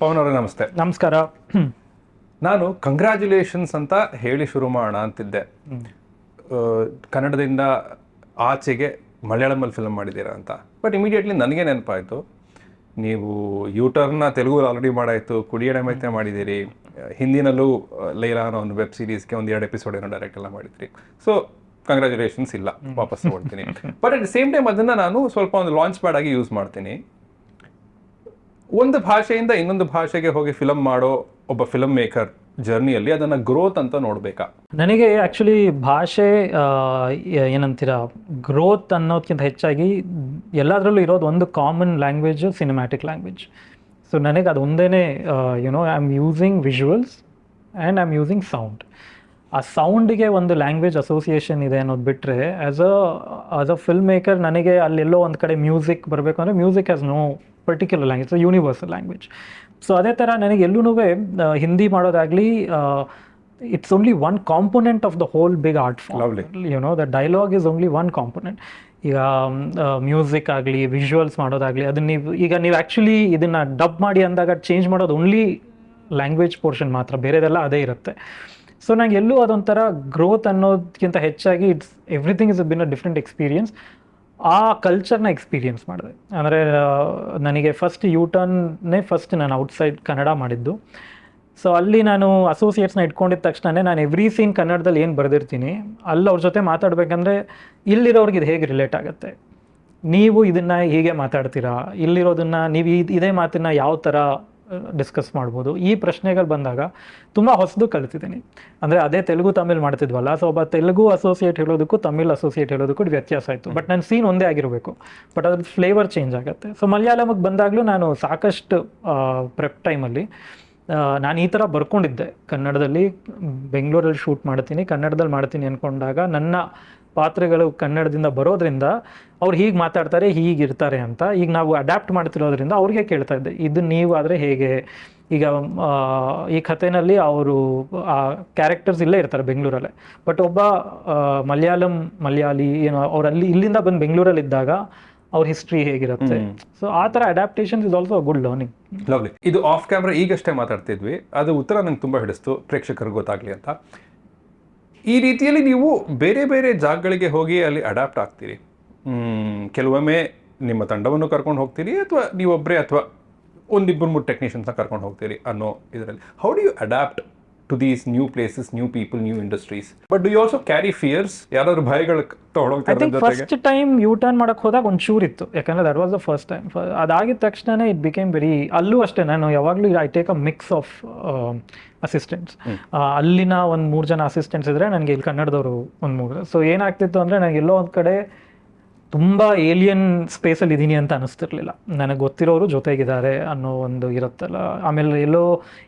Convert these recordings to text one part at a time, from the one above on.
ಪವನ್ ಅವರೇ ನಮಸ್ತೆ. ನಮಸ್ಕಾರ. ನಾನು ಕಂಗ್ರ್ಯಾಚುಲೇಷನ್ಸ್ ಅಂತ ಹೇಳಿ ಶುರು ಮಾಡೋಣ ಅಂತಿದ್ದೆ. ಕನ್ನಡದಿಂದ ಆಚೆಗೆ ಮಲಯಾಳಮಲ್ಲಿ ಫಿಲ್ಮ್ ಮಾಡಿದ್ದೀರಾ ಅಂತ. ಬಟ್ ಇಮಿಡಿಯೇಟ್ಲಿ ನನಗೆ ನೆನಪಾಯಿತು, ನೀವು ಯೂಟರ್ನ ತೆಲುಗು ಆಲ್ರೆಡಿ ಮಾಡಾಯಿತು, ಕುಡಿಯಣೆ ಮೈತ್ರಿ ಮಾಡಿದ್ದೀರಿ, ಹಿಂದಿನಲ್ಲೂ ಲೈಲಾ ಅನ್ನೋ ಒಂದು ವೆಬ್ ಸೀರೀಸ್ಗೆ ಒಂದು 2 ಎಪಿಸೋಡ್ ಏನೋ ಡೈರೆಕ್ಟ್ ಎಲ್ಲ ಮಾಡಿದ್ರಿ. ಸೊ ಕಂಗ್ರ್ಯಾಚುಲೇಷನ್ಸ್ ಇಲ್ಲ, ವಾಪಸ್ ತಗೊಳ್ತೀನಿ. But at the same time ಅದನ್ನು ನಾನು ಸ್ವಲ್ಪ ಒಂದು ಲಾಂಚ್ ಪ್ಯಾಡ್ ಆಗಿ ಯೂಸ್ ಮಾಡ್ತೀನಿ. ಒಂದು ಭಾಷೆಯಿಂದ ಇನ್ನೊಂದು ಭಾಷೆಗೆ ಹೋಗಿ ಫಿಲಮ್ ಮಾಡೋ ಒಬ್ಬ ಫಿಲಮ್ ಮೇಕರ್ ಜರ್ನಿಯಲ್ಲಿ ಅದನ್ನು ಗ್ರೋತ್ ಅಂತ ನೋಡಬೇಕಾ? ನನಗೆ ಆ್ಯಕ್ಚುಲಿ ಭಾಷೆ ಏನಂತೀರ, ಗ್ರೋತ್ ಅನ್ನೋದಕ್ಕಿಂತ ಹೆಚ್ಚಾಗಿ ಎಲ್ಲದರಲ್ಲೂ ಇರೋದು ಒಂದು common language, cinematic language. So ನನಗೆ ಅದು ಒಂದೇ, I am using visuals and I am using sound. ಆ ಸೌಂಡಿಗೆ ಒಂದು ಲ್ಯಾಂಗ್ವೇಜ್ ಅಸೋಸಿಯೇಷನ್ ಇದೆ ಅನ್ನೋದು ಬಿಟ್ಟರೆ, ಆ್ಯಸ್ ಅ ಫಿಲ್ಮ್ ಮೇಕರ್ ನನಗೆ ಅಲ್ಲೆಲ್ಲೋ ಒಂದು ಕಡೆ ಮ್ಯೂಸಿಕ್ ಬರಬೇಕು ಅಂದರೆ music has no particular language, universal language. So ಅದೇ ಥರ ನನಗೆ ಎಲ್ಲೂ ಹಿಂದಿ ಮಾಡೋದಾಗಲಿ, it's only one component of the whole big art form. The dialogue is only one component. ಈಗ ಮ್ಯೂಸಿಕ್ ಆಗಲಿ, ವಿಜುವಲ್ಸ್ ಮಾಡೋದಾಗಲಿ, ಅದನ್ನ ನೀವು ಆ್ಯಕ್ಚುಲಿ ಇದನ್ನು ಡಬ್ ಮಾಡಿ ಅಂದಾಗ ಚೇಂಜ್ ಮಾಡೋದು ಓನ್ಲಿ ಲ್ಯಾಂಗ್ವೇಜ್ ಪೋರ್ಷನ್ ಮಾತ್ರ, ಬೇರೆದೆಲ್ಲ ಅದೇ ಇರುತ್ತೆ. ಸೊ ನಂಗೆ ಎಲ್ಲೂ ಅದೊಂಥರ ಗ್ರೋತ್ ಅನ್ನೋದಕ್ಕಿಂತ ಹೆಚ್ಚಾಗಿ everything is been a different experience. ಆ ಕಲ್ಚರ್ನ ಎಕ್ಸ್ಪೀರಿಯನ್ಸ್ ಮಾಡಿದೆ. ಅಂದರೆ ನನಗೆ ಫಸ್ಟ್ ಯೂಟರ್ನ್ನೇ ನಾನು ಔಟ್ಸೈಡ್ ಕನ್ನಡ ಮಾಡಿದ್ದು. ಸೊ ಅಲ್ಲಿ ನಾನು ಅಸೋಸಿಯೇಟ್ಸ್ನ ಇಟ್ಕೊಂಡಿದ್ದ ತಕ್ಷಣ ನಾನು ಎವ್ರಿ ಸೀನ್ ಕನ್ನಡದಲ್ಲಿ ಏನು ಬರೆದಿರ್ತೀನಿ ಅಲ್ಲಿ ಅವ್ರ ಜೊತೆ ಮಾತಾಡಬೇಕಂದ್ರೆ ಇಲ್ಲಿರೋರ್ಗೆ ಇದು ಹೇಗೆ ರಿಲೇಟ್ ಆಗುತ್ತೆ, ನೀವು ಇದನ್ನು ಹೀಗೆ ಮಾತಾಡ್ತೀರಾ, ಇಲ್ಲಿರೋದನ್ನು ನೀವು ಇದೇ ಮಾತನ್ನು ಯಾವ ಥರ ಡಿಸ್ಕಸ್ ಮಾಡ್ಬೋದು, ಈ ಪ್ರಶ್ನೆಗಳು ಬಂದಾಗ ತುಂಬ ಹೊಸದು ಕಲಿತಿದ್ದೀನಿ. ಅಂದರೆ ಅದೇ ತೆಲುಗು ತಮಿಳ್ ಮಾಡ್ತಿದ್ವಲ್ಲ, ಸೊ ಒಬ್ಬ ತೆಲುಗು ಅಸೋಸಿಯೇಟ್ ಹೇಳೋದಕ್ಕೂ ತಮಿಳ್ ಅಸೋಸಿಯೇಟ್ ಹೇಳೋದಕ್ಕೂ ವ್ಯತ್ಯಾಸ ಆಯಿತು. ಬಟ್ ನನ್ನ ಸೀನ್ ಒಂದೇ ಆಗಿರಬೇಕು, ಬಟ್ ಅದ್ರ ಫ್ಲೇವರ್ ಚೇಂಜ್ ಆಗುತ್ತೆ. ಸೊ ಮಲಯಾಳಮಿಗೆ ಬಂದಾಗಲೂ ನಾನು ಸಾಕಷ್ಟು ಪ್ರೆಪ್ ಟೈಮಲ್ಲಿ ನಾನು ಈ ಥರ ಬರ್ಕೊಂಡಿದ್ದೆ. ಕನ್ನಡದಲ್ಲಿ ಬೆಂಗಳೂರಲ್ಲಿ ಶೂಟ್ ಮಾಡ್ತೀನಿ, ಕನ್ನಡದಲ್ಲಿ ಮಾಡ್ತೀನಿ ಅಂದ್ಕೊಂಡಾಗ ನನ್ನ ಪಾತ್ರಗಳು ಕನ್ನಡದಿಂದ ಬರೋದ್ರಿಂದ ಅವ್ರು ಹೀಗೆ ಮಾತಾಡ್ತಾರೆ, ಹೀಗಿರ್ತಾರೆ ಅಂತ ಈಗ ನಾವು ಅಡ್ಯಾಪ್ಟ್ ಮಾಡ್ತಿರೋದ್ರಿಂದ ಅವ್ರಿಗೆ ಕೇಳ್ತಾ ಇದ್ದೆ, ಇದು ನೀವು ಆದರೆ ಹೇಗೆ. ಈಗ ಈ ಕಥೆನಲ್ಲಿ ಅವರು ಆ ಕ್ಯಾರೆಕ್ಟರ್ಸ್ ಇಲ್ಲೇ ಇರ್ತಾರೆ ಬೆಂಗಳೂರಲ್ಲೇ, ಬಟ್ ಒಬ್ಬ ಮಲಯಾಳಿ ಏನೋ ಅವರಲ್ಲಿ ಇಲ್ಲಿಂದ ಬಂದು ಬೆಂಗಳೂರಲ್ಲಿ ಇದ್ದಾಗ ಅವ್ರ ಹಿಸ್ಟ್ರಿ ಹೇಗಿರುತ್ತೆ. ಸೊ ಆ ಥರ adaptations is also good learning. Lovely. ಇದು ಆಫ್ ಕ್ಯಾಮ್ರಾ ಈಗಷ್ಟೇ ಮಾತಾಡ್ತಿದ್ವಿ, ಅದು ಉತ್ತರ ನಂಗೆ ತುಂಬ ಹಿಡಿಸ್ತು, ಪ್ರೇಕ್ಷಕರಿಗೆ ಗೊತ್ತಾಗಲಿ ಅಂತ. ಈ ರೀತಿಯಲ್ಲಿ ನೀವು ಬೇರೆ ಬೇರೆ ಜಾಗಗಳಿಗೆ ಹೋಗಿ ಅಲ್ಲಿ ಅಡ್ಯಾಪ್ಟ್ ಆಗ್ತೀರಿ. ಕೆಲವೊಮ್ಮೆ ನಿಮ್ಮ ತಂಡವನ್ನು ಕರ್ಕೊಂಡು ಹೋಗ್ತೀರಿ, ಅಥವಾ ನೀವೊಬ್ಬರೇ ಅಥವಾ 1-2-3 ಟೆಕ್ನಿಷಿಯನ್ಸ್ನ ಕರ್ಕೊಂಡು ಹೋಗ್ತೀರಿ ಅನ್ನೋ ಇದರಲ್ಲಿ. How do you adapt to these new places, new people, new industries? But do you also carry fears? ಯಾರಾದ್ರೂ ಭಯಗಳು ತಗೊಳೋಗ್ತಾರೆ? ಫಸ್ಟ್ ಟೈಮ್ ಯು ಟರ್ನ್ ಮಾಡಕ್ಕೆ ಹೋದಾಗ ಒಂಚೂರು ಇತ್ತು, ಯಾಕಂದ್ರೆ that was the first time. ಅದಾಗಿದ ತಕ್ಷಣ ಇಟ್ ಬಿಕೇಮ್ ವೆರಿ, ಅಲ್ಲೂ ಅಷ್ಟೇ ನಾನು ಯಾವಾಗಲೂ I take a mix of assistants. ಅಲ್ಲಿನ ಒಂದು 3 ಜನ ಅಸಿಸ್ಟೆಂಟ್ಸ್ ಇದ್ದರೆ ನನಗೆ ಇಲ್ಲಿ ಕನ್ನಡದವರು ಒಂದು 3. ಸೊ ಏನಾಗ್ತಿತ್ತು ಅಂದರೆ ನನಗೆ ಎಲ್ಲೋ ಒಂದು ಕಡೆ ತುಂಬ ಏಲಿಯನ್ ಸ್ಪೇಸಲ್ಲಿ ಇದ್ದೀನಿ ಅಂತ ಅನ್ನಿಸ್ತಿರ್ಲಿಲ್ಲ. ನನಗೆ ಗೊತ್ತಿರೋರು ಜೊತೆಗಿದ್ದಾರೆ ಅನ್ನೋ ಒಂದು ಇರುತ್ತಲ್ಲ. ಆಮೇಲೆ ಎಲ್ಲೋ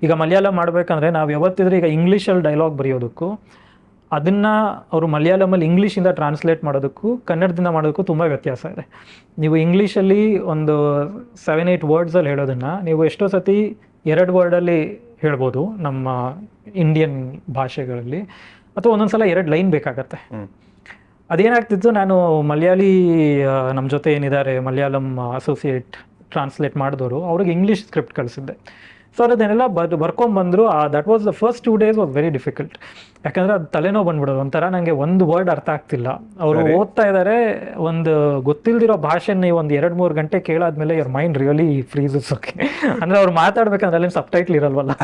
ಈಗ ಮಲಯಾಳಂ ಮಾಡಬೇಕಂದ್ರೆ ನಾವು ಯಾವತ್ತಿದ್ರೆ ಈಗ ಇಂಗ್ಲೀಷಲ್ಲಿ ಡೈಲಾಗ್ ಬರೆಯೋದಕ್ಕೂ ಅದನ್ನು ಅವರು ಮಲಯಾಳಮಲ್ಲಿ ಇಂಗ್ಲೀಷಿಂದ ಟ್ರಾನ್ಸ್ಲೇಟ್ ಮಾಡೋದಕ್ಕೂ ಕನ್ನಡದಿಂದ ಮಾಡೋದಕ್ಕೂ ತುಂಬ ವ್ಯತ್ಯಾಸ ಇದೆ. ನೀವು ಇಂಗ್ಲೀಷಲ್ಲಿ ಒಂದು 7-8 ವರ್ಡ್ಸಲ್ಲಿ ಹೇಳೋದನ್ನು ನೀವು ಎಷ್ಟೋ ಸತಿ 2 ವರ್ಡಲ್ಲಿ ಹೇಳ್ಬೋದು ನಮ್ಮ ಇಂಡಿಯನ್ ಭಾಷೆಗಳಲ್ಲಿ, ಅಥವಾ ಒಂದೊಂದು ಸಲ 2 ಲೈನ್ ಬೇಕಾಗತ್ತೆ. ಅದೇನಾಗ್ತಿತ್ತು, ನಾನು ಮಲಯಾಳಿ ನಮ್ಮ ಜೊತೆ ಏನಿದ್ದಾರೆ ಮಲಯಾಳಂ ಅಸೋಸಿಯೇಟ್ ಟ್ರಾನ್ಸ್ಲೇಟ್ ಮಾಡಿದವರು ಅವ್ರಿಗೆ ಇಂಗ್ಲೀಷ್ ಸ್ಕ್ರಿಪ್ಟ್ ಕಳಿಸಿದ್ದೆ. ಸೊ ಅದನ್ನೆಲ್ಲ ಬರ್ಕೊಂಬಂದರು. That was the first 2 days was very difficult. ಯಾಕಂದರೆ ಅದು ತಲೆನೋ ಬಂದ್ಬಿಡೋದು ಒಂಥರ, ನನಗೆ ಒಂದು ವರ್ಡ್ ಅರ್ಥ ಆಗ್ತಿಲ್ಲ. ಅವರು ಓದ್ತಾ ಇದ್ದಾರೆ, ಒಂದು ಗೊತ್ತಿಲ್ದಿರೋ ಭಾಷೆನ ನೀವು ಒಂದು 2-3 ಗಂಟೆ ಕೇಳಾದ್ಮೇಲೆ ಯುವರ್ ಮೈಂಡ್ ರಿಯಲಿ ಫ್ರೀಸಸ್. ಓಕೆ ಅಂದರೆ ಅವ್ರು ಮಾತಾಡ್ಬೇಕಂದ್ರೆ ಅಲ್ಲಿ ಸಬ್ಟೈಟ್ಲ್ ಇರಲ್ವಲ್ಲ.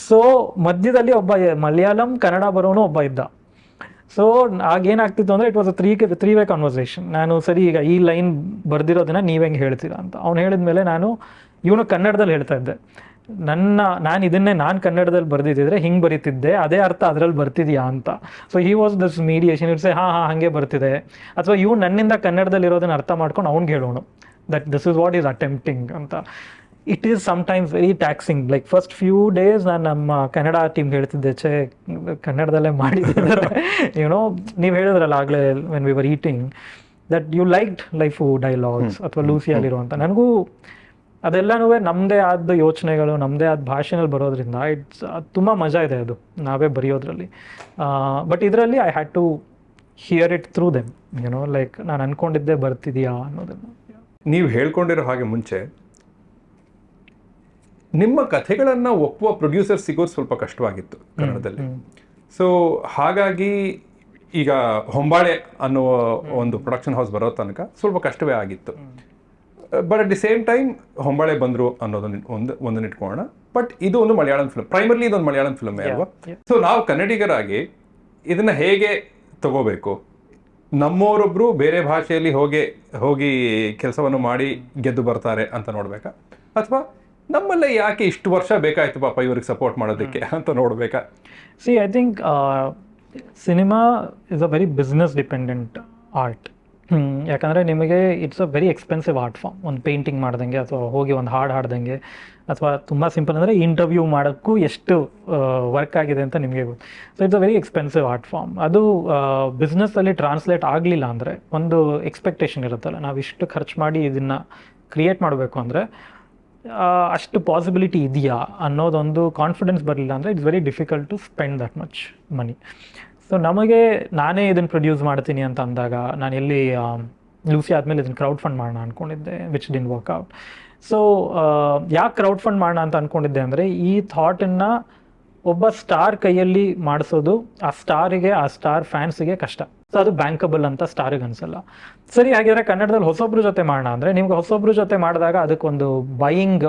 ಸೊ ಮಧ್ಯದಲ್ಲಿ ಒಬ್ಬ ಮಲಯಾಳಂ ಕನ್ನಡ ಬರೋನು ಒಬ್ಬ ಇದ್ದ. ಸೊ ಆಗೇನಾಗ್ತಿತ್ತು ಅಂದರೆ it was a 3 way conversation. ನಾನು ಸರಿ ಈಗ ಈ ಲೈನ್ ಬರ್ದಿರೋದನ್ನ ನೀವು ಹೆಂಗೆ ಹೇಳ್ತೀರಾ ಅಂತ ಅವ್ನು ಹೇಳಿದ್ಮೇಲೆ ನಾನು ಇವನು ಕನ್ನಡದಲ್ಲಿ ಹೇಳ್ತಾ ಇದ್ದೆ, ನಾನು ಕನ್ನಡದಲ್ಲಿ ಬರ್ದಿದ್ದಿದ್ರೆ ಹಿಂಗೆ ಬರೀತಿದ್ದೆ, ಅದೇ ಅರ್ಥ ಅದರಲ್ಲಿ ಬರ್ತಿದ್ಯಾ ಅಂತ. So he was this mediation. It's ಹಾಂ ಹಾಗೆ ಬರ್ತಿದೆ, ಅಥವಾ ಇವ್ನು ನನ್ನಿಂದ ಕನ್ನಡದಲ್ಲಿ ಇರೋದನ್ನ ಅರ್ಥ ಮಾಡ್ಕೊಂಡು ಅವ್ನಿಗೆ ಹೇಳೋಣ that this is what is attempting ಅಂತ. It is sometimes very taxing. Like first few days ನಾನು ನಮ್ಮ ಕನ್ನಡ ಟೀಮ್ಗೆ ಹೇಳ್ತಿದ್ದೆ, ಕನ್ನಡದಲ್ಲೇ ಮಾಡಿದ್ದಾರೆ. ನೀವು ಹೇಳಿದ್ರಲ್ಲ ಆಗಲೇ when we were eating that you liked life dialogues ಅಥವಾ ಲೂಸಿಯಲ್ಲಿರೋ ಅಂತ. ನನಗೂ ಅದೆಲ್ಲನೂ ನಮ್ಮದೇ ಆದ ಯೋಚನೆಗಳು, ನಮ್ಮದೇ ಆದ ಭಾಷೆನಲ್ಲಿ ಬರೋದ್ರಿಂದ ತುಂಬ ಮಜಾ ಇದೆ ಅದು ನಾವೇ ಬರೆಯೋದ್ರಲ್ಲಿ. ಬಟ್ ಇದರಲ್ಲಿ I had to hear it through them, like ನಾನು ಅಂದ್ಕೊಂಡಿದ್ದೆ ಬರ್ತಿದೆಯಾ ಅನ್ನೋದನ್ನು. ನೀವು ಹೇಳ್ಕೊಂಡಿರೋ ಹಾಗೆ ಮುಂಚೆ ನಿಮ್ಮ ಕಥೆಗಳನ್ನು ಒಪ್ಪುವ ಪ್ರೊಡ್ಯೂಸರ್ ಸಿಗೋದು ಸ್ವಲ್ಪ ಕಷ್ಟವಾಗಿತ್ತು ಕನ್ನಡದಲ್ಲಿ. ಸೊ ಹಾಗಾಗಿ ಈಗ ಹೊಂಬಾಳೆ ಅನ್ನುವ ಒಂದು ಪ್ರೊಡಕ್ಷನ್ ಹೌಸ್ ಬರೋ ತನಕ ಸ್ವಲ್ಪ ಕಷ್ಟವೇ ಆಗಿತ್ತು. But at the same time Hombale ಬಂದರು ಅನ್ನೋದನ್ನು ಒಂದನ್ನು ಇಟ್ಕೊಳ್ಳೋಣ. ಬಟ್ ಇದು ಒಂದು ಮಲಯಾಳಂ ಫಿಲ್ಮ್, ಪ್ರೈಮರ್ಲಿ ಇದೊಂದು ಮಲಯಾಳಂ ಫಿಲ್ಮೇ ಅಲ್ವಾ? ಸೊ ನಾವು ಕನ್ನಡಿಗರಾಗಿ ಇದನ್ನ ಹೇಗೆ ತಗೋಬೇಕು? ನಮ್ಮವರೊಬ್ರು ಬೇರೆ ಭಾಷೆಯಲ್ಲಿ ಹೋಗಿ ಕೆಲಸವನ್ನು ಮಾಡಿ ಗೆದ್ದು ಬರ್ತಾರೆ ಅಂತ ನೋಡ್ಬೇಕಾ, ಅಥವಾ ನಮ್ಮಲ್ಲೇ ಯಾಕೆ ಇಷ್ಟು ವರ್ಷ ಬೇಕಾಯ್ತು ಪಾಪ ಇವ್ರಿಗೆ ಸಪೋರ್ಟ್ ಮಾಡೋದಕ್ಕೆ ಅಂತ ನೋಡ್ಬೇಕಾ? I think cinema is a very business dependent art. ಯಾಕಂದರೆ ನಿಮಗೆ it's a very expensive art form. ಒಂದು ಪೇಂಟಿಂಗ್ ಮಾಡ್ದಂಗೆ ಅಥವಾ ಹೋಗಿ ಒಂದು ಹಾಡು ಹಾಡ್ದಂಗೆ, ಅಥವಾ ತುಂಬ ಸಿಂಪಲ್ ಅಂದರೆ ಇಂಟರ್ವ್ಯೂ ಮಾಡೋಕ್ಕೂ ಎಷ್ಟು ವರ್ಕ್ ಆಗಿದೆ ಅಂತ ನಿಮಗೆ ಗೊತ್ತು. So it's a very expensive art form. ಅದು ಬಿಸ್ನೆಸ್ಸಲ್ಲಿ ಟ್ರಾನ್ಸ್ಲೇಟ್ ಆಗಲಿಲ್ಲ ಅಂದರೆ ಒಂದು ಎಕ್ಸ್ಪೆಕ್ಟೇಷನ್ ಇರುತ್ತಲ್ಲ, ನಾವು ಇಷ್ಟು ಖರ್ಚು ಮಾಡಿ ಇದನ್ನು ಕ್ರಿಯೇಟ್ ಮಾಡಬೇಕು ಅಂದರೆ ಅಷ್ಟು ಪಾಸಿಬಿಲಿಟಿ ಇದೆಯಾ ಅನ್ನೋದೊಂದು ಕಾನ್ಫಿಡೆನ್ಸ್ ಬರಲಿಲ್ಲ ಅಂದರೆ it's very difficult to spend that much money. So ನಮಗೆ ನಾನೇ ಇದನ್ನು ಪ್ರೊಡ್ಯೂಸ್ ಮಾಡ್ತೀನಿ ಅಂತ ಅಂದಾಗ, ನಾನು ಎಲ್ಲಿ ಲೂಸಿ ಆದಮೇಲೆ ಇದನ್ನು ಕ್ರೌಡ್ ಫಂಡ್ ಮಾಡೋಣ ಅಂದ್ಕೊಂಡಿದ್ದೆ, ವಿಚ್ ಡಿನ್ ವರ್ಕ್ಔಟ್. ಸೊ ಯಾಕೆ ಕ್ರೌಡ್ ಫಂಡ್ ಮಾಡೋಣ ಅಂತ ಅಂದ್ಕೊಂಡಿದ್ದೆ ಅಂದರೆ, ಈ ಥಾಟನ್ನು ಒಬ್ಬ ಸ್ಟಾರ್ ಕೈಯಲ್ಲಿ ಮಾಡಿಸೋದು ಆ ಸ್ಟಾರಿಗೆ, ಆ ಸ್ಟಾರ್ ಫ್ಯಾನ್ಸಿಗೆ ಕಷ್ಟ. ಸೊ ಅದು ಬ್ಯಾಂಕಬಲ್ ಅಂತ ಸ್ಟಾರಿಗೆ ಅನಿಸಲ್ಲ. ಸರಿ, ಹಾಗಿದ್ರೆ ಕನ್ನಡದಲ್ಲಿ ಹೊಸೊಬ್ರ ಜೊತೆ ಮಾಡೋಣ ಅಂದರೆ, ನಿಮ್ಗೆ ಹೊಸೊಬ್ರ ಜೊತೆ ಮಾಡಿದಾಗ ಅದಕ್ಕೊಂದು ಬೈಯಿಂಗ್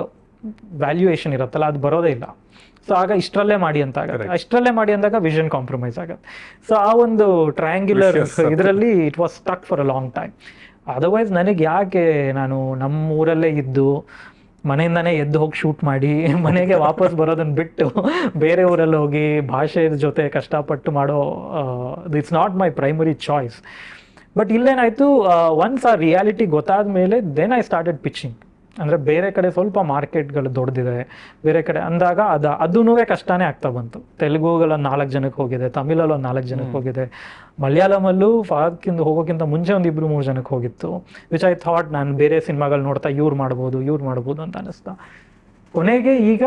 ವ್ಯಾಲ್ಯೂಯೇಷನ್ ಇರುತ್ತಲ್ಲ, ಅದು ಬರೋದೇ ಇಲ್ಲ. ಸೊ ಆಗ ಇಷ್ಟರಲ್ಲೇ ಮಾಡಿ ಅಂತ ಆಗುತ್ತೆ. ಇಷ್ಟರಲ್ಲೇ ಮಾಡಿ ಅಂದಾಗ ವಿಷನ್ ಕಾಂಪ್ರಮೈಸ್ ಆಗುತ್ತೆ. ಸೊ ಆ ಒಂದು ಟ್ರಯಾಂಗ್ಯುಲರ್ ಇದರಲ್ಲಿ it was stuck for a long time. Otherwise ನನಗೆ ಯಾಕೆ, ನಾನು ನಮ್ಮ ಊರಲ್ಲೇ ಇದ್ದು ಮನೆಯಿಂದನೇ ಎದ್ದು ಹೋಗಿ ಶೂಟ್ ಮಾಡಿ ಮನೆಗೆ ವಾಪಸ್ ಬರೋದನ್ನು ಬಿಟ್ಟು ಬೇರೆ ಊರಲ್ಲಿ ಹೋಗಿ ಭಾಷೆ ಜೊತೆ ಕಷ್ಟಪಟ್ಟು ಮಾಡೋ, it's not my primary choice. But ಇಲ್ಲೇನಾಯಿತು, ಒನ್ಸ್ ಆ ರಿಯಾಲಿಟಿ ಗೊತ್ತಾದ ಮೇಲೆ ದೆನ್ ಐ ಸ್ಟಾರ್ಟೆಡ್ ಪಿಚ್ಚಿಂಗ್. ಅಂದರೆ ಬೇರೆ ಕಡೆ ಸ್ವಲ್ಪ ಮಾರ್ಕೆಟ್ಗಳು ದೊಡ್ಡದಿದೆ, ಬೇರೆ ಕಡೆ ಅಂದಾಗ ಅದೂ ಕಷ್ಟನೇ ಆಗ್ತಾ ಬಂತು. ತೆಲುಗುಗಳ 4 ಜನಕ್ಕೆ ಹೋಗಿದೆ, ತಮಿಳಲ್ಲಿ ಒಂದು 4 ಜನಕ್ಕೆ ಹೋಗಿದೆ, ಮಲಯಾಳಮಲ್ಲೂ ಫಹದ್ಕಿಂದ ಹೋಗೋಕ್ಕಿಂತ ಮುಂಚೆ ಒಂದು 2-3 ಜನಕ್ಕೆ ಹೋಗಿತ್ತು. ವಿಚ್ ಐ ಥಾಟ್ ನಾನು ಬೇರೆ ಸಿನಿಮಾಗಳು ನೋಡ್ತಾ ಇವ್ರು ಮಾಡ್ಬೋದು ಅಂತ ಅನ್ನಿಸ್ತಾ. ಕೊನೆಗೆ ಈಗ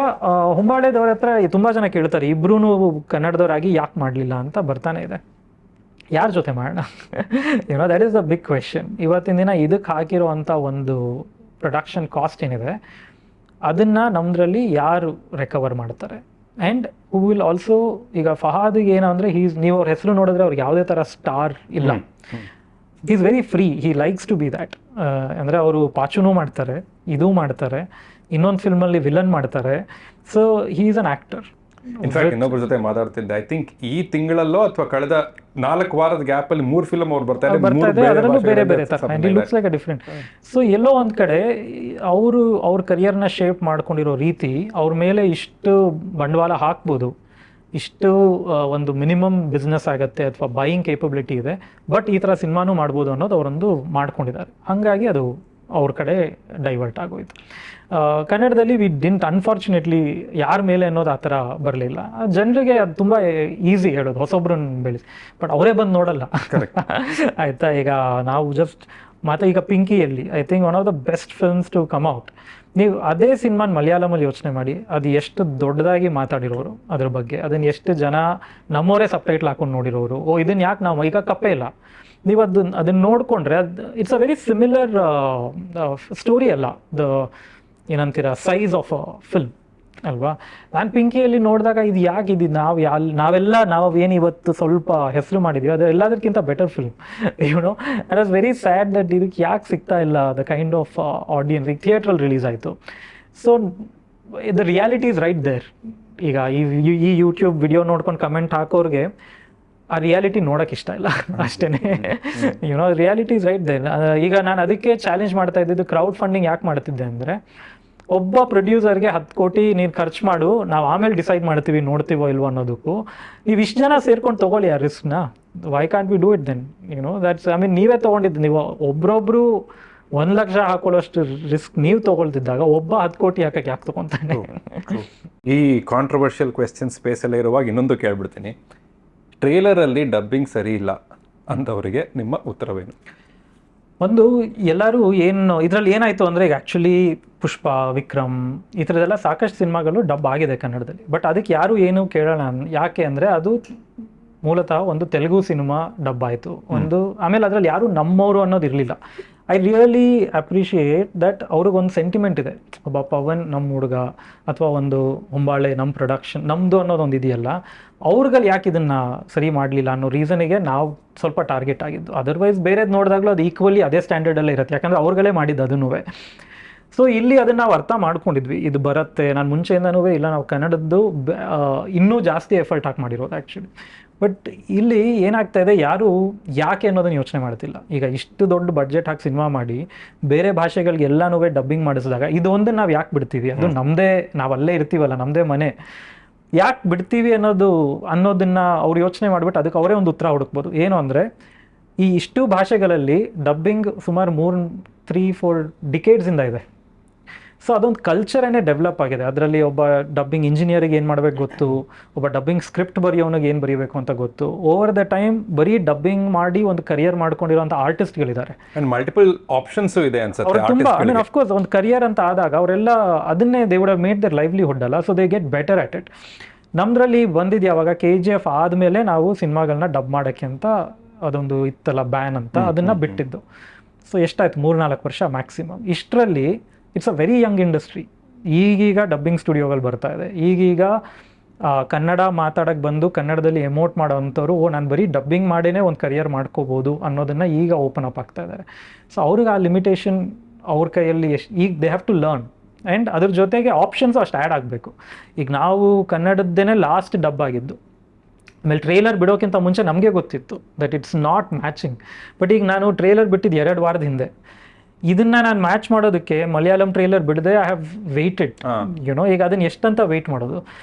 ಹೊಂಬಾಳೆದವ್ರ ಹತ್ರ ತುಂಬ ಜನ ಕೇಳ್ತಾರೆ, ಇಬ್ರು ಕನ್ನಡದವರಾಗಿ ಯಾಕೆ ಮಾಡಲಿಲ್ಲ ಅಂತ ಬರ್ತಾನೆ ಇದೆ. ಯಾರ ಜೊತೆ ಮಾಡೋಣ? That is the big question. ಇವತ್ತಿನ ದಿನ ಇದಕ್ಕೆ ಹಾಕಿರೋವಂಥ ಒಂದು ಪ್ರೊಡಕ್ಷನ್ ಕಾಸ್ಟ್ ಏನಿದೆ, ಅದನ್ನು ನಮ್ಮದ್ರಲ್ಲಿ ಯಾರು ರಿಕವರ್ ಮಾಡ್ತಾರೆ? ಆ್ಯಂಡ್ ಹೂ ವಿಲ್ ಆಲ್ಸೋ, ಈಗ ಫಹಾದ್ಗೆ ಏನೋ ಅಂದರೆ, ನೀವು ಅವ್ರ ಹೆಸರು ನೋಡಿದ್ರೆ ಅವ್ರಿಗೆ ಯಾವುದೇ ಥರ ಸ್ಟಾರ್ ಇಲ್ಲ. He is very free, he likes to be that. ಅಂದರೆ ಅವರು ಪಾಚುನೂ ಮಾಡ್ತಾರೆ, ಇದೂ ಮಾಡ್ತಾರೆ, ಇನ್ನೊಂದು ಫಿಲ್ಮಲ್ಲಿ ವಿಲನ್ ಮಾಡ್ತಾರೆ. So he is an actor. In fact ಇನ್ನೊಬ್ಬರ ಜೊತೆ ಮಾತಾಡ್ತಿದ್ದೆ, ಐ ಥಿಂಕ್ ಈ ತಿಂಗಳಲ್ಲೋ ಅಥವಾ ಕಳೆದ 4 ವಾರದ ಗ್ಯಾಪ್ ಅಲ್ಲಿ 3 ಫಿಲ್ಮ್ ಅವ್ರು ಬರ್ತಾ ಇದೆ, ಅದರಲ್ಲೂ ಬೇರೆ ತರ. And it looks like a different. So ಎಲ್ಲೋ ಒಂದು ಕಡೆ ಅವ್ರ ಕರಿಯರ್ನ ಶೇಪ್ ಮಾಡ್ಕೊಂಡಿರೋ ರೀತಿ, ಅವ್ರ ಮೇಲೆ ಇಷ್ಟು ಬಂಡವಾಳ ಹಾಕ್ಬೋದು, ಇಷ್ಟು ಒಂದು ಮಿನಿಮಮ್ ಬಿಸ್ನೆಸ್ ಆಗುತ್ತೆ ಅಥವಾ ಬೈಯಿಂಗ್ ಕೇಪಬಿಲಿಟಿ ಇದೆ, ಬಟ್ ಈ ಥರ ಸಿನಿಮಾನೂ ಮಾಡ್ಬೋದು ಅನ್ನೋದು ಅವರೊಂದು ಮಾಡ್ಕೊಂಡಿದ್ದಾರೆ. ಹಾಗಾಗಿ ಅದು ಅವ್ರ ಕಡೆ ಡೈವರ್ಟ್ ಆಗೋಯ್ತು. ಕನ್ನಡದಲ್ಲಿ ವಿ ಡಿಂಟ್, ಅನ್ಫಾರ್ಚುನೇಟ್ಲಿ ಯಾರ ಮೇಲೆ ಅನ್ನೋದು ಆ ಥರ ಬರಲಿಲ್ಲ. ಜನರಿಗೆ ಅದು ತುಂಬ ಈಸಿ ಹೇಳೋದು, ಹೊಸೊಬ್ರನ್ನ ಬೆಳೆಸಿ, ಬಟ್ ಅವರೇ ಬಂದು ನೋಡಲ್ಲ. ಆಯಿತಾ? ಈಗ ನಾವು ಜಸ್ಟ್ ಈಗ ಪಿಂಕಿಯಲ್ಲಿ I think one of the best films to come out. ನೀವು ಅದೇ ಸಿನಿಮಾನ ಮಲಯಾಳಮಲ್ಲಿ ಯೋಚನೆ ಮಾಡಿ, ಅದು ಎಷ್ಟು ದೊಡ್ಡದಾಗಿ ಮಾತಾಡಿರೋರು ಅದ್ರ ಬಗ್ಗೆ, ಅದನ್ನು ಎಷ್ಟು ಜನ ನಮ್ಮವರೇ ಸಬ್ಟೈಟ್ಲ್ ಹಾಕೊಂಡು ನೋಡಿರೋರು. ಇದನ್ನು ಯಾಕೆ ನಾವು ಈಗ ಕಪ್ಪೇ ಇಲ್ಲ, ನೀವು ಅದನ್ನು ನೋಡಿಕೊಂಡ್ರೆ it's a very similar story ಅಲ್ಲ, ಏನಂತೀರ, ಸೈಜ್ ಆಫ್ ಅ ಫಿಲ್ಮ್ ಅಲ್ವಾ? ನಾನು ಪಿಂಕಿಯಲ್ಲಿ ನೋಡಿದಾಗ ಇದು ಯಾಕೆ ಇದು ನಾವೇನು ಇವತ್ತು ಸ್ವಲ್ಪ ಹೆಸರು ಮಾಡಿದ್ವಿ, ಅದು ಎಲ್ಲದಕ್ಕಿಂತ better film. It was very sad that ಇದಕ್ಕೆ ಯಾಕೆ ಸಿಗ್ತಾ ಇಲ್ಲ ದ ಕೈಂಡ್ ಆಫ್ ಆಡಿಯನ್ಸ್. ಈಗ ಥಿಯೇಟ್ರಲ್ಲಿ ರಿಲೀಸ್ ಆಯಿತು. So the reality is right there. ಈಗ ಈ ಯೂಟ್ಯೂಬ್ ವಿಡಿಯೋ ನೋಡ್ಕೊಂಡು ಕಮೆಂಟ್ ಹಾಕೋರಿಗೆ ಆ ರಿಯಾಲಿಟಿ ನೋಡೋಕೆ ಇಷ್ಟ ಇಲ್ಲ ಅಷ್ಟೇ. Reality is right there. ಈಗ ನಾನು ಅದಕ್ಕೆ ಚಾಲೆಂಜ್ ಮಾಡ್ತಾ ಇದ್ದಿದ್ದು, ಕ್ರೌಡ್ ಫಂಡಿಂಗ್ ಯಾಕೆ ಮಾಡ್ತಿದ್ದೆ ಅಂದರೆ, ಒಬ್ಬ ಪ್ರೊಡ್ಯೂಸರ್ಗೆ 10 ಕೋಟಿ ನೀನು ಖರ್ಚು ಮಾಡು, ನಾವು ಆಮೇಲೆ ಡಿಸೈಡ್ ಮಾಡ್ತೀವಿ ನೋಡ್ತೀವೋ ಇಲ್ವೋ ಅನ್ನೋದಕ್ಕೂ, ನೀವು ಇಷ್ಟು ಜನ ಸೇರ್ಕೊಂಡು ತೊಗೊಳ್ಳಿ ಆ ರಿಸ್ಕ್ನ. Why can't we do it then? That's, ನೀವೇ ತೊಗೊಂಡಿದ್ದು. ನೀವು ಒಬ್ರೊಬ್ರು 1 ಲಕ್ಷ ಹಾಕೊಳ್ಳೋಷ್ಟು ರಿಸ್ಕ್ ನೀವು ತೊಗೊಳ್ತಿದ್ದಾಗ ಒಬ್ಬ 10 ಕೋಟಿ ಯಾಕೆ ತೊಗೊತಾನೆ? ಈ ಕಾಂಟ್ರವರ್ಷಿಯಲ್ ಕ್ವೆಶ್ಚನ್ ಸ್ಪೇಸಲ್ಲೇ ಇರುವಾಗ ಇನ್ನೊಂದು ಕೇಳ್ಬಿಡ್ತೀನಿ. ಟ್ರೇಲರಲ್ಲಿ ಡಬ್ಬಿಂಗ್ ಸರಿ ಇಲ್ಲ ಅಂಥವರಿಗೆ ನಿಮ್ಮ ಉತ್ತರವೇನು? ಒಂದು, ಎಲ್ಲರೂ ಇದರಲ್ಲಿ ಏನಾಯಿತು ಅಂದರೆ, ಈಗ ಆ್ಯಕ್ಚುಲಿ ಪುಷ್ಪ, ವಿಕ್ರಮ್ ಈ ಥರದ್ದೆಲ್ಲ ಸಾಕಷ್ಟು ಸಿನಿಮಾಗಳು ಡಬ್ ಆಗಿದೆ ಕನ್ನಡದಲ್ಲಿ. ಬಟ್ ಅದಕ್ಕೆ ಯಾರು ಏನು ಕೇಳೋಣ, ಯಾಕೆ ಅಂದರೆ ಅದು ಮೂಲತಃ ಒಂದು ತೆಲುಗು ಸಿನಿಮಾ ಡಬ್ ಆಯಿತು ಒಂದು. ಆಮೇಲೆ ಅದರಲ್ಲಿ ಯಾರು ನಮ್ಮವರು ಅನ್ನೋದು ಇರಲಿಲ್ಲ. ಐ ರಿಯಲಿ ಅಪ್ರಿಷಿಯೇಟ್ ದಟ್ ಅವ್ರಿಗೊಂದು ಸೆಂಟಿಮೆಂಟ್ ಇದೆ, ಒಬ್ಬ ಪವನ್ ನಮ್ಮ ಹುಡುಗ ಅಥವಾ ಒಂದು ಹೊಂಬಾಳೆ ನಮ್ಮ ಪ್ರೊಡಕ್ಷನ್ ನಮ್ಮದು ಅನ್ನೋದೊಂದು ಇದೆಯಲ್ಲ, ಅವ್ರಿಗಲ್ಲಿ ಯಾಕೆ ಇದನ್ನು ಸರಿ ಮಾಡಲಿಲ್ಲ ಅನ್ನೋ ರೀಸನಿಗೆ ನಾವು ಸ್ವಲ್ಪ ಟಾರ್ಗೆಟ್ ಆಗಿದ್ದು. ಅದರ್ವೈಸ್ ಬೇರೆದು ನೋಡಿದಾಗಲೂ ಅದು ಈಕ್ವಲಿ ಅದೇ ಸ್ಟ್ಯಾಂಡರ್ಡಲ್ಲೇ ಇರುತ್ತೆ, ಯಾಕಂದರೆ ಅವ್ರುಗಳೇ ಮಾಡಿದ್ದು ಅದನ್ನೂ. ಸೊ ಇಲ್ಲಿ ಅದನ್ನು ನಾವು ಅರ್ಥ ಮಾಡ್ಕೊಂಡಿದ್ವಿ, ಇದು ಬರುತ್ತೆ. ನಾನು ಮುಂಚೆಯಿಂದನೂ ಇಲ್ಲ, ನಾವು ಕನ್ನಡದ್ದು ಇನ್ನೂ ಜಾಸ್ತಿ ಎಫರ್ಟ್ ಹಾಕಿ ಮಾಡಿರೋದು ಆ್ಯಕ್ಚುಲಿ. ಬಟ್ ಇಲ್ಲಿ ಏನಾಗ್ತಾ ಇದೆ, ಯಾರು ಯಾಕೆ ಅನ್ನೋದನ್ನು ಯೋಚನೆ ಮಾಡ್ತಿಲ್ಲ. ಈಗ ಇಷ್ಟು ದೊಡ್ಡ ಬಡ್ಜೆಟ್ ಹಾಕಿ ಸಿನಿಮಾ ಮಾಡಿ ಬೇರೆ ಭಾಷೆಗಳಿಗೆ ಎಲ್ಲನೂ ಡಬ್ಬಿಂಗ್ ಮಾಡಿಸಿದಾಗ ಇದೊಂದನ್ನು ನಾವು ಯಾಕೆ ಬಿಡ್ತೀವಿ, ಅದು ನಮ್ಮದೇ, ನಾವು ಅಲ್ಲೇ ಇರ್ತೀವಲ್ಲ, ನಮ್ಮದೇ ಮನೆ, ಯಾಕೆ ಬಿಡ್ತೀವಿ ಅನ್ನೋದನ್ನು ಅವ್ರು ಯೋಚನೆ ಮಾಡಿಬಿಟ್ಟು ಅದಕ್ಕೆ ಅವರೇ ಒಂದು ಉತ್ತರ ಹುಡುಕ್ಬೋದು. ಏನು ಅಂದರೆ, ಈ ಇಷ್ಟು ಭಾಷೆಗಳಲ್ಲಿ ಡಬ್ಬಿಂಗ್ ಸುಮಾರು 3-4 ಡಿಕೇಡ್ಸಿಂದ ಇದೆ. ಸೊ ಅದೊಂದು ಕಲ್ಚರೇ ಡೆವಲಪ್ ಆಗಿದೆ. ಅದರಲ್ಲಿ ಒಬ್ಬ ಡಬ್ಬಿಂಗ್ ಇಂಜಿನಿಯರಿಗೆ ಏನು ಮಾಡಬೇಕು ಗೊತ್ತು, ಒಬ್ಬ ಡಬ್ಬಿಂಗ್ ಸ್ಕ್ರಿಪ್ಟ್ ಬರೆಯೋನಿಗೆ ಏನು ಬರೀಬೇಕು ಅಂತ ಗೊತ್ತು. ಓವರ್ ದ ಟೈಮ್ ಬರೀ ಡಬ್ಬಿಂಗ್ ಮಾಡಿ ಒಂದು ಕರಿಯರ್ ಮಾಡ್ಕೊಂಡಿರೋಂಥ ಆರ್ಟಿಸ್ಟ್ಗಳಿದ್ದಾರೆ, ಮಲ್ಟಿಪಲ್ ಆಪ್ಷನ್ಸು ಇದೆ ಅನ್ಸುತ್ತೆ. ತುಂಬ ಐ ಮೀನ್ ಅಫ್ಕೋರ್ಸ್ ಒಂದು ಕರಿಯರ್ ಅಂತ ಆದಾಗ ಅವರೆಲ್ಲ ಅದನ್ನೇ they would have made their livelihood ಅಲ್ಲ, so they get better at it. ನಮ್ಮದ್ರಲ್ಲಿ ಬಂದಿದ್ದು ಯಾವಾಗ KGF ಆದಮೇಲೆ ನಾವು ಸಿನಿಮಾಗಳನ್ನ ಡಬ್ ಮಾಡೋಕ್ಕೆ ಅಂತ ಅದೊಂದು ಇತ್ತಲ್ಲ ಬ್ಯಾನ್ ಅಂತ, ಅದನ್ನು ಬಿಟ್ಟಿದ್ದು. ಸೊ ಎಷ್ಟಾಯ್ತು, 3-4 ವರ್ಷ ಮ್ಯಾಕ್ಸಿಮಮ್. ಇಷ್ಟರಲ್ಲಿ it's a very young industry. ಈಗೀಗ ಡಬ್ಬಿಂಗ್ ಸ್ಟುಡಿಯೋಗಳು ಬರ್ತಾ ಇದೆ, ಈಗೀಗ ಕನ್ನಡ ಮಾತಾಡೋಕ್ಕೆ ಬಂದು ಕನ್ನಡದಲ್ಲಿ ಎಮೋಟ್ ಮಾಡೋ ಅಂಥವ್ರು ನಾನು ಬರೀ ಡಬ್ಬಿಂಗ್ ಮಾಡೇ ಒಂದು ಕರಿಯರ್ ಮಾಡ್ಕೋಬೋದು ಅನ್ನೋದನ್ನು ಈಗ ಓಪನ್ ಅಪ್ ಆಗ್ತಾ ಇದ್ದಾರೆ. ಸೊ ಅವ್ರಿಗೆ ಆ ಲಿಮಿಟೇಷನ್ ಅವ್ರ ಕೈಯಲ್ಲಿ ಈಗ they have to learn. And ಅದ್ರ ಜೊತೆಗೆ ಆಪ್ಷನ್ಸ್ ಅಷ್ಟು ಆ್ಯಡ್ ಆಗಬೇಕು. ಈಗ ನಾವು ಕನ್ನಡದ್ದೇ ಲಾಸ್ಟ್ ಡಬ್ ಆಗಿದ್ದು, ಆಮೇಲೆ ಟ್ರೇಲರ್ ಬಿಡೋಕ್ಕಿಂತ ಮುಂಚೆ ನಮಗೆ ಗೊತ್ತಿತ್ತು that it's not matching. But ಈಗ ನಾನು ಟ್ರೇಲರ್ ಬಿಟ್ಟಿದ್ದು 2 ವಾರದ ಹಿಂದೆ, ಇದನ್ನು ನಾನು ಮ್ಯಾಚ್ ಮಾಡೋದಕ್ಕೆ ಮಲಯಾಳಂ ಟ್ರೇಲರ್ ಬಿಡದೆ ಐ ಹ್ಯಾವ್ ವೆಯ್ಟೆಡ್ ಯುನೋ. ಈಗ ಅದನ್ನು ಎಷ್ಟಂತ ವೆಯ್ಟ್ ಮಾಡೋದು,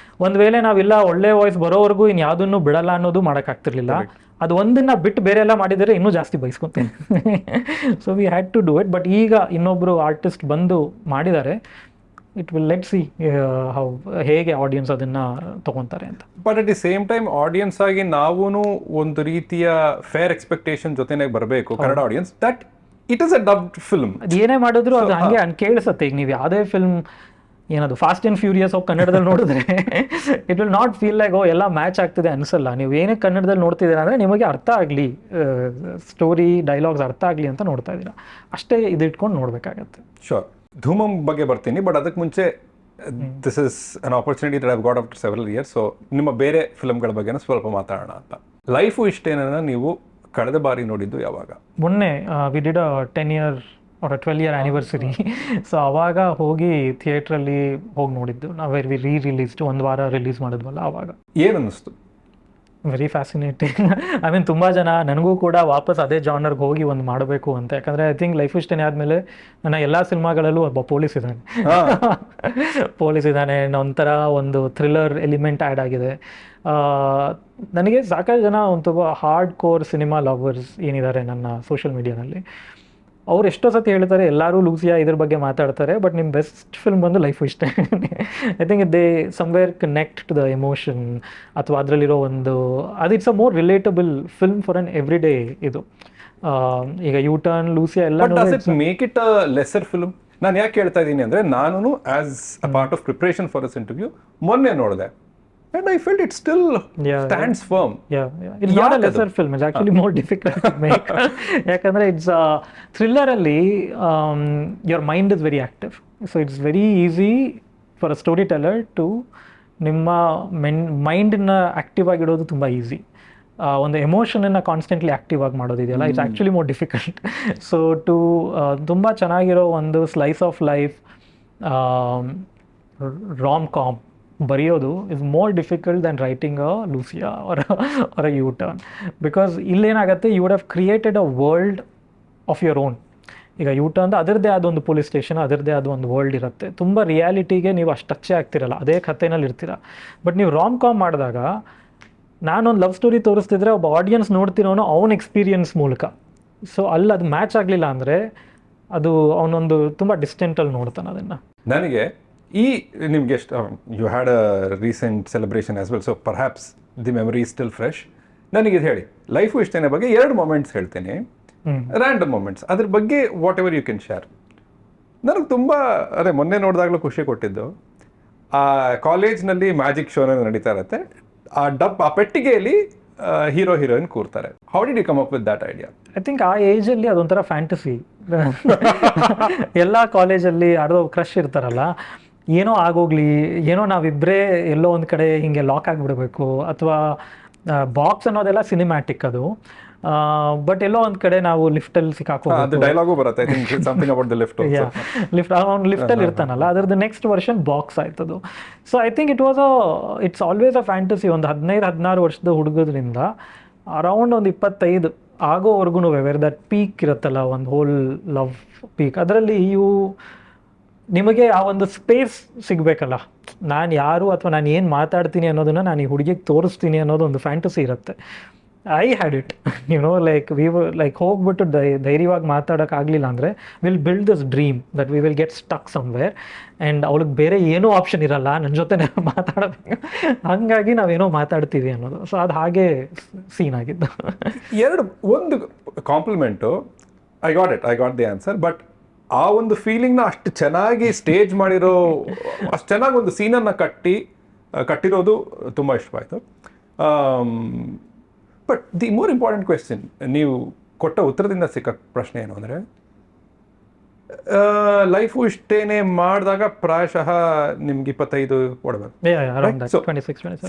ಒಂದು ವೇಳೆ ನಾವಿಲ್ಲ ಒಳ್ಳೆ ವಾಯ್ಸ್ ಬರೋವರೆಗೂ ಇನ್ನು ಯಾವುದನ್ನು ಬಿಡಲ್ಲ ಅನ್ನೋದು ಮಾಡೋಕ್ಕಾಗ್ತಿರ್ಲಿಲ್ಲ. ಅದು ಒಂದನ್ನು ಬಿಟ್ಟು ಬೇರೆ ಎಲ್ಲ ಮಾಡಿದರೆ ಇನ್ನೂ ಜಾಸ್ತಿ ಬಯಸ್ಕೊತೀನಿ. So we had to do it. But ಈಗ ಇನ್ನೊಬ್ಬರು ಆರ್ಟಿಸ್ಟ್ ಬಂದು ಮಾಡಿದ್ದಾರೆ, it will let see how ಹೇಗೆ ಆಡಿಯನ್ಸ್ ಅದನ್ನು ತೊಗೊತಾರೆ ಅಂತ. But at the same time audience ಆಗಿ ನಾವು ಒಂದು ರೀತಿಯ ಫೇರ್ ಎಕ್ಸ್ಪೆಕ್ಟೇಷನ್ ಜೊತೆಗೆ ಬರಬೇಕು Kannada audience, that it is a dubbed film. ಅದು ಏನೇ ಮಾಡಿದ್ರು ಅದು ಹಂಗೆ ಕೇಳಿಸುತ್ತೆ. ಈಗ ನೀವು ಯಾವುದೇ ಫಿಲ್ಮ್ ಏನದು ಫಾಸ್ಟ್ ಆ್ಯಂಡ್ ಫ್ಯೂರಿಯಸ್ ಹೋಗಿ ಕನ್ನಡದಲ್ಲಿ ನೋಡಿದ್ರೆ it will not feel like ಎಲ್ಲ ಮ್ಯಾಚ್ ಆಗ್ತಿದೆ ಅನಿಸಲ್ಲ. ನೀವು ಏನೇ ಕನ್ನಡದಲ್ಲಿ ನೋಡ್ತಿದ್ದೀರಾ ಅಂದರೆ ನಿಮಗೆ ಅರ್ಥ ಆಗಲಿ, ಸ್ಟೋರಿ ಡೈಲಾಗ್ಸ್ ಅರ್ಥ ಆಗಲಿ ಅಂತ ನೋಡ್ತಾ ಇದ್ದೀರಾ, ಅಷ್ಟೇ ಇದಿಟ್ಕೊಂಡು ನೋಡಬೇಕಾಗತ್ತೆ. ಶೋರ್. ಧೂಮಂ ಬಗ್ಗೆ ಬರ್ತೀನಿ, ಬಟ್ ಅದಕ್ಕೆ ಮುಂಚೆ this is an opportunity that I have got after several years. So ನಿಮ್ಮ ಬೇರೆ ಫಿಲ್ಮ್ಗಳ ಬಗ್ಗೆ ಸ್ವಲ್ಪ ಮಾತಾಡೋಣ ಅಂತ. ಲೈಫು ಇಷ್ಟೇನ ನೀವು ಕಳೆದ ಬಾರಿ ನೋಡಿದ್ದು ಯಾವಾಗ? ಮೊನ್ನೆ we did a 10-year or a 12-year anniversary. So ಅವಾಗ ಹೋಗಿ ಥಿಯೇಟ್ರಲ್ಲಿ ಹೋಗಿ ನೋಡಿದ್ದು ನಾವು. ವಿ ರೀ-ರಿಲೀಸ್ಡ್ 1 ವಾರ ರಿಲೀಸ್ ಮಾಡಿದ್ವಲ್ಲ ಆವಾಗ. ಏನು ಅನ್ನಿಸ್ತು? Very fascinating. ಐ ಮೀನ್ ತುಂಬ ಜನ ನನಗೂ ಕೂಡ ವಾಪಸ್ ಅದೇ ಜಾನರ್ಗೆ ಹೋಗಿ ಒಂದು ಮಾಡಬೇಕು ಅಂತ. ಯಾಕಂದರೆ ಐ ಥಿಂಕ್ ಲೈಫ್ ಇಷ್ಟೇನೆ ಆದಮೇಲೆ ನನ್ನ ಎಲ್ಲ ಸಿನಿಮಾಗಳಲ್ಲೂ ಒಬ್ಬ ಪೊಲೀಸ್ ಇದ್ದಾನೆ, ಒಂಥರ ಒಂದು ಥ್ರಿಲ್ಲರ್ ಎಲಿಮೆಂಟ್ ಆ್ಯಡ್ ಆಗಿದೆ. ನನಗೆ ಸಾಕಷ್ಟು ಜನ ಒಂದು ಹಾರ್ಡ್ ಕೋರ್ ಸಿನಿಮಾ ಲವರ್ಸ್ ಏನಿದ್ದಾರೆ ನನ್ನ ಸೋಷಿಯಲ್ ಮೀಡಿಯಾನಲ್ಲಿ, ಅವ್ರು ಎಷ್ಟೋ ಸತಿ ಹೇಳ್ತಾರೆ ಎಲ್ಲರೂ ಲೂಸಿಯಾ ಇದ್ರ ಬಗ್ಗೆ ಮಾತಾಡ್ತಾರೆ, ಬಟ್ ನಿಮ್ಮ ಬೆಸ್ಟ್ ಫಿಲ್ಮ್ ಬಂದು ಲೈಫು ಇಷ್ಟೇ. I think they somewhere connect to the emotion ಅಥವಾ ಅದರಲ್ಲಿರೋ ಒಂದು ಅದು it's a more relatable film for an every day. ಇದು ಈಗ ಯೂಟರ್ನ್, ಲೂಸಿಯಾ ಎಲ್ಲ make it a lesser film. ನಾನು ಯಾಕೆ ಹೇಳ್ತಾ ಇದ್ದೀನಿ ಅಂದರೆ, ನಾನು as a part of preparation for this interview ಮೊನ್ನೆ ನೋಡಿದೆ. And I felt it still stands firm. It's not a lesser film. It's actually more difficult to make. Yakandre it's thriller alli your mind is very active. So it's very easy for a storyteller to ನಿಮ್ಮ ಮೈಂಡನ್ನ active ಆಗಿಡೋದು ತುಂಬ easy. ಒಂದು ಎಮೋಷನನ್ನು constantly active ಆಗಿ ಮಾಡೋದಿದೆಯಲ್ಲ, it's actually more difficult. So to ತುಂಬ ಚೆನ್ನಾಗಿರೋ ಒಂದು slice of life rom com ಬರೆಯೋದು is more difficult than writing a Lucia or a U turn. Because ಇಲ್ಲೇನಾಗುತ್ತೆ, you would have created a world of your own. ಈಗ U turn ಅದರದ್ದೇ ಆದ ಒಂದು police station, ಅದರದ್ದೇ ಆದ ಒಂದು ವರ್ಲ್ಡ್ ಇರುತ್ತೆ. ತುಂಬ ರಿಯಾಲಿಟಿಗೆ ನೀವು ಅಷ್ಟು ಟಚ್ಚೇ ಆಗ್ತಿರಲ್ಲ, ಅದೇ ಕಥೆನಲ್ಲಿ ಇರ್ತೀರ. ಬಟ್ ನೀವು ರಾಮ್ ಕಾಮ್ ಮಾಡಿದಾಗ ನಾನೊಂದು ಲವ್ ಸ್ಟೋರಿ ತೋರಿಸ್ತಿದ್ರೆ ಒಬ್ಬ ಆಡಿಯನ್ಸ್ ನೋಡ್ತಿರೋನು ಅವನ ಎಕ್ಸ್ಪೀರಿಯನ್ಸ್ ಮೂಲಕ. ಸೊ ಅಲ್ಲಿ ಅದು ಮ್ಯಾಚ್ ಆಗಲಿಲ್ಲ ಅಂದರೆ ಅದು ಅವನೊಂದು ತುಂಬ ಡಿಸ್ಟೆಂಟಲ್ಲಿ ನೋಡ್ತಾನೆ ಅದನ್ನು. ನನಗೆ ಈ ನಿಮ್ಗೆ ಎಷ್ಟು you had a recent celebration as well, so perhaps the memory is still fresh. ನನಗಿದು ಹೇಳಿ, ಲೈಫು ಇಷ್ಟೇನೆ ಬಗ್ಗೆ 2 ಮೊಮೆಂಟ್ಸ್ ಹೇಳ್ತೇನೆ, ರ್ಯಾಂಡಮ್ ಮೊಮೆಂಟ್ಸ್, ಅದ್ರ ಬಗ್ಗೆ whatever you can share. ನನಗೆ ತುಂಬ ಅದೇ ಮೊನ್ನೆ ನೋಡಿದಾಗಲೂ ಖುಷಿ ಕೊಟ್ಟಿದ್ದು, ಆ ಕಾಲೇಜ್ನಲ್ಲಿ ಮ್ಯಾಜಿಕ್ ಶೋನ ನಡೀತಾ ಇರುತ್ತೆ, ಆ ಪೆಟ್ಟಿಗೆಯಲ್ಲಿ ಹೀರೋ ಹೀರೋಯಿನ್ ಕೂರ್ತಾರೆ. How did you come up with that idea? I think ಆ ಏಜಲ್ಲಿ ಅದೊಂಥರ ಫ್ಯಾಂಟಸಿ. ಎಲ್ಲ ಕಾಲೇಜಲ್ಲಿ ಯಾರೋ ಕ್ರಶ್ ಇರ್ತಾರಲ್ಲ, ಏನೋ ಆಗೋಗ್ಲಿ, ಏನೋ ನಾವಿಬ್ಬರೇ ಎಲ್ಲೋ ಒಂದು ಕಡೆ ಹಿಂಗೆ ಲಾಕ್ ಆಗಿಬಿಡ್ಬೇಕು, ಅಥವಾ ಬಾಕ್ಸ್ ಅನ್ನೋದೆಲ್ಲ ಸಿನಿಮ್ಯಾಟಿಕ್ ಅದು. ಬಟ್ ಎಲ್ಲೋ ಒಂದು ಕಡೆ ನಾವು ಲಿಫ್ಟಲ್ಲಿ ಸಿಕ್ಕಾಕೋದು, ಡೈಲಾಗು ಬರುತ್ತೆ ಲಿಫ್ಟ್ ಅವ್ನು ಲಿಫ್ಟಲ್ಲಿ ಇರ್ತಾನಲ್ಲ, ಅದ್ರದ್ದು ನೆಕ್ಸ್ಟ್ ವರ್ಷನ್ ಬಾಕ್ಸ್ ಆಯ್ತದು. So I think it's always a fantasy. ಒಂದು 15-16 ವರ್ಷದ ಹುಡುಗದ್ರಿಂದ ಅರೌಂಡ್ ಒಂದು 25 ಆಗೋವರೆಗೂ ವೆರ್ ದಟ್ ಪೀಕ್ ಇರುತ್ತಲ್ಲ, ಒಂದು ಹೋಲ್ ಲವ್ ಪೀಕ್, ಅದರಲ್ಲಿ ನಿಮಗೆ ಆ ಒಂದು ಸ್ಪೇಸ್ ಸಿಗಬೇಕಲ್ಲ, ನಾನು ಯಾರು ಅಥವಾ ನಾನು ಏನು ಮಾತಾಡ್ತೀನಿ ಅನ್ನೋದನ್ನು ನಾನು ಈ ಹುಡುಗಿಗೆ ತೋರಿಸ್ತೀನಿ ಅನ್ನೋದು ಒಂದು ಫ್ಯಾಂಟಸಿ ಇರುತ್ತೆ. ಐ ಹ್ಯಾಡ್ ಇಟ್, ಲೈಕ್ ಹೋಗ್ಬಿಟ್ಟು ಧೈರ್ಯವಾಗಿ ಮಾತಾಡೋಕ್ಕಾಗಲಿಲ್ಲ ಅಂದರೆ will build this dream that we will get stuck somewhere, and ಅವಳಿಗೆ ಬೇರೆ ಏನೂ ಆಪ್ಷನ್ ಇರಲ್ಲ ನನ್ನ ಜೊತೆ ಮಾತಾಡೋದು, ಹಾಗಾಗಿ ನಾವೇನೋ ಮಾತಾಡ್ತೀವಿ ಅನ್ನೋದು. ಸೊ ಅದು ಹಾಗೆ ಸೀನ್ ಆಗಿದ್ದು. ಒಂದು compliment, I got the answer, but ಆ ಒಂದು ಫೀಲಿಂಗ್ನ ಅಷ್ಟು ಚೆನ್ನಾಗಿ ಸ್ಟೇಜ್ ಮಾಡಿರೋ, ಅಷ್ಟು ಚೆನ್ನಾಗಿ ಒಂದು ಸೀನನ್ನು ಕಟ್ಟಿರೋದು ತುಂಬ ಇಷ್ಟವಾಯಿತು. But the more important question, ನೀವು ಕೊಟ್ಟ ಉತ್ತರದಿಂದ ಸಿಕ್ಕ ಪ್ರಶ್ನೆ ಏನು ಅಂದರೆ, ಲೈಫು ಇಷ್ಟೇನೆ ಮಾಡಿದಾಗ ಪ್ರಾಯಶಃ ನಿಮ್ಗೆ 25 ಕೊಡಬೇಕು.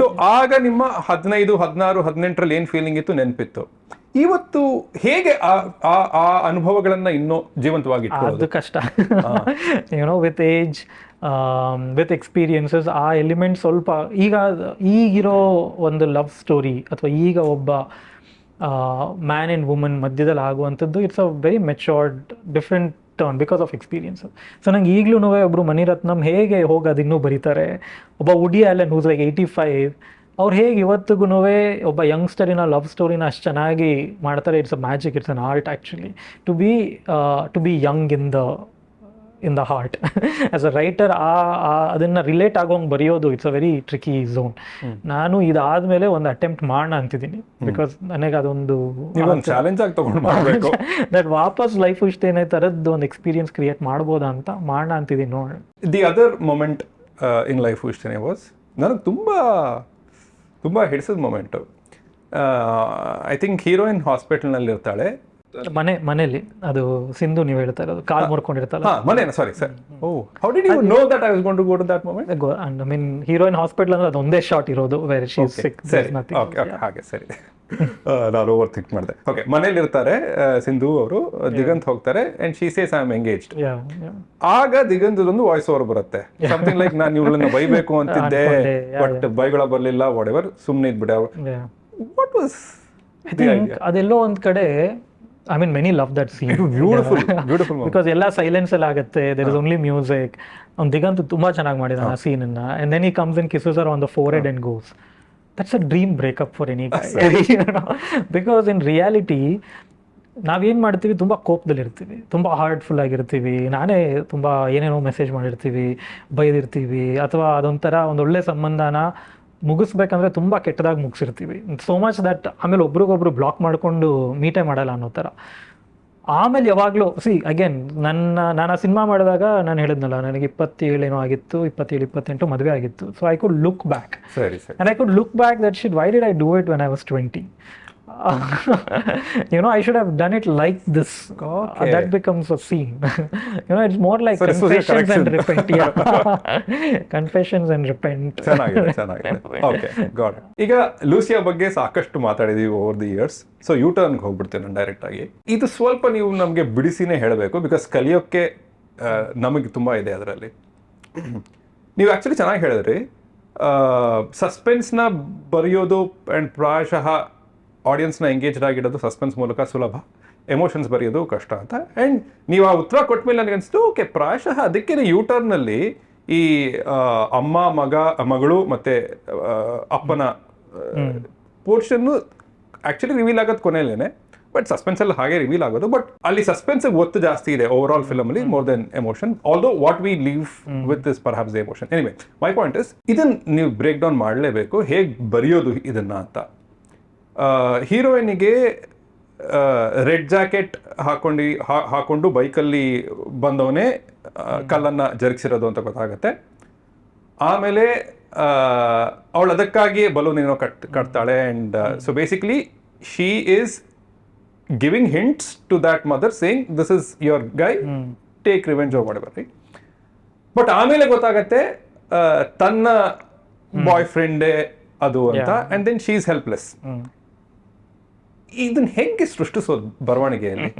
ಸೊ ಆಗ ನಿಮ್ಮ 15, 16, 18ರಲ್ಲಿ ಏನು ಫೀಲಿಂಗ್ ಇತ್ತು ನೆನಪಿತ್ತು. ಇವತ್ತು ಹೇಗೆ ಆ ಅನುಭವಗಳನ್ನ ಇನ್ನೂ ಜೀವಂತವಾಗಿ ಅದು ಕಷ್ಟ. ವಿತ್ ಏಜ್, ವಿತ್ ಎಕ್ಸ್ಪೀರಿಯನ್ಸಸ್, ಆ ಎಲಿಮೆಂಟ್ ಸ್ವಲ್ಪ ಈಗಿರೋ ಒಂದು ಲವ್ ಸ್ಟೋರಿ ಅಥವಾ ಈಗ ಒಬ್ಬ ಮ್ಯಾನ್ ಆ್ಯಂಡ್ ವುಮನ್ ಮಧ್ಯದಲ್ಲಿ ಆಗುವಂಥದ್ದು, it's a very matured different turn because of experiences. So ನಂಗೆ ಈಗಲೂ ಒಬ್ಬರು ಮಣಿರತ್ನಂ ಹೇಗೆ ಹೋಗೋದು ಇನ್ನೂ ಬರೀತಾರೆ, ಒಬ್ಬ ವುಡಿ ಆ್ಯಲನ್ ಹೂಸ್ ಲೈಕ್ 85, ಅವ್ರು ಹೇಗೆ ಇವತ್ತಿಗೂ ಒಬ್ಬ ಯಂಗ್ಸ್ಟರಿನ ಲವ್ ಸ್ಟೋರಿನ ಅಷ್ಟು ಚೆನ್ನಾಗಿ ಮಾಡ್ತಾರೆ. It's a magic, it's an art actually to be young in the heart. As a writer ಅದನ್ನು ರಿಲೇಟ್ ಆಗೋಂಗೆ ಬರೆಯೋದು it's a very tricky zone. ನಾನು ಇದಾದಮೇಲೆ ಒಂದು ಅಟೆಂಪ್ಟ್ ಮಾಡೋಣ ಅಂತಿದ್ದೀನಿ, ಬಿಕಾಸ್ ನನಗೆ ಅದೊಂದು ಚಾಲೆಂಜ್ ಆಗಿ ತಗೊಂಡು ಮಾಡಬೇಕು. ದಟ್ ವಾಪಸ್ ಲೈಫ್ ಇಷ್ಟೇನೆ ಥರದ್ದು ಒಂದು ಎಕ್ಸ್ಪೀರಿಯನ್ಸ್ ಕ್ರಿಯೇಟ್ ಮಾಡ್ಬೋದಾ ಅಂತ ಮಾಡೋಣ ಅಂತಿದ್ದೀನಿ. ನೋಡಿ, the other moment in life Ishtene was ನನಗೆ ತುಂಬ ಹಿಡಿಸಿದ ಮೊಮೆಂಟು. ಐ ಥಿಂಕ್ ಹೀರೋಯಿನ್ ಹಾಸ್ಪಿಟಲ್ನಲ್ಲಿ ಇರ್ತಾಳೆ, ಮನೇಲಿ. ಅದು ಸಿಂಧು ನೀವು ಹೇಳ್ತಾ ಇರೋದು, ಕಾಲ್ ಮುರ್ಕೊಂಡಿರ್ತಾಳೆ ಮನೇನ. Sorry sir, how did you know that I was going to go to that moment? I mean heroine hospital ಅಂದ್ರೆ ಅದು ಒಂದೇ ಶಾಟ್ ಇರೋದು, ವೇರ್ ಶಿ ಇಸ್ ಸಿಕ್. ಹಾಗೆ ಸರಿ, ನಾನು ಓವರ್ ಥಿಂಕ್ ಮಾಡಿದೆ. ಓಕೆ, ಮನೇಲಿ ಇರ್ತಾರೆ ಸಿಂಧು ಅವರು, ದಿಗಂತ್ ಹೋಗ್ತಾರೆ and she says I am engaged. ಆಗ ದಿಗಂತ್ ಒಂದು ವಾಯ್ಸ್ ಓವರ್ ಬರುತ್ತೆ, ಸಮಥಿಂಗ್ ಲೈಕ್ ನಾನು ಇವ್ಳನ್ನ ಬೈಬೇಕು ಅಂತಿದ್ದೆ ಬಟ್ ಬೈಗಳ ಬರ್ಲಿಲ್ಲ, ವಾಟ್ ಎವರ್, ಸುಮ್ಮನೆ ಇದ್ಬಿಟ್ಟೆ. ವಾಟ್ ವಾಸ್ ಅದೆಲ್ಲೋ ಒಂದ್ ಕಡೆ, I mean, many love that scene. Beautiful because ಎಲ್ಲ ಸೈಲೆನ್ಸ್ ಅಲ್ಲಿ ಆಗುತ್ತೆ, there is only music. ಅವ್ನು ದಿಗಂತ್ ತುಂಬಾ ಚೆನ್ನಾಗಿ ಮಾಡಿದಾನೆ ಆ ಸೀನ್ ಅನ್ನ, and then he comes and kisses her on the forehead and goes. That's a dream breakup for any guy. Because in reality ನಾವೇನು ಮಾಡ್ತೀವಿ, ತುಂಬ ಕೋಪದಲ್ಲಿರ್ತೀವಿ, ತುಂಬ ಹಾರ್ಟ್ಫುಲ್ ಆಗಿರ್ತೀವಿ, ನಾನೇ ತುಂಬ ಏನೇನೋ ಮೆಸೇಜ್ ಮಾಡಿರ್ತೀವಿ, ಬೈದಿರ್ತೀವಿ, ಅಥವಾ ಅದೊಂಥರ ಒಂದೊಳ್ಳೆ ಸಂಬಂಧನ ಮುಗಿಸ್ಬೇಕಂದ್ರೆ ತುಂಬ ಕೆಟ್ಟದಾಗಿ ಮುಗಿಸಿರ್ತೀವಿ. ಸೋ ಮಚ್ ದಟ್ ಆಮೇಲೆ ಒಬ್ರಿಗೊಬ್ರು ಬ್ಲಾಕ್ ಮಾಡಿಕೊಂಡು ಮೀಟೇ ಮಾಡಲ್ಲ ಅನ್ನೋ ಥರ. ಆಮೇಲೆ ಯಾವಾಗಲೂ ಅಗೇನ್ ನಾನು ಆ ಸಿನಿಮಾ ಮಾಡಿದಾಗ ನಾನು ಹೇಳಿದ್ನಲ್ಲ, ನನಗೆ 27 ಏನೋ ಆಗಿತ್ತು, 27-28 ಮದುವೆ ಆಗಿತ್ತು. So I could look back, and I could look back that shit, why did I do it when I was 20? I should have done it like this. Okay. That becomes a scene. It's more like confessions and repent. Confessions and repent. ಚೆನ್ನಾಗಿದೆ. Okay, got it. ಈಗ ಲೂಸಿಯಾ ಬಗ್ಗೆ ಸಾಕಷ್ಟು ಮಾತಾಡಿದೀವಿ over the years. So U ಟರ್ನ್ಗೆ ಹೋಗ್ಬಿಡ್ತೇನೆ ನಾನು direct ಆಗಿ. ಇದು ಸ್ವಲ್ಪ ನೀವು ನಮಗೆ ಬಿಡಿಸಿನೇ ಹೇಳಬೇಕು, ಬಿಕಾಸ್ ಕಲಿಯೋಕ್ಕೆ ನಮಗೆ ತುಂಬ ಇದೆ ಅದರಲ್ಲಿ. ನೀವು ಆ್ಯಕ್ಚುಲಿ ಚೆನ್ನಾಗಿ ಹೇಳಿದ್ರಿ, ಸಸ್ಪೆನ್ಸ್ನ ಬರೆಯೋದು ಆ್ಯಂಡ್ ಪ್ರಾಯಶಃ ಆಡಿಯನ್ಸ್ನ ಎಂಗೇಜ್ಡ್ ಆಗಿಡೋದು ಸಸ್ಪೆನ್ಸ್ ಮೂಲಕ ಸುಲಭ, ಎಮೋಷನ್ಸ್ ಬರೆಯೋದು ಕಷ್ಟ ಅಂತ. ಆ್ಯಂಡ್ ನೀವು ಆ ಉತ್ತರ ಕೊಟ್ಟ ಮೇಲೆ ನನಗೆ ಅನಿಸ್ತು, ಓಕೆ, ಪ್ರಾಯಶಃ ಅದಕ್ಕೆ ಯೂಟರ್ನಲ್ಲಿ ಈ ಮಗಳು ಮತ್ತು ಅಪ್ಪನ ಪೋರ್ಷನ್ನು ಆ್ಯಕ್ಚುಲಿ ರಿವೀಲ್ ಆಗೋದು ಕೊನೆಯಲ್ಲೇನೆ, ಬಟ್ ಸಸ್ಪೆನ್ಸಲ್ಲಿ ಹಾಗೆ ರಿವೀಲ್ ಆಗೋದು. ಬಟ್ ಅಲ್ಲಿ ಸಸ್ಪೆನ್ಸಿಗೆ ಒತ್ತು ಜಾಸ್ತಿ ಇದೆ ಓವರ್ ಆಲ್ ಫಿಲಮಲ್ಲಿ, more then emotion. Although what we leave with this perhaps the emotion. Anyway, my point is, ಇದನ್ನು ನೀವು ಬ್ರೇಕ್ ಡೌನ್ ಮಾಡಲೇಬೇಕು, ಹೇಗೆ ಬರೆಯೋದು ಇದನ್ನು ಅಂತ. ಹೀರೋಯಿನಿಗೆ ರೆಡ್ ಜಾಕೆಟ್ ಹಾಕೊಂಡು ಬೈಕಲ್ಲಿ ಬಂದವನೇ ಕಲ್ಲನ್ನು ಜರುಗಿಸಿರೋದು ಅಂತ ಗೊತ್ತಾಗುತ್ತೆ. ಆಮೇಲೆ ಅವಳು ಅದಕ್ಕಾಗಿ ಬಲೂನ್ ಏನೋ ಕಟ್ತಾಳೆ. And so basically she is giving hints to that mother saying this is your guy, take revenge or whatever, right? But ಆಮೇಲೆ ಗೊತ್ತಾಗತ್ತೆ ತನ್ನ ಬಾಯ್ ಫ್ರೆಂಡೇ ಅದು ಅಂತ, and then she is helpless. ಇದನ್ನ ಹೆಂಗೆ ಸೃಷ್ಟಿಸೋದು ಬರವಣಿಗೆಯಲ್ಲಿ?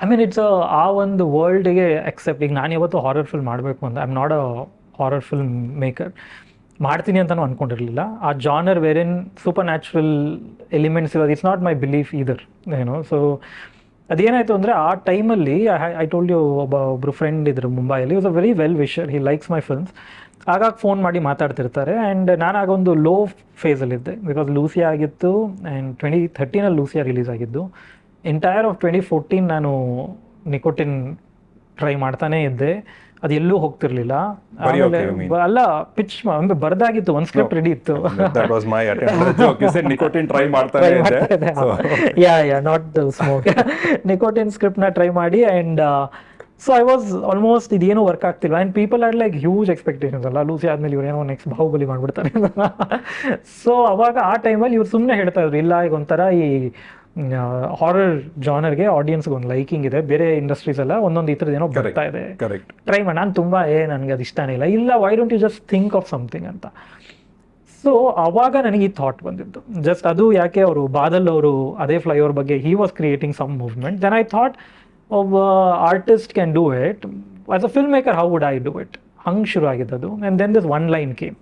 ಐ ಮೀನ್ ಇಟ್ಸ್ ಆ ಒಂದು ವರ್ಲ್ಡ್ಗೆ ಅಕ್ಸೆಪ್ಟ್. ಈಗ ನಾನು ಯಾವತ್ತು ಹಾರರ್ ಫಿಲ್ಮ್ ಮಾಡಬೇಕು ಅಂತ, I am not a horror film maker, ಮಾಡ್ತೀನಿ ಅಂತಲೂ ಅಂದ್ಕೊಂಡಿರಲಿಲ್ಲ. ಆ ಜಾನರ್ ವೇರಿನ್ ಸೂಪರ್ ನ್ಯಾಚುರಲ್ ಎಲಿಮೆಂಟ್ಸ್ ಇರೋದು it's not my belief either, ಏನೋ. ಸೊ ಅದೇನಾಯಿತು ಅಂದರೆ ಆ ಟೈಮಲ್ಲಿ ಐ ಟೋಲ್ಡ್ ಯು ಒಬ್ಬರು ಫ್ರೆಂಡ್ ಇದ್ರು ಮುಂಬೈಯಲ್ಲಿ, was a very well wisher, he likes my films. ಆಗಾಗ ಫೋನ್ ಮಾಡಿ ಮಾತಾಡ್ತಿರ್ತಾರೆ. ಆ್ಯಂಡ್ ನಾನು ಆಗ ಒಂದು ಲೋ ಫೇಸಲ್ಲಿದ್ದೆ, ಬಿಕಾಸ್ ಲೂಸಿಯಾ ಆಗಿತ್ತು, ಆ್ಯಂಡ್ 2013 ಲೂಸಿಯಾ ರಿಲೀಸ್ ಆಗಿದ್ದು. ಎಂಟೈರ್ ಆಫ್ 2014 ನಾನು ನಿಕೋಟಿನ್ ಟ್ರೈ ಮಾಡ್ತಾನೇ ಇದ್ದೆ, ಅದು ಎಲ್ಲೂ ಹೋಗ್ತಿರ್ಲಿಲ್ಲ. ಆಮೇಲೆ ಅಲ್ಲ, ಪಿಚ್ ಬರ್ದಾಗಿತ್ತು, ಒಂದು ಸ್ಕ್ರಿಪ್ಟ್ ರೆಡಿ ಇತ್ತು. ನಿಕೋಟಿನ್ ಸ್ಕ್ರಿಪ್ಟ್ನ ಟ್ರೈ ಮಾಡಿ, and so I was almost ಇದೇನು ವರ್ಕ್ ಆಗ್ತಿಲ್ಲ. And people are like huge expectations ಅಲ್ಲ, ಲೂಸಿ ಆದ್ಮೇಲೆ ಇವ್ರು ಏನೋ ನೆಕ್ಸ್ಟ್ ಬಾಹುಬಲಿ ಮಾಡ್ಬಿಡ್ತಾರೆ. ಸೊ ಅವಾಗ ಆ ಟೈಮಲ್ಲಿ ಇವ್ರು ಸುಮ್ಮನೆ ಹೇಳ್ತಾ ಇದ್ರು, ಇಲ್ಲ ಈಗ ಒಂಥರ ಈ ಹಾರರ್ ಜಾನರ್ಗೆ ಆಡಿಯನ್ಸ್ಗೆ ಒಂದು ಲೈಕಿಂಗ್ ಇದೆ, ಬೇರೆ ಇಂಡಸ್ಟ್ರೀಸ್ ಎಲ್ಲ ಒಂದೊಂದು ಈ ಥರದ್ದು ಏನೋ ಬರ್ತಾ ಇದೆ, ಟ್ರೈ ಮಾಡಿ. ನಾನು ತುಂಬ ನನಗೆ ಅದು ಇಷ್ಟನೇ ಇಲ್ಲ, why don't you just think of something ಅಂತ. ಸೊ ಅವಾಗ ನನಗೆ ಈ ಥಾಟ್ ಬಂದಿದ್ದು, ಜಸ್ಟ್ ಅದು ಯಾಕೆ ಅವರು ಬಾದಲ್ ಅವರು ಅದೇ ಫ್ಲೈಓವರ್ ಬಗ್ಗೆ he was creating some movement. Then I thought ಒಬ್ಬ artist can do it, as a film maker how would I do it, ಹಂಗೆ ಶುರು ಆಗಿದ್ದದು. And then this one line came,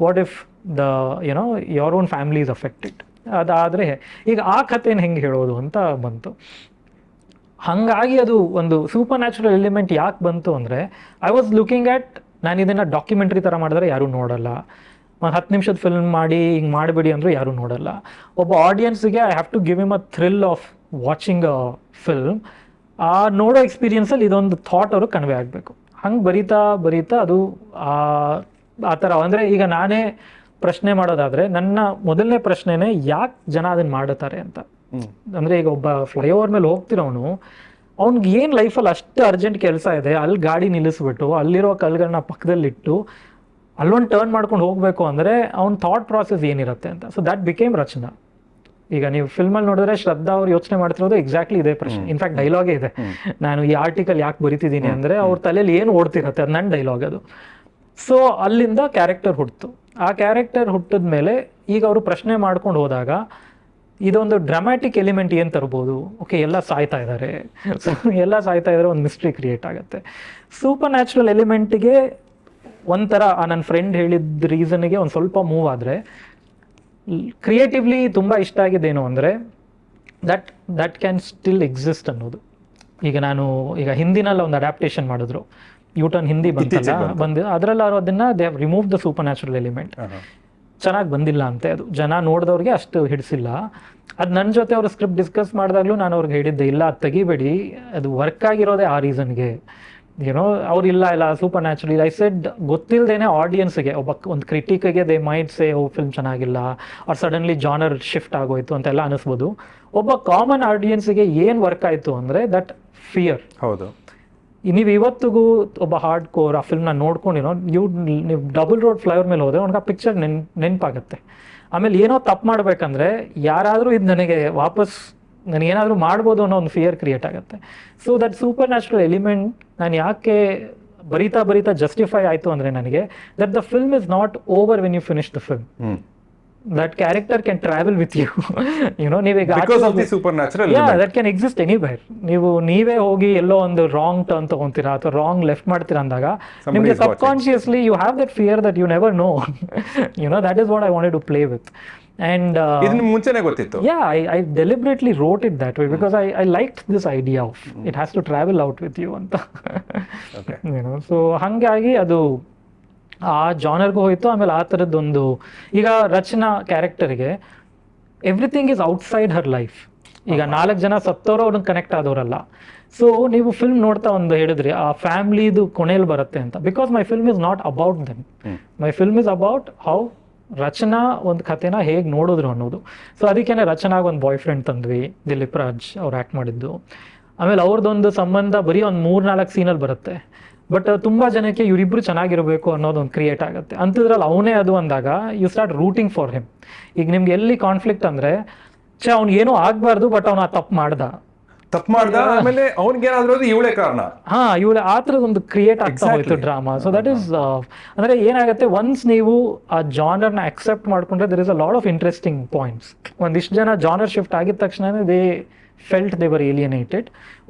what if the you know your own family is affected. ಅದಾದರೆ ಈಗ ಆ ಕಥೆನ ಹೆಂಗೆ ಹೇಳೋದು ಅಂತ ಬಂತು. ಹಾಗಾಗಿ ಅದು ಒಂದು ಸೂಪರ್ ನ್ಯಾಚುರಲ್ ಎಲಿಮೆಂಟ್ ಯಾಕೆ ಬಂತು ಅಂದರೆ, ಐ ವಾಸ್ ಲುಕಿಂಗ್ ಅಟ್, ನಾನು ಇದನ್ನು ಡಾಕ್ಯುಮೆಂಟ್ರಿ ಥರ ಮಾಡಿದ್ರೆ ಯಾರೂ ನೋಡಲ್ಲ, ಒಂದು 10 ನಿಮಿಷದ ಫಿಲ್ಮ್ ಮಾಡಿ ಹಿಂಗೆ ಮಾಡಿಬಿಡಿ ಅಂದರೂ ಯಾರೂ ನೋಡಲ್ಲ. ಒಬ್ಬ ಆಡಿಯನ್ಸಿಗೆ I have to give him a thrill of watching a film. ಆ ನೋಡೋ ಎಕ್ಸ್ಪೀರಿಯನ್ಸಲ್ಲಿ ಇದೊಂದು ಥಾಟ್ ಅವರು ಕನ್ವೆ ಆಗಬೇಕು. ಹಂಗೆ ಬರೀತಾ ಅದು ಆ ಥರ. ಅಂದರೆ ಈಗ ನಾನೇ ಪ್ರಶ್ನೆ ಮಾಡೋದಾದರೆ, ನನ್ನ ಮೊದಲನೇ ಪ್ರಶ್ನೆನೇ ಯಾಕೆ ಜನ ಅದನ್ನು ಮಾಡುತ್ತಾರೆ ಅಂತ. ಅಂದರೆ ಈಗ ಒಬ್ಬ ಫ್ಲೈಓವರ್ ಮೇಲೆ ಹೋಗ್ತಿರೋನು, ಅವ್ನಿಗೆ ಏನು ಲೈಫಲ್ಲಿ ಅಷ್ಟು ಅರ್ಜೆಂಟ್ ಕೆಲಸ ಇದೆ, ಅಲ್ಲಿ ಗಾಡಿ ನಿಲ್ಲಿಸ್ಬಿಟ್ಟು ಅಲ್ಲಿರೋ ಕಲ್ಗಳನ್ನ ಪಕ್ಕದಲ್ಲಿಟ್ಟು ಅಲ್ಲೊಂದು ಟರ್ನ್ ಮಾಡ್ಕೊಂಡು ಹೋಗಬೇಕು ಅಂದರೆ ಅವ್ನ ಥಾಟ್ ಪ್ರಾಸೆಸ್ ಏನಿರುತ್ತೆ ಅಂತ. ಸೊ ದ್ಯಾಟ್ ಬಿಕೇಮ್ ರಚನಾ. ಈಗ ನೀವು ಫಿಲ್ಮಲ್ಲಿ ನೋಡಿದ್ರೆ ಶ್ರದ್ಧಾ ಅವ್ರು ಯೋಚನೆ ಮಾಡ್ತಿರೋದು ಎಕ್ಸಾಕ್ಟ್ಲಿ ಇದೇ ಪ್ರಶ್ನೆ. ಇನ್ಫ್ಯಾಕ್ಟ್ ಡೈಲಾಗೇ ಇದೆ, ನಾನು ಈ ಆರ್ಟಿಕಲ್ ಯಾಕೆ ಬರಿತಿದ್ದೀನಿ ಅಂದರೆ ಅವ್ರ ತಲೆಯಲ್ಲಿ ಏನು ಓಡ್ತಿರುತ್ತೆ, ಅದು ನನ್ನ ಡೈಲಾಗ್ ಅದು. ಸೊ ಅಲ್ಲಿಂದ ಕ್ಯಾರೆಕ್ಟರ್ ಹುಟ್ಟಿತು. ಆ ಕ್ಯಾರೆಕ್ಟರ್ ಹುಟ್ಟಿದ ಮೇಲೆ ಈಗ ಅವರು ಪ್ರಶ್ನೆ ಮಾಡ್ಕೊಂಡು ಹೋದಾಗ ಇದೊಂದು ಡ್ರಾಮ್ಯಾಟಿಕ್ ಎಲಿಮೆಂಟ್ ಏನು ತರ್ಬೋದು, ಓಕೆ ಎಲ್ಲ ಸಾಯ್ತಾ ಇದ್ದಾರೆ, ಎಲ್ಲ ಸಾಯ್ತಾ ಇದ್ದಾರೆ, ಒಂದು ಮಿಸ್ಟ್ರಿ ಕ್ರಿಯೇಟ್ ಆಗುತ್ತೆ. ಸೂಪರ್ ನ್ಯಾಚುರಲ್ ಎಲಿಮೆಂಟಿಗೆ ಒಂಥರ ನನ್ನ ಫ್ರೆಂಡ್ ಹೇಳಿದ ರೀಸನ್ಗೆ ಒಂದು ಸ್ವಲ್ಪ ಮೂವ್ ಆದರೆ, ಕ್ರಿಯೇಟಿವ್ಲಿ ತುಂಬ ಇಷ್ಟ ಆಗಿದ್ದೇನು ಅಂದರೆ ದಟ್ ಕ್ಯಾನ್ ಸ್ಟಿಲ್ ಎಕ್ಸಿಸ್ಟ್ ಅನ್ನೋದು. ಈಗ ಹಿಂದಿನಲ್ಲಿ ಒಂದು ಅಡ್ಯಾಪ್ಟೇಷನ್ ಮಾಡಿದ್ರು, ಯೂಟರ್ನ್ ಹಿಂದಿ ಬಂದಿದೆ, ಅದರಲ್ಲಿ ಅವರು ಅದನ್ನು they have remove the super natural element. ಚೆನ್ನಾಗಿ ಬಂದಿಲ್ಲ ಅಂತೆ, ಅದು ಜನ ನೋಡಿದವ್ರಿಗೆ ಅಷ್ಟು ಹಿಡಿಸಿಲ್ಲ. ಅದು ನನ್ನ ಜೊತೆ ಅವರು ಸ್ಕ್ರಿಪ್ಟ್ ಡಿಸ್ಕಸ್ ಮಾಡಿದಾಗಲೂ ನಾನು ಅವ್ರಿಗೆ ಹೇಳಿದ್ದೆ, ಇಲ್ಲ ಅದು ತೆಗಿಬೇಡಿ, ಅದು ವರ್ಕ್ ಆಗಿರೋದೇ ಆ ರೀಸನ್ಗೆ, ಏನೋ ಅವ್ರಿಲ್ಲ ಇಲ್ಲ ಸೂಪರ್ ನ್ಯಾಚುರಲ್. ಐ ಸೆಡ್ ಗೊತ್ತಿಲ್ಲದೇನೆ ಆಡಿಯನ್ಸ್ಗೆ, ಒಂದು ಕ್ರಿಟಿಕ್ಗೆ they might say oh film ಚೆನ್ನಾಗಿಲ್ಲ, ಅವ್ರು ಸಡನ್ಲಿ ಜಾನರ್ ಶಿಫ್ಟ್ ಆಗೋಯ್ತು ಅಂತೆಲ್ಲ ಅನಿಸ್ಬೋದು. ಒಬ್ಬ ಕಾಮನ್ ಆಡಿಯನ್ಸ್ಗೆ ಏನು ವರ್ಕ್ ಆಯಿತು ಅಂದರೆ ದಟ್ ಫಿಯರ್. ಹೌದು, ನೀವು ಇವತ್ತಿಗೂ ಒಬ್ಬ ಹಾರ್ಡ್ ಕೋರ್ ಆ ಫಿಲ್ಮ್ನ ನೋಡ್ಕೊಂಡಿರೋ ನೀವು ಡಬಲ್ ರೋಡ್ ಫ್ಲೈಓವರ್ ಮೇಲೆ ಹೋದರೆ ಅವ್ನಿಗೆ ಆ ಪಿಕ್ಚರ್ ನೆನಪಾಗುತ್ತೆ. ಆಮೇಲೆ ಏನೋ ತಪ್ಪು ಮಾಡಬೇಕಂದ್ರೆ ಯಾರಾದರೂ ಇದು ನನಗೆ ವಾಪಸ್ ನನಗೇನಾದರೂ ಮಾಡ್ಬೋದು ಅನ್ನೋ ಒಂದು ಫಿಯರ್ ಕ್ರಿಯೇಟ್ ಆಗುತ್ತೆ. So that supernatural element ನಾನು ಯಾಕೆ ಬರೀತಾ ಜಸ್ಟಿಫೈ ಆಯಿತು ಅಂದರೆ ನನಗೆ that the film is not over when you finish the film. That character can travel with you. You know, because of the supernatural element. Yeah, that can exist anywhere. ನೀವೇ ಹೋಗಿ ಎಲ್ಲೋ ಒಂದು wrong turn ತಗೊಂತೀರಾ ಅಥವಾ wrong left ಮಾಡ್ತೀರಾ ಅಂದಾಗ ನಿಮಗೆ subconsciously you have that fear that you never know. That is what I wanted to play with. And ಇದನ್ನ ಮುಂಚೆನೇ ಗೊತ್ತಿತ್ತು. Yeah, I deliberately wrote it that way because I liked this idea of it has to travel out with you ಅಂತ. Okay. So ಹಾಗಾಗಿ ಅದು ಆ ಜಾನರ್ಗೂ ಹೋಯಿತು. ಆಮೇಲೆ ಆ ಥರದ್ದೊಂದು ಈಗ ರಚನಾ ಕ್ಯಾರೆಕ್ಟರ್ಗೆ everything is outside her life. ಈಗ 4 ಜನ ಸತ್ತವರು ಅವ್ರನ್ನ ಕನೆಕ್ಟ್ ಆದವರಲ್ಲ. ಸೊ ನೀವು ಫಿಲ್ಮ್ ನೋಡ್ತಾ ಒಂದು ಹೇಳಿದ್ರಿ ಆ ಫ್ಯಾಮ್ಲಿದು ಕೊನೆಯಲ್ಲಿ ಬರುತ್ತೆ ಅಂತ. Because my film is not about them, my film is about how Rachana ಒಂದು ಕಥೆನ ಹೇಗೆ ನೋಡಿದ್ರು ಅನ್ನೋದು. ಸೊ ಅದಕ್ಕೇನೆ ರಚನಾಗ ಒಂದು ಬಾಯ್ ಫ್ರೆಂಡ್ ತಂದ್ವಿ, ದಿಲೀಪ್ ರಾಜ್ ಅವ್ರು ಆ್ಯಕ್ಟ್ ಮಾಡಿದ್ದು. ಆಮೇಲೆ ಅವ್ರದ್ದೊಂದು ಸಂಬಂಧ ಬರೀ ಒಂದು 3-4 ಸೀನಲ್ಲಿ ಬರುತ್ತೆ. ಬಟ್ ತುಂಬಾ ಜನಕ್ಕೆ ಇವರಿಬ್ರು ಚೆನ್ನಾಗಿರ್ಬೇಕು ಅನ್ನೋದೊಂದು ಕ್ರಿಯೇಟ್ ಆಗುತ್ತೆ. ಅಂಥದ್ರಲ್ಲಿ ಅವನೇ ಅದು ಅಂದಾಗ you start rooting for him. ಈಗ ನಿಮ್ಗೆ ಎಲ್ಲಿ ಕಾನ್ಫ್ಲಿಕ್ಟ್ ಅಂದ್ರೆ ಅವ್ನು ಏನೂ ಆಗ್ಬಾರ್ದು ಬಟ್ ಅವ್ನು ಆ ತಪ್ಪು ಮಾಡ್ದ ಆಮೇಲೆ ಅವ್ನಿಗೆ ಏನಾದ್ರೂ ಇವಳೇ ಕಾರಣ, ಇವಳು ಆ ಥರದ್ದು ಒಂದು ಕ್ರಿಯೇಟ್ ಆಗ್ತಾ ಹೋಯ್ತು ಡ್ರಾಮಾ. ಸೊ ದಟ್ ಈಸ್ ಅಂದ್ರೆ ಏನಾಗುತ್ತೆ, ಒನ್ಸ್ ನೀವು ಆ ಜಾನರ್ನ ಅಕ್ಸೆಪ್ಟ್ ಮಾಡ್ಕೊಂಡ್ರೆ there is a lot of interesting points. ಒಂದಿಷ್ಟು ಜನ ಜಾನರ್ ಶಿಫ್ಟ್ ಆಗಿದ ತಕ್ಷಣ they felt they were alienated.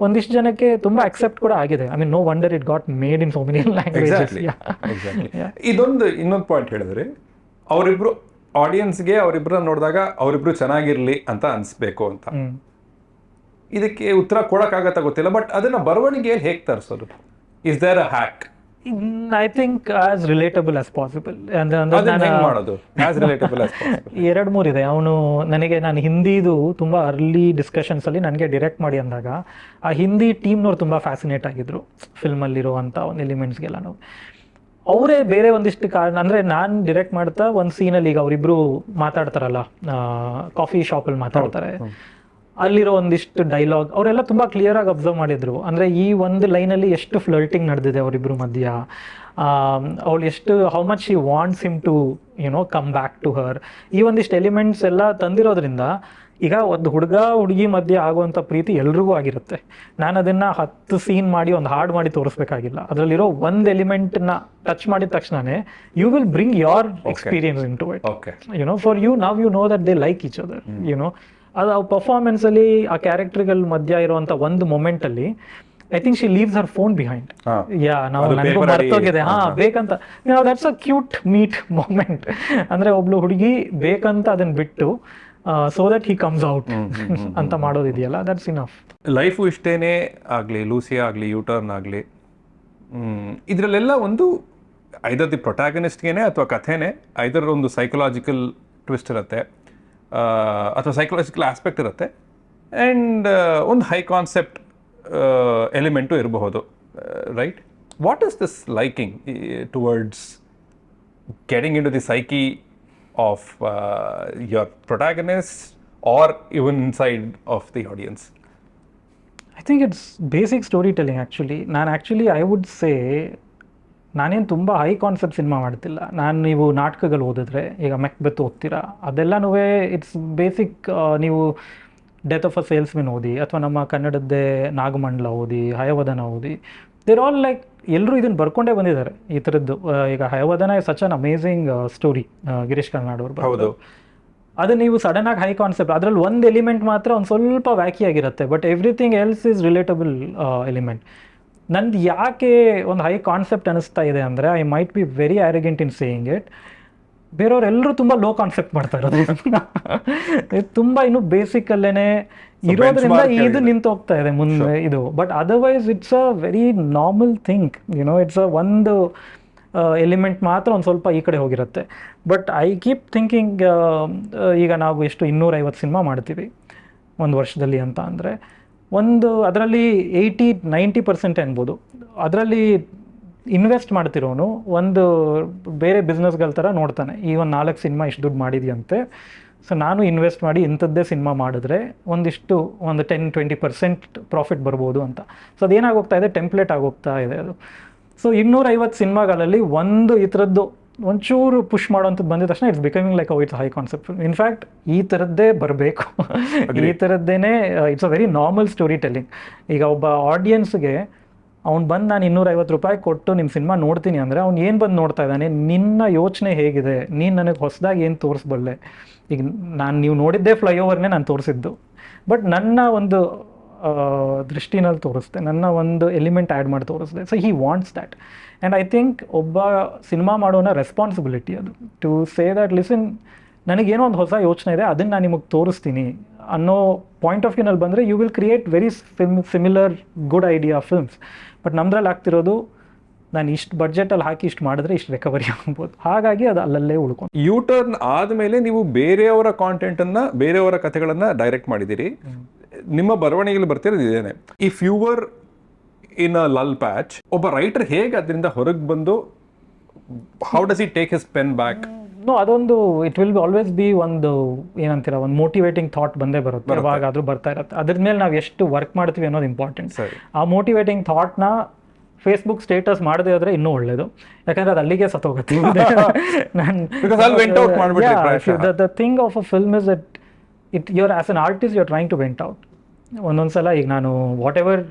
ಒಂದಿಷ್ಟು ಜನಕ್ಕೆ ತುಂಬಾ ಅಕ್ಸೆಪ್ಟ್ ಕೂಡ ಆಗಿದೆ. I mean no wonder it got made in so many languages. ಇನ್ನೊಂದು ಪಾಯಿಂಟ್ ಹೇಳಿದ್ರೆ, ಅವರಿಬ್ರು ಆಡಿಯನ್ಸ್ಗೆ ಅವರಿಬ್ರನ್ನ ನೋಡಿದಾಗ ಅವರಿಬ್ರು ಚೆನ್ನಾಗಿರ್ಲಿ ಅಂತ ಅನ್ಸ್ಬೇಕು ಅಂತ. ಇದಕ್ಕೆ ಉತ್ತರ ಕೊಡಕ್ಕಾಗತ್ತಾ ಗೊತ್ತಿಲ್ಲ, ಬಟ್ ಅದನ್ನ ಬರವಣಿಗೆಯಲ್ಲಿ ಹೇಗೆ ತರಿಸೋದು? Is there a hack? I think as relatable as possible. ಮಾಡೋದು ಆಸ್ ರಿಲೇಟಬಲ್ ಆಸ್ ಪಾಸಿಬಲ್ 2-3 ಇದೆ. ನಾನು ಹಿಂದಿದು ತುಂಬಾ ಅರ್ಲಿ ಡಿಸ್ಕಷನ್ಸ್ ಅಲ್ಲಿ ನನಗೆ ಡೈರೆಕ್ಟ್ ಮಾಡಿ ಅಂದಾಗ ಆ ಹಿಂದಿ ಟೀಮ್ನವ್ರು ತುಂಬಾ ಫ್ಯಾಸಿನೇಟ್ ಆಗಿದ್ರು ಫಿಲ್ಮಲ್ಲಿರುವಂಥ ಒಂದು ಎಲಿಮೆಂಟ್ಸ್ಗೆಲ್ಲ. ಅವರೇ ಬೇರೆ ಒಂದಿಷ್ಟು ಕಾರಣ ಅಂದರೆ ನಾನು ಡೈರೆಕ್ಟ್ ಮಾಡ್ತಾ ಒಂದು ಸೀನಲ್ಲಿ ಈಗ ಅವರಿಬ್ರು ಮಾತಾಡ್ತಾರಲ್ಲ, ಕಾಫಿ ಶಾಪಲ್ಲಿ ಮಾತಾಡ್ತಾರೆ, ಅಲ್ಲಿರೋ ಒಂದಿಷ್ಟು ಡೈಲಾಗ್ ಅವರೆಲ್ಲ ತುಂಬ ಕ್ಲಿಯರಾಗಿ ಅಬ್ಸರ್ವ್ ಮಾಡಿದ್ರು. ಅಂದರೆ ಈ ಒಂದು ಲೈನಲ್ಲಿ ಎಷ್ಟು ಫ್ಲರ್ಟಿಂಗ್ ನಡೆದಿದೆ ಅವರಿಬ್ರು ಮಧ್ಯ, ಅವಳು ಎಷ್ಟು how much she wants him to come back to her. ಈ ಒಂದಿಷ್ಟು ಎಲಿಮೆಂಟ್ಸ್ ಎಲ್ಲ ತಂದಿರೋದ್ರಿಂದ ಈಗ ಒಂದು ಹುಡುಗಿ ಮಧ್ಯೆ ಆಗುವಂಥ ಪ್ರೀತಿ ಎಲ್ರಿಗೂ ಆಗಿರುತ್ತೆ. ನಾನು ಅದನ್ನು 10 ಸೀನ್ ಮಾಡಿ ಒಂದು ಹಾಡು ಮಾಡಿ ತೋರಿಸ್ಬೇಕಾಗಿಲ್ಲ. ಅದರಲ್ಲಿರೋ ಒಂದು ಎಲಿಮೆಂಟ್ನ ಟಚ್ ಮಾಡಿದ ತಕ್ಷಣನೇ you will bring your experience in to it. For you know you know that they like each other. ಅದು ಆ ಪರ್ಫಾರ್ಮೆನ್ಸಲ್ಲಿ ಆ ಕ್ಯಾರೆಕ್ಟರ್ಗಳ ಮಧ್ಯ ಇರುವಂಥ ಒಂದು ಮೊಮೆಂಟಲ್ಲಿ I think she leaves her phone behind. ನನಗೂ ಮರ್ತೋಗಿದೆ ಬೇಕಂತ. That's a cute meet moment. ಅಂದರೆ ಒಬ್ಳು ಹುಡುಗಿ ಬೇಕಂತ ಅದನ್ನ ಬಿಟ್ಟು so that he comes out ಅಂತ ಮಾಡೋದಿದೆಯಲ್ಲ, ದಟ್ಸ್ ಇನಫ್. ಲೈಫು ಇಷ್ಟೇನೆ ಆಗಲಿ, ಲೂಸಿಯಾ ಆಗಲಿ, ಯೂಟರ್ನ್ ಆಗಲಿ, ಇದರಲ್ಲೆಲ್ಲ ಒಂದು ಐದರ್ ದಿ ಪ್ರೊಟ್ಯಾಗನಿಸ್ಟ್ಗೇನೆ ಅಥವಾ ಕಥೆನೇ ಐದರ್ ಒಂದು ಸೈಕಲಾಜಿಕಲ್ ಟ್ವಿಸ್ಟ್ ಇರುತ್ತೆ ಅಥವಾ ಸೈಕಲಾಜಿಕಲ್ ಆಸ್ಪೆಕ್ಟ್ ಇರುತ್ತೆ, ಆ್ಯಂಡ್ ಒಂದು ಹೈ ಕಾನ್ಸೆಪ್ಟ್ ಎಲಿಮೆಂಟು ಇರಬಹುದು, right? What is this liking towards getting into the psyche of your protagonist or even inside of the audience? I think it's basic storytelling actually. I would say ನಾನೇನು ತುಂಬ high concept cinema ಮಾಡ್ತಿಲ್ಲ. ನೀವು ನಾಟಕಗಳು ಓದಿದ್ರೆ, ಈಗ ಮೆಕ್ಬೆತ್ ಓದ್ತೀರಾ, ಅದೆಲ್ಲನೂ it's basic. ನೀವು death of a salesmen ಓದಿ, ಅಥವಾ ನಮ್ಮ ಕನ್ನಡದ್ದೇ ನಾಗಮಂಡಲ ಓದಿ, ಹಯವದನ ಓದಿ, ದೇರ್ ಆಲ್ ಲೈಕ್ ಎಲ್ಲರೂ ಇದನ್ನು ಬರ್ಕೊಂಡೇ ಬಂದಿದ್ದಾರೆ ಈ ಥರದ್ದು. ಈಗ Hayavadana is such an amazing story, Girish Karnad ಅವ್ರು ಬರೋದು. ಅದು ನೀವು ಸಡನ್ ಆಗಿ ಹೈ ಕಾನ್ಸೆಪ್ಟ್, ಅದರಲ್ಲಿ ಒಂದು ಎಲಿಮೆಂಟ್ ಮಾತ್ರ ಒಂದು ಸ್ವಲ್ಪ ವ್ಯಾಕಿ ಆಗಿರುತ್ತೆ, but everything else is relatable element. ನಂದು ಯಾಕೆ ಒಂದು ಹೈ ಕಾನ್ಸೆಪ್ಟ್ ಅನಿಸ್ತಾ ಇದೆ ಅಂದರೆ, I might be very arrogant in saying it, ಬೇರೆಯವರೆಲ್ಲರೂ ತುಂಬ ಲೋ ಕಾನ್ಸೆಪ್ಟ್ ಮಾಡ್ತಾ ಇರೋದು. ತುಂಬ ಇನ್ನು ಬೇಸಿಕಲ್ಲೇ ಇರೋದ್ರಿಂದ ಇದು ನಿಂತು ಹೋಗ್ತಾ ಇದೆ ಮುಂದೆ ಇದು. But otherwise it's a very normal thing, it's a ಒಂದು ಎಲಿಮೆಂಟ್ ಮಾತ್ರ ಒಂದು ಸ್ವಲ್ಪ ಈ ಕಡೆ ಹೋಗಿರುತ್ತೆ. ಬಟ್ ಐ ಕೀಪ್ ಥಿಂಕಿಂಗ್, ಈಗ ನಾವು ಎಷ್ಟು 250 ಸಿನಿಮಾ ಮಾಡ್ತೀವಿ ಒಂದು ವರ್ಷದಲ್ಲಿ ಅಂತ ಅಂದರೆ, ಅದರಲ್ಲಿ 80-90% ಅನ್ಬೋದು ಅದರಲ್ಲಿ ಇನ್ವೆಸ್ಟ್ ಮಾಡ್ತಿರೋನು ಒಂದು ಬೇರೆ ಬಿಸ್ನೆಸ್ಗಳ ಥರ ನೋಡ್ತಾನೆ. ಈ ಒಂದು 4 ಸಿನಿಮಾ ಇಷ್ಟು ದುಡ್ಡು ಮಾಡಿದೆಯಂತೆ, ಸೊ ನಾನು ಇನ್ವೆಸ್ಟ್ ಮಾಡಿ ಇಂಥದ್ದೇ ಸಿನಿಮಾ ಮಾಡಿದ್ರೆ ಒಂದು 10-20% ಪ್ರಾಫಿಟ್ ಬರ್ಬೋದು ಅಂತ. ಸೊ ಅದೇನಾಗೋಗ್ತಾ ಇದೆ, ಟೆಂಪ್ಲೇಟ್ ಆಗೋಗ್ತಾ ಇದೆ ಅದು. ಸೊ 250 ಸಿನಿಮಾಗಳಲ್ಲಿ ಒಂದು ಈ ಥರದ್ದು ಒಂಚೂರು ಪುಷ್ ಮಾಡೋಂಥದ್ದು ಬಂದಿದ ತಕ್ಷಣ it's becoming like it's high concept. In fact ಈ ಥರದ್ದೇ ಬರಬೇಕು, ಈ ಥರದ್ದೇನೆ. It's a very normal story telling. ಈಗ ಒಬ್ಬ ಆಡಿಯನ್ಸ್ಗೆ ಅವ್ನು ಬಂದು ನಾನು 250 ರೂಪಾಯಿ ಕೊಟ್ಟು ನಿಮ್ಮ ಸಿನಿಮಾ ನೋಡ್ತೀನಿ ಅಂದರೆ ಅವ್ನು ಏನು ಬಂದು ನೋಡ್ತಾ ಇದ್ದಾನೆ, ನಿನ್ನ ಯೋಚನೆ ಹೇಗಿದೆ, ನೀನು ನನಗೆ ಹೊಸದಾಗಿ ಏನು ತೋರಿಸ್ಬಲ್ಲೆ. ಈಗ ನೀವು ನೋಡಿದ್ದೇ ಫ್ಲೈಓವರ್ನೇ ನಾನು ತೋರಿಸಿದ್ದು, ಬಟ್ ನನ್ನ ಒಂದು ದೃಷ್ಟಿನಲ್ಲಿ ತೋರಿಸ್ದೆ, ನನ್ನ ಒಂದು ಎಲಿಮೆಂಟ್ ಆ್ಯಡ್ ಮಾಡಿ ತೋರಿಸ್ದೆ. So he wants that. And I think ಒಬ್ಬ ಸಿನಿಮಾ ಮಾಡೋನ ರೆಸ್ಪಾನ್ಸಿಬಿಲಿಟಿ ಅದು, ಟು ಸೇ ದ್ಯಾಟ್ ಲಿಸನ್, ನನಗೇನೋ ಒಂದು ಹೊಸ ಯೋಚನೆ ಇದೆ, ಅದನ್ನು ನಾನು ನಿಮಗೆ ತೋರಿಸ್ತೀನಿ ಅನ್ನೋ ಪಾಯಿಂಟ್ ಆಫ್ ವ್ಯೂನಲ್ಲಿ ಬಂದರೆ you will create very similar good idea films. But ನಮ್ದ್ರಲ್ಲಿ ಆಗ್ತಿರೋದು, ನಾನು ಇಷ್ಟು ಬಡ್ಜೆಟಲ್ಲಿ ಹಾಕಿ ಇಷ್ಟು ಮಾಡಿದ್ರೆ ಇಷ್ಟು ರಿಕವರಿ ಆಗ್ಬೋದು, ಹಾಗಾಗಿ ಅದು ಅಲ್ಲಲ್ಲೇ ಉಳ್ಕೊಂಡು. ಯೂಟರ್ನ್ ಆದಮೇಲೆ ನೀವು ಬೇರೆಯವರ ಕಾಂಟೆಂಟನ್ನು, ಬೇರೆಯವರ ಕಥೆಗಳನ್ನು ಡೈರೆಕ್ಟ್ ಮಾಡಿದ್ದೀರಿ. ನಿಮ್ಮ ಬರವಣಿಗೆಯಲ್ಲಿ ಬರ್ತಿರೋದು ಇದೇನೆ. If you were in a lull patch, ಒಬ್ಬ ರೈಟರ್ ಹೇಗೆ ಅದರಿಂದ ಹೊರಗೆ ಬಂದು, how does he take his pen back? ಅದೊಂದು ಇಟ್ ವಿಲ್ ಆಲ್ವೇಸ್ ಬಿ ಒಂದು ಏನಂತೀರ, ಒಂದು ಮೋಟಿವೇಟಿಂಗ್ ಥಾಟ್ ಬಂದೇ ಬರುತ್ತೆ, ಯಾವಾಗಾದ್ರೂ ಬರ್ತಾ ಇರುತ್ತೆ. ಅದ್ರ ಮೇಲೆ ನಾವು ಎಷ್ಟು ವರ್ಕ್ ಮಾಡ್ತೀವಿ ಅನ್ನೋದು ಇಂಪಾರ್ಟೆಂಟ್. ಆ ಮೋಟಿವೇಟಿಂಗ್ ಥಾಟ್ನ ಫೇಸ್ಬುಕ್ ಸ್ಟೇಟಸ್ ಮಾಡದೇ ಹೋದರೆ ಇನ್ನೂ ಒಳ್ಳೆಯದು, ಯಾಕಂದರೆ ಅದು ಅಲ್ಲಿಗೆ ಸತ್ತೋಗುತ್ತೆ. The thing of a film is that your as an artist you are trying to vent out. ಒಂದೊಂದು ಸಲ ಈಗ ನಾನು whatever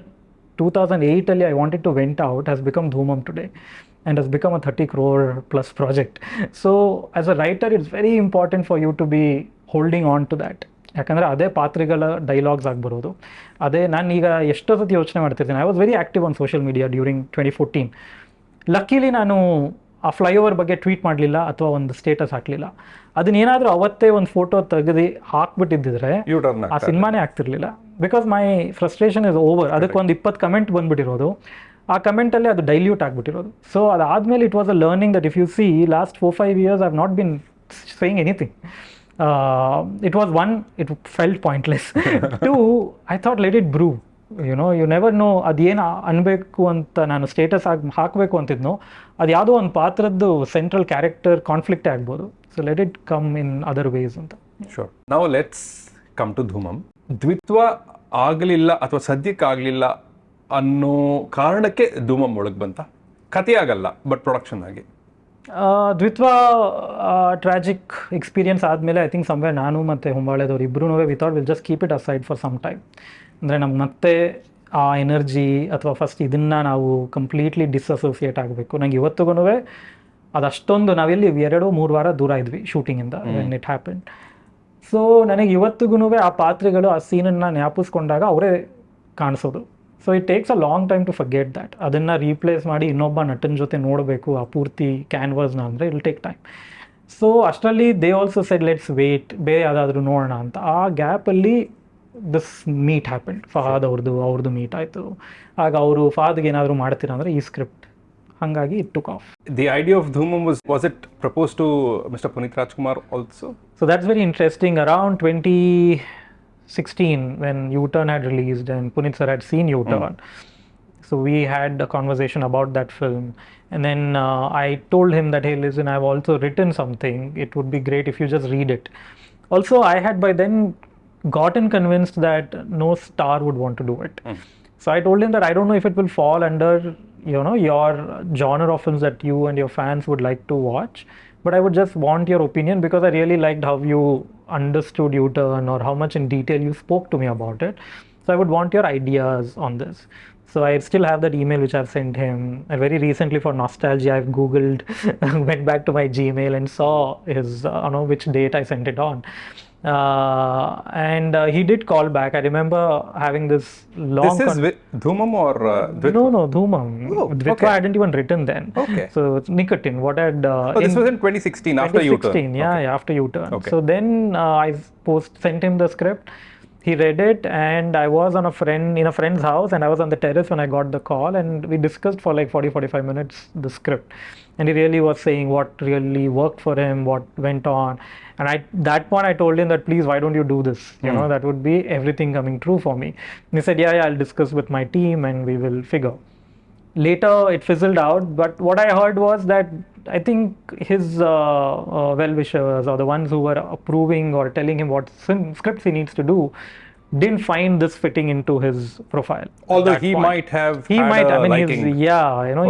2008 I wanted to vent out has become Dhoomam today and has become a 30 crore plus project. So as a writer it's very important for you to be holding on to that. ಯಾಕಂದರೆ ಅದೇ ಪಾತ್ರೆಗಳ dialogues ಆಗಿಬರೋದು. ಅದೇ ನಾನು ಈಗ ಎಷ್ಟೋ ಸತಿ ಯೋಚನೆ ಮಾಡ್ತಿರ್ತೀನಿ. I was very active on social media during 2014. ಲಕ್ಕಿಲಿ ನಾನು ಆ ಫ್ಲೈಓವರ್ ಬಗ್ಗೆ ಟ್ವೀಟ್ ಮಾಡಲಿಲ್ಲ ಅಥವಾ ಒಂದು ಸ್ಟೇಟಸ್ ಹಾಕಲಿಲ್ಲ. ಅದನ್ನೇನಾದರೂ ಅವತ್ತೇ ಒಂದು ಫೋಟೋ ತೆಗೆದು ಹಾಕ್ಬಿಟ್ಟಿದ್ದಿದ್ರೆ ಆ ಸಿನಿಮಾನೇ ಆಗ್ತಿರ್ಲಿಲ್ಲ. Because my frustration is over. ಅದಕ್ಕೆ ಒಂದು 20 ಕಮೆಂಟ್ ಬಂದುಬಿಟ್ಟಿರೋದು, ಆ ಕಮೆಂಟಲ್ಲಿ ಅದು ಡೈಲ್ಯೂಟ್ ಆಗಿಬಿಟ್ಟಿರೋದು. ಸೊ ಅದಾದಮೇಲೆ it was a learning that if U C last 4-5 years I have not been saying anything. It was one, it felt pointless. Two, I thought let it brew. You never know ಅದೇನು ಅನ್ಬೇಕು ಅಂತ ನಾನು status ಹಾಕಬೇಕು ಅಂತಿದ್ನೋ ಅದು ಯಾವುದೋ ಒಂದು ಪಾತ್ರದ್ದು central character ಕಾನ್ಫ್ಲಿಕ್ಟೇ ಆಗ್ಬೋದು. So let it come in other ways ಅಂತ. ಶೋರ್. ನಾವು let's come to Dhoomam. Dvitva ಆಗಲಿಲ್ಲ ಅಥವಾ ಸದ್ಯಕ್ಕೆ ಆಗಲಿಲ್ಲ ಅನ್ನೋ ಕಾರಣಕ್ಕೆ ಧೂಮಂ ಒಳಗೆ ಬಂತ. ಕಥೆ ಆಗಲ್ಲ ಬಟ್ ಪ್ರೊಡಕ್ಷನ್ ಆಗಿ. ದ್ವಿತ್ವ ಟ್ರಾಜಿಕ್ ಎಕ್ಸ್ಪೀರಿಯನ್ಸ್ ಆದಮೇಲೆ ಐ ಥಿಂಕ್ ಸಮ್ವೇರ್ ನಾನು ಮತ್ತು ಹೊಂಬಾಳೆದವ್ರು ಇಬ್ಬರೂ we thought will just keep it aside for some time. ಅಂದರೆ ನಮ್ಗೆ ಮತ್ತೆ ಆ ಎನರ್ಜಿ ಅಥವಾ ಫಸ್ಟ್ ಇದನ್ನು ನಾವು ಕಂಪ್ಲೀಟ್ಲಿ ಡಿಸ್ಅಸೋಸಿಯೇಟ್ ಆಗಬೇಕು. ನಂಗೆ ಇವತ್ತಿಗೂ ಅದಷ್ಟೊಂದು ನಾವೆಲ್ಲಿ 2-3 ವಾರ ದೂರ ಇದ್ವಿ ಶೂಟಿಂಗಿಂದ ವೆನ್ ಇಟ್ ಹ್ಯಾಪನ್. ಸೊ ನನಗೆ ಇವತ್ತಿಗೂ ಆ ಪಾತ್ರೆಗಳು ಆ ಸೀನನ್ನು ಜ್ಞಾಪಿಸ್ಕೊಂಡಾಗ ಅವರೇ ಕಾಣಿಸೋದು. So it takes a long time to forget that. ಅದನ್ನು ರೀಪ್ಲೇಸ್ ಮಾಡಿ ಇನ್ನೊಬ್ಬ ನಟನ ಜೊತೆ ನೋಡಬೇಕು ಆ ಪೂರ್ತಿ ಕ್ಯಾನ್ವಾಸ್ನ ಅಂದರೆ ಇಲ್ ಟೇಕ್ ಟೈಮ್. ಸೊ ಅಷ್ಟರಲ್ಲಿ they also said let's wait, ಬೇರೆ ಯಾವುದಾದ್ರೂ ನೋಡೋಣ ಅಂತ. ಆ ಗ್ಯಾಪಲ್ಲಿ ದಿಸ್ ಮೀಟ್ ಹ್ಯಾಪೆಂಡ್. ಫಹಾದ್ ಅವ್ರದ್ದು ಮೀಟ್ ಆಯಿತು. ಆಗ ಅವರು ಫಹಾದ್ಗೆ ಏನಾದರೂ ಮಾಡ್ತೀರಾ ಅಂದರೆ ಈ ಸ್ಕ್ರಿಪ್ಟ್, ಹಾಗಾಗಿ it took off. The idea of Dhoomam was it propose to mister Puneeth Rajkumar also? So that's very interesting. Around 2016 when U-Turn had released and Punit sir had seen U-Turn. So we had a conversation about that film, and then I told him that, hey listen, I've also written something, it would be great if you just read it. Also I had by then gotten convinced that no star would want to do it. So I told him that I don't know if it will fall under your genre of films that you and your fans would like to watch, but I would just want your opinion because I really liked how you understood U-Turn or how much in detail you spoke to me about it. So I would want your ideas on this. So I still have that email which I've sent him. And very recently for nostalgia I've googled, went back to my Gmail and saw his, which date I sent it on. And he did call back. I remember having this long... This is Dhoomam or Dvitva? No, Dhoomam. Oh, Dvitva okay. I hadn't even written then. Okay. So it's nicotine. What had... this was in 2016 after U-Turn. 2016, yeah, after U-Turn. Okay. So then I sent him the script. He read it and I was in a friend's house and I was on the terrace when I got the call and we discussed for like 40-45 minutes the script. And he really was saying what really worked for him, what went on. And that point I told him that please, why don't you do this? That would be everything coming true for me. And he said, yeah, I'll discuss with my team and we will figure. Later it fizzled out, but what I heard was that I think his well-wishers or the ones who were approving or telling him what scripts he needs to do didn't find this fitting into his profile. Although he might have liking.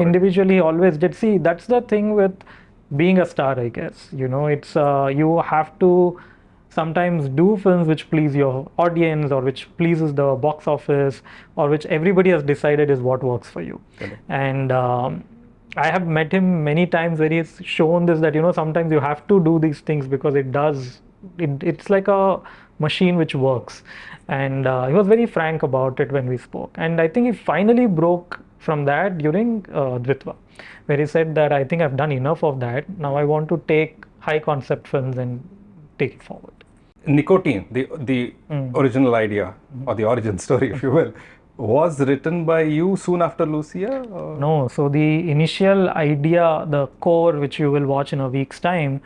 Individually he always did. See, that's the thing with being a star, I guess. It's you have to sometimes do films which please your audience or which pleases the box office or which everybody has decided is what works for you. Okay. And I have met him many times where he's shown this, that sometimes you have to do these things because it's like a machine which works. And he was very frank about it when we spoke. And I think he finally broke from that during Dvitva, where he said that I think I've done enough of that. Now I want to take high concept films and take it forward. Nicotine, the original idea or the origin story, if you will, was written by you soon after Lucia? Or? No, so the initial idea, the core which you will watch in a week's time,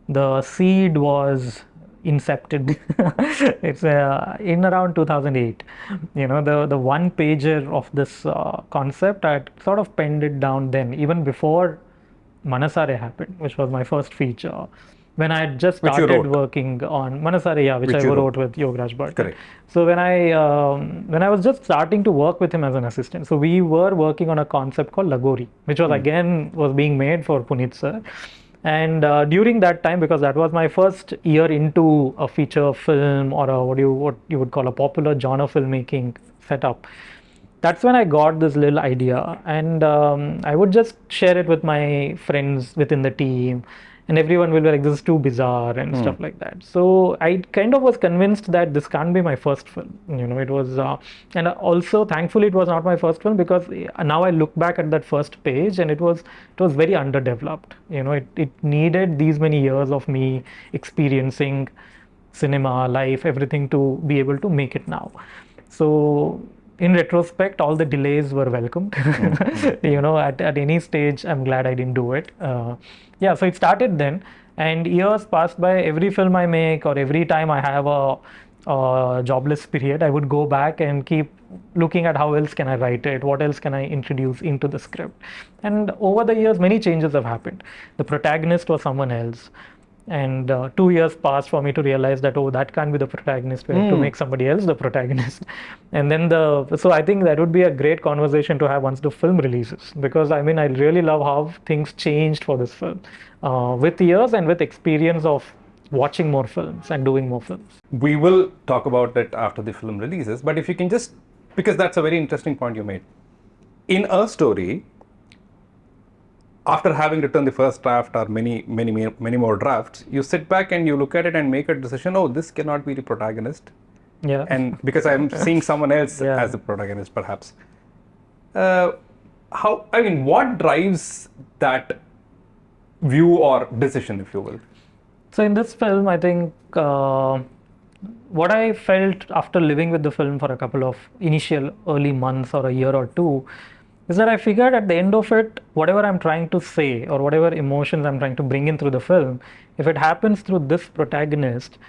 the seed was incepted. It's in around 2008. The one pager of this concept, I sort of penned it down then, even before Manasare happened, which was my first feature. when I had just Which you started wrote. working on Manasaraya, which Which I you wrote with Yogaraj Bhatt. Correct. So when I was just starting to work with him as an assistant, so we were working on a concept called Lagori, which was again was being made for Puneet sir. And during that time, because that was my first year into a feature film or a, what you would call a popular genre filmmaking setup, that's when I got this little idea, and I would just share it with my friends within the team, and everyone will be like, "This is too bizarre" and stuff like that. So I kind of was convinced that this can't be my first film. It was, and also thankfully it was not my first film, because now I look back at that first page and it was very underdeveloped. It needed these many years of me experiencing cinema, life, everything to be able to make it now. So in retrospect, all the delays were welcomed. At any stage, I'm glad I didn't do it. So it started then, and years passed by. Every film I make, or every time I have a jobless period, I would go back and keep looking at how else can I write it, what else can I introduce into the script. And over the years, many changes have happened. The protagonist was someone else. And 2 years passed for me to realize that, that can't be the protagonist. We have to make somebody else the protagonist. And then so I think that would be a great conversation to have once the film releases, because I really love how things changed for this film with years and with experience of watching more films and doing more films. We will talk about it after the film releases, but if you can just, because that's a very interesting point you made. In a story, after having written the first draft or many more drafts, you sit back and you look at it and make a decision, this cannot be the protagonist. Yeah. And because I'm seeing someone else as the protagonist, perhaps. What drives that view or decision, if you will? So in this film, I think what I felt after living with the film for a couple of initial early months or a year or two is that I figured at the end of it, whatever I'm trying to say or whatever emotions I'm trying to bring in through the film, if it happens through this protagonist,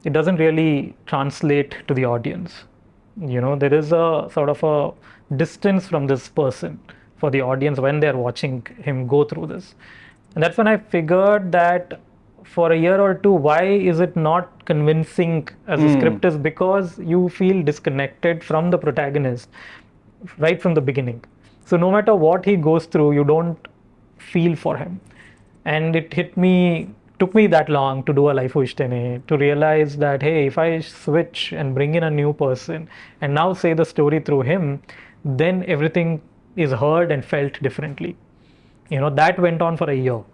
it doesn't really translate to the audience. There is a sort of a distance from this person for the audience when they're watching him go through this. And that's when I figured that for a year or two, why is it not convincing as a script is because you feel disconnected from the protagonist right from the beginning. So no matter what he goes through, you don't feel for him. And it took me that long to do a Life Ishtene, to realize that, hey, if I switch and bring in a new person and now say the story through him, then everything is heard and felt differently. That went on for a year.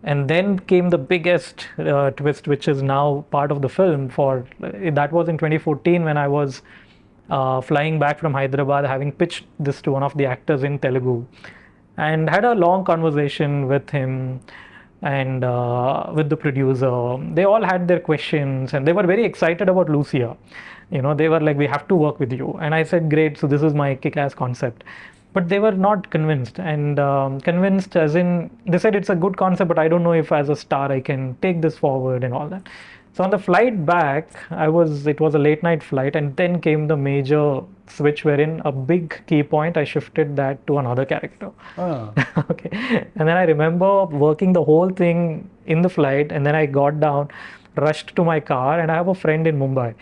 And then came the biggest twist, which is now part of the film. That was in 2014 when I was flying back from Hyderabad, having pitched this to one of the actors in Telugu, and had a long conversation with him and with the producer. They all had their questions and they were very excited about Lucia. They were like, we have to work with you. And I said, great, so this is my kick-ass concept. But they were not convinced, and convinced as in, they said it's a good concept, but I don't know if as a star I can take this forward and all that. So on the flight back, it was a late night flight, and then came the major switch wherein a big key point, I shifted that to another character. Okay. And then I remember working the whole thing in the flight, and then I got down, rushed to my car, and I have a friend in Mumbai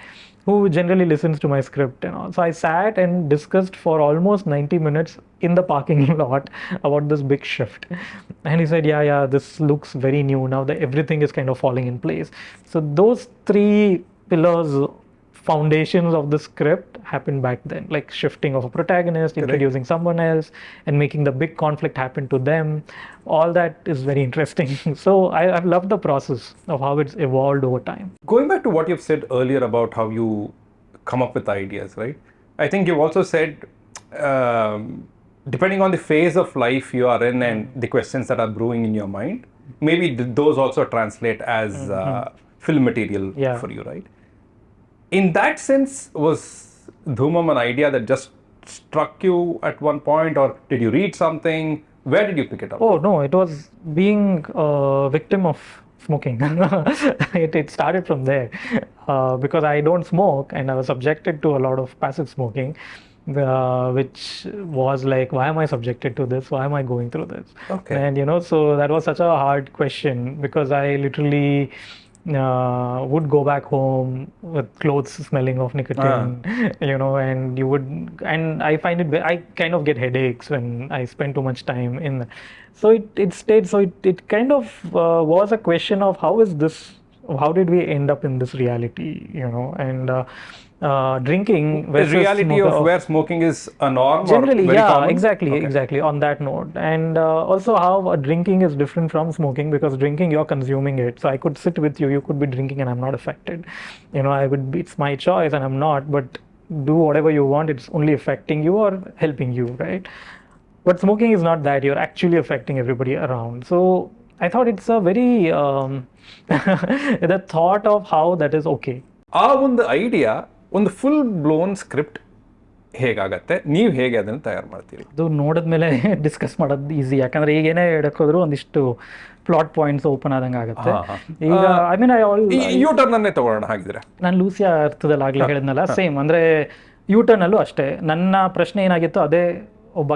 who generally listens to my script and all. So I sat and discussed for almost 90 minutes in the parking lot about this big shift. And he said, yeah, this looks very new now that everything is kind of falling in place. So those three pillars, foundations of the script happened back then, like shifting of a protagonist, introducing someone else, and making the big conflict happen to them. All that is very interesting. So I've loved the process of how it's evolved over time. Going back to what you've said earlier about how you come up with ideas, right? I think you've also said, depending on the phase of life you are in and the questions that are brewing in your mind, maybe those also translate as film material for you, right? In that sense, was Dhoomam an idea that just struck you at one point, or did you read something? Where did you pick it up? Oh, no, it was being a victim of smoking. It started from there because I don't smoke and I was subjected to a lot of passive smoking. which was like, why am I subjected to this? Why am I going through this? Okay. And so that was such a hard question, because I literally would go back home with clothes smelling of nicotine, and and I find I kind of get headaches when I spend too much time in. So it stayed. So it kind of was a question of how did we end up in this reality, and drinking versus reality of where smoking is a norm, generally, or very common? exactly on that note. And also how drinking is different from smoking, because drinking, you're consuming it. So I could sit with you, you could be drinking and I'm not affected. It's my choice and I'm not, but do whatever you want, it's only affecting you or helping you, right? But smoking is not that. You're actually affecting everybody around. So I thought it's a very the thought of how that is okay. ಆ ಒಂದು idea, ಒಂದು full blown script ಹೇಗಾಗತ್ತೆ, ನೀವು ಹೇಗೆ ಅದನ್ನು ತಯಾರು ಮಾಡ್ತೀರಿ? ಅದು ನೋಡಿದ್ಮೇಲೆ ಡಿಸ್ಕಸ್ ಮಾಡೋದು ಈಸಿ, ಯಾಕಂದ್ರೆ ಈಗ ಏನೇ ಹೇಳೋಕ್ಕೋದ್ರು ಒಂದಿಷ್ಟು ಪ್ಲಾಟ್ ಪಾಯಿಂಟ್ಸ್ ಓಪನ್ ಆದಂಗೆ ಆಗುತ್ತೆ. ಈಗ ಯೂಟರ್ನ್ ಅನ್ನೇ ತಗೊಳ್ಳೋಣ ಹಾಗಿದ್ರೆ. ನಾನು ಲೂಸಿಯಾ ಅರ್ಥದಲ್ಲಿ ಆಗಲೇ ಹೇಳಿದ್ನಲ್ಲ, ಸೇಮ್ ಅಂದರೆ ಯೂಟರ್ನಲ್ಲೂ ಅಷ್ಟೇ. ನನ್ನ ಪ್ರಶ್ನೆ ಏನಾಗಿತ್ತು, ಅದೇ ಒಬ್ಬ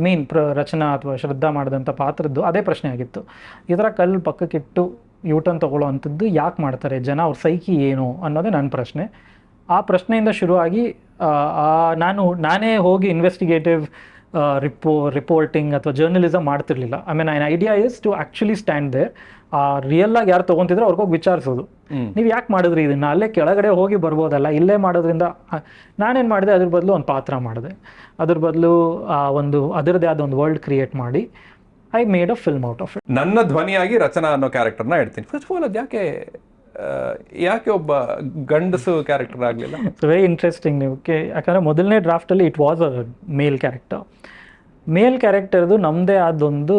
ಮೇನ್ ರಚನಾ ಅಥವಾ ಶ್ರದ್ಧಾ ಮಾಡಿದಂಥ ಪಾತ್ರದ್ದು ಅದೇ ಪ್ರಶ್ನೆ ಆಗಿತ್ತು. ಈ ಥರ ಕಲ್ಲು ಪಕ್ಕಕ್ಕಿಟ್ಟು ಯೂಟರ್ನ್ ತೊಗೊಳ್ಳೋ ಅಂಥದ್ದು ಯಾಕೆ ಮಾಡ್ತಾರೆ ಜನ, ಅವ್ರ ಸೈಕಿ ಏನು ಅನ್ನೋದೇ ನನ್ನ ಪ್ರಶ್ನೆ. ಆ ಪ್ರಶ್ನೆಯಿಂದ ಶುರುವಾಗಿ ನಾನೇ ಹೋಗಿ ಇನ್ವೆಸ್ಟಿಗೇಟಿವ್ ರಿಪೋರ್ಟಿಂಗ್ ಅಥವಾ ಜರ್ನಲಿಸಮ್ ಮಾಡ್ತಿರ್ಲಿಲ್ಲ. I mean idea is to actually stand there. Real ಆಗಿ ಯಾರು ತೊಗೊತಿದ್ರೆ ಅವ್ರಿಗೋಗಿ ವಿಚಾರಿಸೋದು, ನೀವು ಯಾಕೆ ಮಾಡಿದ್ರಿ ಇದನ್ನು, ಅಲ್ಲೇ ಕೆಳಗಡೆ ಹೋಗಿ ಬರ್ಬೋದಲ್ಲ, ಇಲ್ಲೇ ಮಾಡೋದ್ರಿಂದ. ನಾನೇನು ಮಾಡಿದೆ, ಅದ್ರ ಬದಲು ಒಂದು ಪಾತ್ರ ಮಾಡಿದೆ, ಅದ್ರ ಬದಲು ಅದರದ್ದೇ ಆದ ಒಂದು ವರ್ಲ್ಡ್ ಕ್ರಿಯೇಟ್ ಮಾಡಿ I made a film out of it. ನನ್ನ ಧ್ವನಿಯಾಗಿ ರಚನಾ ಅನ್ನೋ ಕ್ಯಾರೆಕ್ಟರ್ನ ಹೇಳ್ತೀನಿ. ಫಸ್ಟ್ ಆಫ್ ಆಲ್ ಅದು ಯಾಕೆ ಒಬ್ಬ ಗಂಡಸು ಕ್ಯಾರೆಕ್ಟರ್ ಆಗಲಿಲ್ಲ? It's very interesting. ನೀವು ಯಾಕಂದರೆ ಮೊದಲನೇ ಡ್ರಾಫ್ಟಲ್ಲಿ ಇಟ್ ವಾಸ್ ಅ ಮೇಲ್ ಕ್ಯಾರೆಕ್ಟರ್ದು ನಮ್ಮದೇ ಆದೊಂದು,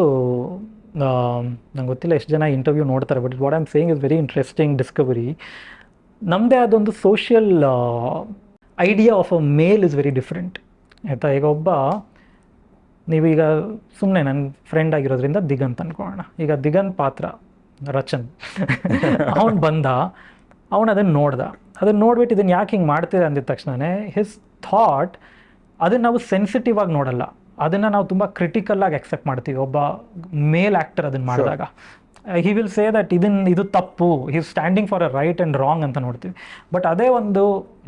ನಂಗೆ ಗೊತ್ತಿಲ್ಲ ಎಷ್ಟು ಜನ ಇಂಟರ್ವ್ಯೂ ನೋಡ್ತಾರೆ, but what I am saying is very interesting discovery. ನಮ್ಮದೇ ಆದೊಂದು social idea of a male is very different, ಆಯಿತಾ? ಈಗ ನೀವೀಗ ಸುಮ್ಮನೆ ನನ್ನ ಫ್ರೆಂಡ್ ಆಗಿರೋದ್ರಿಂದ ದಿಗಂತ್ ಅಂದ್ಕೊಳ್ಳೋಣ. ಈಗ ದಿಗಂತ್ ಪಾತ್ರ ರಚನ್, ಅವನು ಬಂದ, ಅವನು ಅದನ್ನು ನೋಡ್ಬಿಟ್ಟು ಇದನ್ನು ಯಾಕೆ ಹಿಂಗೆ ಮಾಡ್ತೀರ ಅಂದಿದ ತಕ್ಷಣವೇ ಹಿಸ್ ಥಾಟ್, ಅದನ್ನು ನಾವು ಸೆನ್ಸಿಟಿವ್ ಆಗಿ ನೋಡಲ್ಲ, ಅದನ್ನು ನಾವು ತುಂಬ ಕ್ರಿಟಿಕಲ್ಲಾಗಿ ಅಕ್ಸೆಪ್ಟ್ ಮಾಡ್ತೀವಿ. ಒಬ್ಬ ಮೇಲ್ ಆ್ಯಕ್ಟರ್ ಅದನ್ನು ಮಾಡಿದಾಗ ಹಿ ವಿಲ್ ಸೇ ದಟ್ ಇದು ತಪ್ಪು, he is standing for a right and wrong ಅಂತ ನೋಡ್ತೀವಿ. ಬಟ್ ಅದೇ ಒಂದು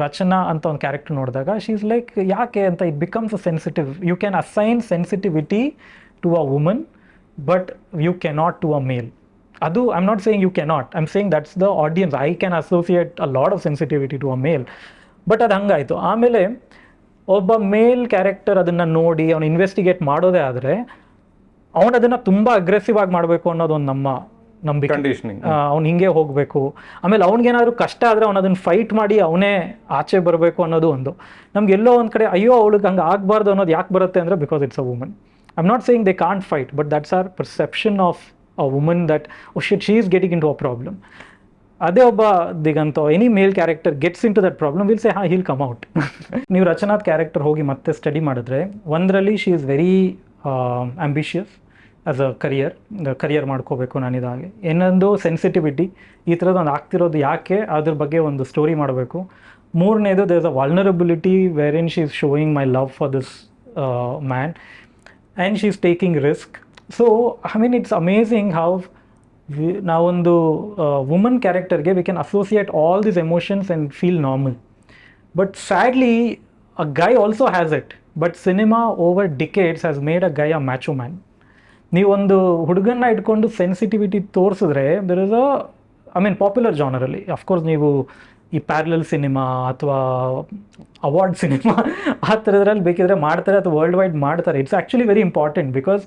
ರಚನಾ ಅಂತ ಒಂದು ಕ್ಯಾರೆಕ್ಟರ್ ನೋಡಿದಾಗ ಶಿ ಇಸ್ ಲೈಕ್, ಯಾಕೆ ಅಂತ it becomes a sensitive. You can assign sensitivity to a woman, but you cannot to a male. ಅದು I am not saying you cannot, I am saying that's the audience. I can associate a lot of sensitivity to a male, but ಅದು ಹಂಗಾಯಿತು. ಆಮೇಲೆ ಒಬ್ಬ ಮೇಲ್ character ಅದನ್ನು ನೋಡಿ ಅವನು investigate ಮಾಡೋದೇ ಆದರೆ ಅವನು ಅದನ್ನು ತುಂಬ ಅಗ್ರೆಸಿವ್ ಆಗಿ ಮಾಡಬೇಕು ಅನ್ನೋದೊಂದು ನಮ್ಮ ನಂಬಿಕೆ. ಅವ್ನು ಹಿಂಗೆ ಹೋಗಬೇಕು, ಆಮೇಲೆ ಅವ್ನಿಗೇನಾದರೂ ಕಷ್ಟ ಆದರೆ ಅವನು ಅದನ್ನು ಫೈಟ್ ಮಾಡಿ ಅವನೇ ಆಚೆ ಬರಬೇಕು ಅನ್ನೋದು ಒಂದು. ನಮಗೆಲ್ಲೋ ಒಂದು ಕಡೆ ಅಯ್ಯೋ ಅವಳಿಗೆ ಹಂಗೆ ಆಗಬಾರ್ದು ಅನ್ನೋದು ಯಾಕೆ ಬರುತ್ತೆ ಅಂದರೆ because it's a woman. I am not saying they can't fight, but that's our perception of a woman that she is getting into a problem. ಅದೇ ಒಬ್ಬ Diganth any male character gets into that problem, will say he'll come out. ನೀವು ರಚನಾತ್ character ಹೋಗಿ ಮತ್ತೆ study ಮಾಡಿದ್ರೆ, ಒಂದರಲ್ಲಿ she is very ambitious as a career ಮಾಡ್ಕೋಬೇಕು ನಾನಿದಾಗೆ. ಇನ್ನೊಂದು ಸೆನ್ಸಿಟಿವಿಟಿ, ಈ ಥರದ್ದು ಒಂದು ಆಗ್ತಿರೋದು ಯಾಕೆ, ಅದ್ರ ಬಗ್ಗೆ ಒಂದು ಸ್ಟೋರಿ ಮಾಡಬೇಕು. ಮೂರನೇದು there is a vulnerability where in she is showing my love for this man and she is taking risk. So I mean it's amazing how ನಾವೊಂದು ವುಮನ್ ಕ್ಯಾರೆಕ್ಟರ್ಗೆ we can associate all these emotions and feel normal. But sadly a guy also has it, but cinema over decades has made a guy a macho man. ನೀವೊಂದು ಹುಡುಗನ್ನ ಇಟ್ಕೊಂಡು sensitivity ತೋರಿಸಿದ್ರೆ there is I mean popular ಜಾನರಲ್ಲಿ of course ನೀವು ಈ parallel cinema ಅಥವಾ award cinema ಆ ಥರದ್ರಲ್ಲಿ ಬೇಕಿದ್ರೆ ಮಾಡ್ತಾರೆ ಅಥವಾ ವರ್ಲ್ಡ್ ವೈಡ್ ಮಾಡ್ತಾರೆ. It's actually very important because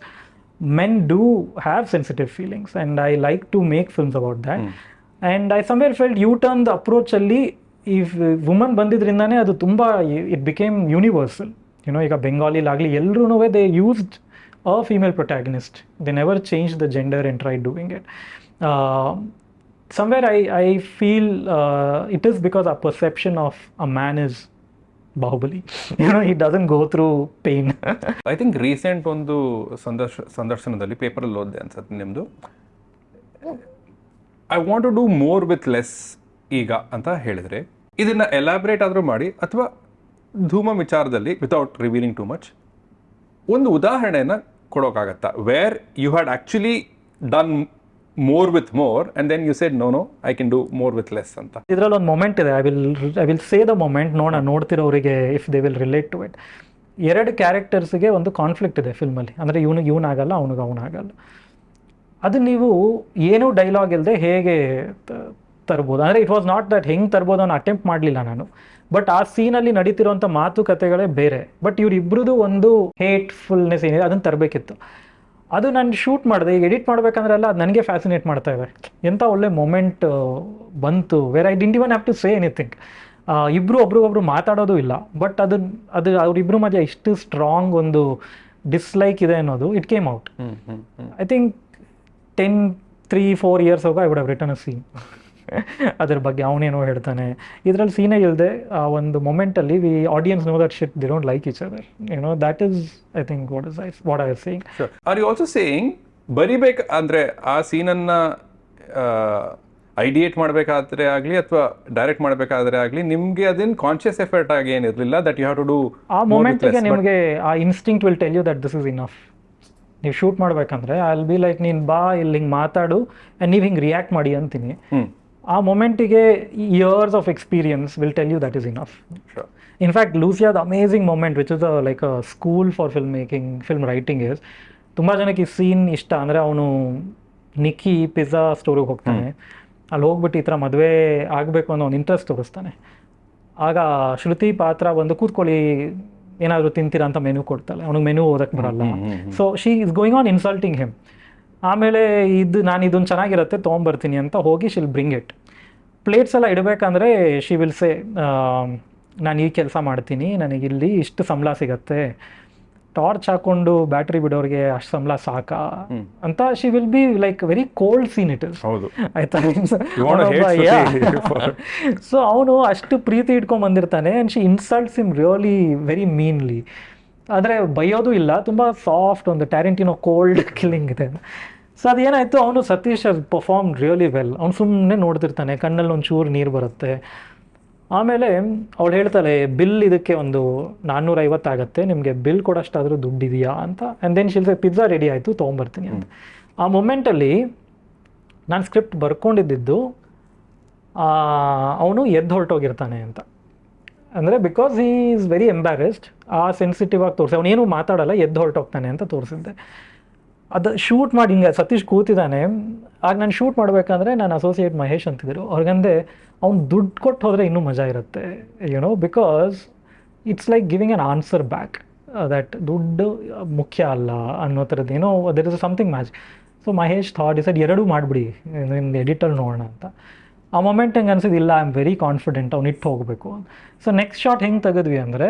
men do have sensitive feelings and I like to make films about that. And I somewhere felt U-turn the approach alli if woman bandidrindane adu tumba it became universal. ಈಗ Bengali lagli ellರೂ they used a female protagonist. They never changed the gender and tried doing it. Somewhere I feel it is because our perception of a man is Baahubali, he doesn't go through pain. I think recent ಒಂದು ಸಂದರ್ಶನದಲ್ಲಿ ಪೇಪರಲ್ಲಿ ಓದಿದೆ ಅನ್ಸುತ್ತೆ ನಿಮ್ಮದು, I want to do more with less ಈಗ ಅಂತ ಹೇಳಿದರೆ, ಇದನ್ನು ಎಲಾಬ್ರೇಟ್ ಆದರೂ ಮಾಡಿ ಅಥವಾ ಧೂಮಂ ವಿಚಾರದಲ್ಲಿ ವಿತೌಟ್ ರಿವೀಲಿಂಗ್ ಟು ಮಚ್ ಒಂದು ಉದಾಹರಣೆನ ಕೊಡೋಕ್ಕಾಗತ್ತಾ where you had actually done more with more and then you said no I can do more with less ಅಂತ. ಇದರಲ್ಲಿ ಒಂದು ಮೊಮೆಂಟ್ ಇದೆ. I will say the moment. ನೋಡ್ತಿರೋರಿಗೆ if they will relate to it. 2 ಕ್ಯಾರೆಕ್ಟರ್ಸ್ಗೆ ಒಂದು conflict ಇದೆ ಫಿಲ್ಮಲ್ಲಿ. ಅಂದರೆ ಇವನಾಗಲ್ಲ, ಅವನಾಗಲ್ಲ. ಅದು ನೀವು ಏನೂ ಡೈಲಾಗ್ ಇಲ್ಲದೆ ಹೇಗೆ ತರ್ಬೋದು. ಅಂದರೆ ಇಟ್ ವಾಸ್ ನಾಟ್ ದಟ್ ಹೆಂಗೆ ತರ್ಬೋದು ಅನ್ನೋ ಅಟೆಂಪ್ಟ್ ಮಾಡಲಿಲ್ಲ ನಾನು. ಬಟ್ ಆ ಸೀನಲ್ಲಿ ನಡೀತಿರೋಂಥ ಮಾತುಕತೆಗಳೇ ಬೇರೆ. ಬಟ್ ಇವ್ರಿಬ್ರದ್ದು ಒಂದು ಹೇಟ್ಫುಲ್ನೆಸ್ ಏನಿದೆ ಅದನ್ನು ತರಬೇಕಿತ್ತು. ಅದು ನಾನು ಶೂಟ್ ಮಾಡಿದೆ. ಈಗ ಎಡಿಟ್ ಮಾಡಬೇಕಂದ್ರೆಲ್ಲ ಅದು ನನಗೆ ಫ್ಯಾಸಿನೇಟ್ ಮಾಡ್ತಾ ಇದೆ. ಎಂಥ ಒಳ್ಳೆ ಮೊಮೆಂಟ್ ಬಂತು where I didn't even have to say anything. ಇಬ್ಬರು ಒಬ್ರಿಗೊಬ್ರು ಮಾತಾಡೋದು ಇಲ್ಲ. ಬಟ್ ಅದು ಅವರಿಬ್ಬರು ಮಧ್ಯೆ ಇಷ್ಟು ಸ್ಟ್ರಾಂಗ್ ಒಂದು ಡಿಸ್ಲೈಕ್ ಇದೆ ಅನ್ನೋದು it came out. I think 3-4 years ago I would have written a scene. ಅದ್ರ ಬಗ್ಗೆ ಅವನೇನೋ ಹೇಳ್ತಾನೆ. ಇದರಲ್ಲಿ ಸೀನೇ ಇಲ್ಲದೆ ಆ ಒಂದು ಮೊಮೆಂಟಲ್ಲಿ we audience know that shit they don't like each other. That is I think what I was saying. Are you also saying ಬರಿಬೇಕು ಅಂದರೆ ಆ ಸೀನನ್ನು ಐಡಿಯೇಟ್ ಮಾಡಬೇಕಾದ್ರೆ ಆಗಲಿ ಅಥವಾ ಡೈರೆಕ್ಟ್ ಮಾಡಬೇಕಾದ್ರೆ ಆಗಲಿ ನಿಮಗೆ ಅದನ್ನ ಕಾನ್ಷಿಯಸ್ ಎಫರ್ಟ್ ಆಗಿ ಏನಿರಲಿಲ್ಲ that you have to do ಆ ಮೊಮೆಂಟಿಗೆ ನಿಮಗೆ ಆ instinct will tell you that this is enough. ನೀವು ಶೂಟ್ ಮಾಡಬೇಕಂದ್ರೆ ಐ ವಿಲ್ ಬಿ ಲೈಕ್ ನೀನು ಬಾ ಇಲ್ಲಿ ಹಿಂಗೆ ಮಾತಾಡು ಆ್ಯಂಡ್ ನೀವು ಹಿಂಗೆ ರಿಯಾಕ್ಟ್ ಮಾಡಿ ಅಂತೀನಿ. ಆ ಮೊಮೆಂಟಿಗೆ years of experience will tell you that is enough. In fact ಲೂಸಿಯಾದ amazing moment which is like a school for film writing is. ತುಂಬ ಜನಕ್ಕೆ ಈ ಸೀನ್ ಇಷ್ಟ. ಅಂದರೆ ಅವನು ನಿಕ್ಕಿ ಪಿಜ್ಜಾ ಸ್ಟೋರಿಗೆ ಹೋಗ್ತಾನೆ. ಅಲ್ಲಿ ಹೋಗ್ಬಿಟ್ಟು ಈ ಥರ ಮದುವೆ ಆಗಬೇಕು ಅನ್ನೋ ಒಂದು ಇಂಟ್ರೆಸ್ಟ್ ತೋರಿಸ್ತಾನೆ. ಆಗ ಶ್ರುತಿ ಪಾತ್ರ ಬಂದು ಕೂತ್ಕೊಳ್ಳಿ ಏನಾದರೂ ತಿಂತೀರಾ ಅಂತ ಮೆನು ಕೊಡ್ತಾಳೆ. ಅವ್ನಿಗೆ ಮೆನು ಓದಕ್ಕೆ ಬರಲ್ಲ. So she is going on insulting him. ಆಮೇಲೆ ನಾನು ಇದನ್ನು ಚೆನ್ನಾಗಿರುತ್ತೆ ತೊಗೊಂಬರ್ತೀನಿ ಅಂತ ಹೋಗಿ ಶಿಲ್ ಬ್ರಿಂಗ್ ಇಟ್. ಪ್ಲೇಟ್ಸ್ ಎಲ್ಲ ಇಡಬೇಕಂದ್ರೆ ಶಿ ವಿಲ್ ಸೇ ನಾನು ಈ ಕೆಲಸ ಮಾಡ್ತೀನಿ, ನನಗಿಲ್ಲಿ ಇಷ್ಟು ಸಂಬಳ ಸಿಗತ್ತೆ, ಟಾರ್ಚ್ ಹಾಕೊಂಡು ಬ್ಯಾಟ್ರಿ ಬಿಡೋರಿಗೆ ಅಷ್ಟು ಸಂಬಳ ಸಾಕಾ ಅಂತ. She will be like very cold scene it is. ಆಯ್ತಾ? ಸೊ ಅವನು ಅಷ್ಟು ಪ್ರೀತಿ ಇಟ್ಕೊಂಡ್ ಬಂದಿರ್ತಾನೆ and she insults him really very meanly. ಆದರೆ ಬೈಯೋದು ಇಲ್ಲ, ತುಂಬ ಸಾಫ್ಟ್ ಒಂದು ಟ್ಯಾರೆಂಟಿನೋ ಕೋಲ್ಡ್ ಕಿಲ್ಲಿಂಗ್ ಇದೆ. ಸೊ ಅದೇನಾಯಿತು, ಅವನು ಸತೀಶ್ ಪರ್ಫಾರ್ಮ್ ರಿಯಲಿ ವೆಲ್. ಅವ್ನು ಸುಮ್ಮನೆ ನೋಡ್ತಿರ್ತಾನೆ, ಕಣ್ಣಲ್ಲಿ ಒಂಚೂರು ನೀರು ಬರುತ್ತೆ. ಆಮೇಲೆ ಅವಳು ಹೇಳ್ತಾಳೆ ಬಿಲ್ ಇದಕ್ಕೆ ಒಂದು 450 ಆಗುತ್ತೆ, ನಿಮಗೆ ಬಿಲ್ ಕೊಡೋಷ್ಟಾದರೂ ದುಡ್ಡಿದೆಯಾ ಅಂತ. ಆ್ಯಂಡ್ ದೆನ್ ಶಿಲ್ಸೆ ಪಿಜ್ಜಾ ರೆಡಿ ಆಯಿತು ತೊಗೊಂಬರ್ತೀನಿ ಅಂತ. ಆ ಮೊಮೆಂಟಲ್ಲಿ ನಾನು ಸ್ಕ್ರಿಪ್ಟ್ ಬರ್ಕೊಂಡಿದ್ದು ಅವನು ಎದ್ದು ಹೊರಟೋಗಿರ್ತಾನೆ ಅಂತ. ಅಂದರೆ ಬಿಕಾಸ್ ಹೀ ಈಸ್ ವೆರಿ ಎಂಬ್ಯಾರೆಸ್ಡ್. ಆ ಸೆನ್ಸಿಟಿವ್ ಆಗಿ ತೋರಿಸಿ ಅವನೇನು ಮಾತಾಡಲ್ಲ, ಎದ್ದು ಹೊರಟೋಗ್ತಾನೆ ಅಂತ ತೋರಿಸಿದ್ದೆ. ಅದು ಶೂಟ್ ಮಾಡಿ ಹಿಂಗೆ ಸತೀಶ್ ಕೂತಿದ್ದಾನೆ. ಆಗ ನಾನು ಶೂಟ್ ಮಾಡಬೇಕಂದ್ರೆ ನಾನು ಅಸೋಸಿಯೇಟ್ ಮಹೇಶ್ ಅಂತಿದ್ರು. ಅವ್ರಿಗಂದೆ ಅವ್ನು ದುಡ್ಡು ಕೊಟ್ಟು ಹೋದರೆ ಇನ್ನೂ ಮಜಾ ಇರುತ್ತೆ, because it's like giving on answer back that ದುಡ್ಡು ಮುಖ್ಯ ಅಲ್ಲ ಅನ್ನೋ ಥರದ್ದು there is something match. So Mahesh thought is ಎರಡೂ ಮಾಡಿಬಿಡಿ, ನಿಮ್ದು ಎಡಿಟರ್ ನೋಡೋಣ ಅಂತ. ಆ ಮೊಮೆಂಟ್ ಹೆಂಗೆ ಅನ್ಸಿದ್ದು, ಇಲ್ಲ ಐ ಆಮ್ ವೆರಿ ಕಾನ್ಫಿಡೆಂಟ್ ಅವ್ನು ಇಟ್ಟು ಹೋಗಬೇಕು. ಸೊ ನೆಕ್ಸ್ಟ್ ಶಾಟ್ ಹೆಂಗೆ ತೆಗೆದ್ವಿ ಅಂದರೆ,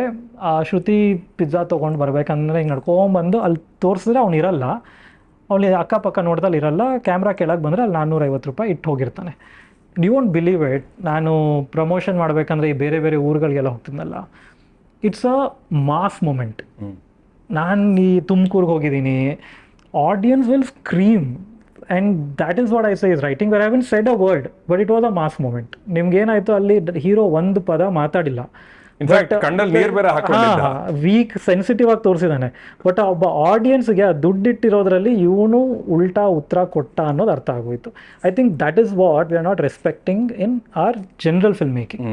ಆ ಶ್ರುತಿ ಪಿಜ್ಜಾ ತೊಗೊಂಡು ಬರ್ಬೇಕಂದ್ರೆ ಹಿಂಗೆ ನಡ್ಕೊಂಬಂದು ಅಲ್ಲಿ ತೋರಿಸಿದ್ರೆ ಅವ್ನು ಇರಲ್ಲ, ಅವನಿಗೆ ಅಕ್ಕಪಕ್ಕ ನೋಡ್ದಲ್ಲಿ ಇರಲ್ಲ. ಕ್ಯಾಮ್ರಾ ಕೆಳಗೆ ಬಂದರೆ ಅಲ್ಲಿ 450 ರೂಪಾಯಿ ಇಟ್ಟು ಹೋಗಿರ್ತಾನೆ. You won't believe it. ನಾನು ಪ್ರಮೋಷನ್ ಮಾಡಬೇಕಂದ್ರೆ ಈ ಬೇರೆ ಬೇರೆ ಊರುಗಳಿಗೆಲ್ಲ ಹೋಗ್ತಿದ್ನಲ್ಲ, ಇಟ್ಸ್ ಅ ಮಾಸ್ ಮೊಮೆಂಟ್. ನಾನು ಈ ತುಮಕೂರಿಗೆ ಹೋಗಿದ್ದೀನಿ, audience will scream and that is what I say is writing where I haven't said a word but it was a mass moment. ನಿಮ್ಗೇನಾಯಿತು, ಅಲ್ಲಿ ಹೀರೋ ಒಂದು ಪದ ಮಾತಾಡಿಲ್ಲ, ವೀಕ್ ಸೆನ್ಸಿಟಿವ್ ಆಗಿ ತೋರಿಸಿದ್ದಾನೆ. ಬಟ್ ಒಬ್ಬ ಆಡಿಯನ್ಸ್ಗೆ ಆ ದುಡ್ಡಿಟ್ಟಿರೋದ್ರಲ್ಲಿ ಇವನು ಉಲ್ಟಾ ಉತ್ತರ ಕೊಟ್ಟ ಅನ್ನೋದು ಅರ್ಥ ಆಗೋಯ್ತು. I think that is what we are not respecting in our general film making.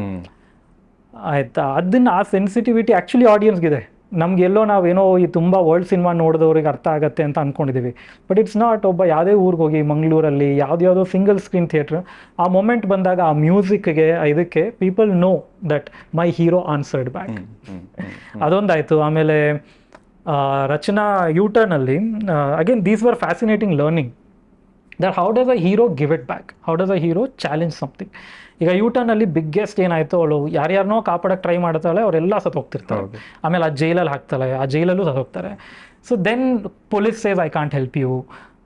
ಆಯಿತಾ? ಅದನ್ನು ಆ ಸೆನ್ಸಿಟಿವಿಟಿ ಆ್ಯಕ್ಚುಲಿ ಆಡಿಯನ್ಸ್ಗಿದೆ. ನಮಗೆಲ್ಲೋ ನಾವೇನೋ ಈ ತುಂಬ ವರ್ಲ್ಡ್ ಸಿನಿಮಾ ನೋಡಿದವ್ರಿಗೆ ಅರ್ಥ ಆಗುತ್ತೆ ಅಂತ ಅಂದ್ಕೊಂಡಿದ್ದೀವಿ. But it's not. ಒಬ್ಬ ಯಾವುದೇ ಊರಿಗೆ ಹೋಗಿ ಮಂಗಳೂರಲ್ಲಿ ಯಾವುದ್ಯಾವುದೋ ಸಿಂಗಲ್ ಸ್ಕ್ರೀನ್ ಥಿಯೇಟ್ರ್, ಆ ಮೊಮೆಂಟ್ ಬಂದಾಗ ಆ ಮ್ಯೂಸಿಕ್ಗೆ ಇದಕ್ಕೆ people know that my hero answered back. ಅದೊಂದಾಯಿತು. ಆಮೇಲೆ ರಚನಾ ಯೂಟರ್ನಲ್ಲಿ again these were fascinating learning that how does a hero give it back, how does a hero challenge something. ಈಗ ಯೂಟರ್ನಲ್ಲಿ ಬಿಗ್ಗೆಸ್ಟ್ ಏನಾಯಿತು, ಅವಳು ಯಾರ್ಯಾರನೋ ಕಾಪಾಡೋಕ್ಕೆ ಟ್ರೈ ಮಾಡ್ತಾಳೆ, ಅವರೆಲ್ಲ ಸತ್ತೋಗ್ತಿರ್ತಾರೆ. ಆಮೇಲೆ ಆ ಜೈಲಲ್ಲಿ ಹಾಕ್ತಾಳೆ, ಆ ಜೈಲಲ್ಲೂ ಸತ್ತೋಗ್ತಾರೆ. So then police says I can't help you,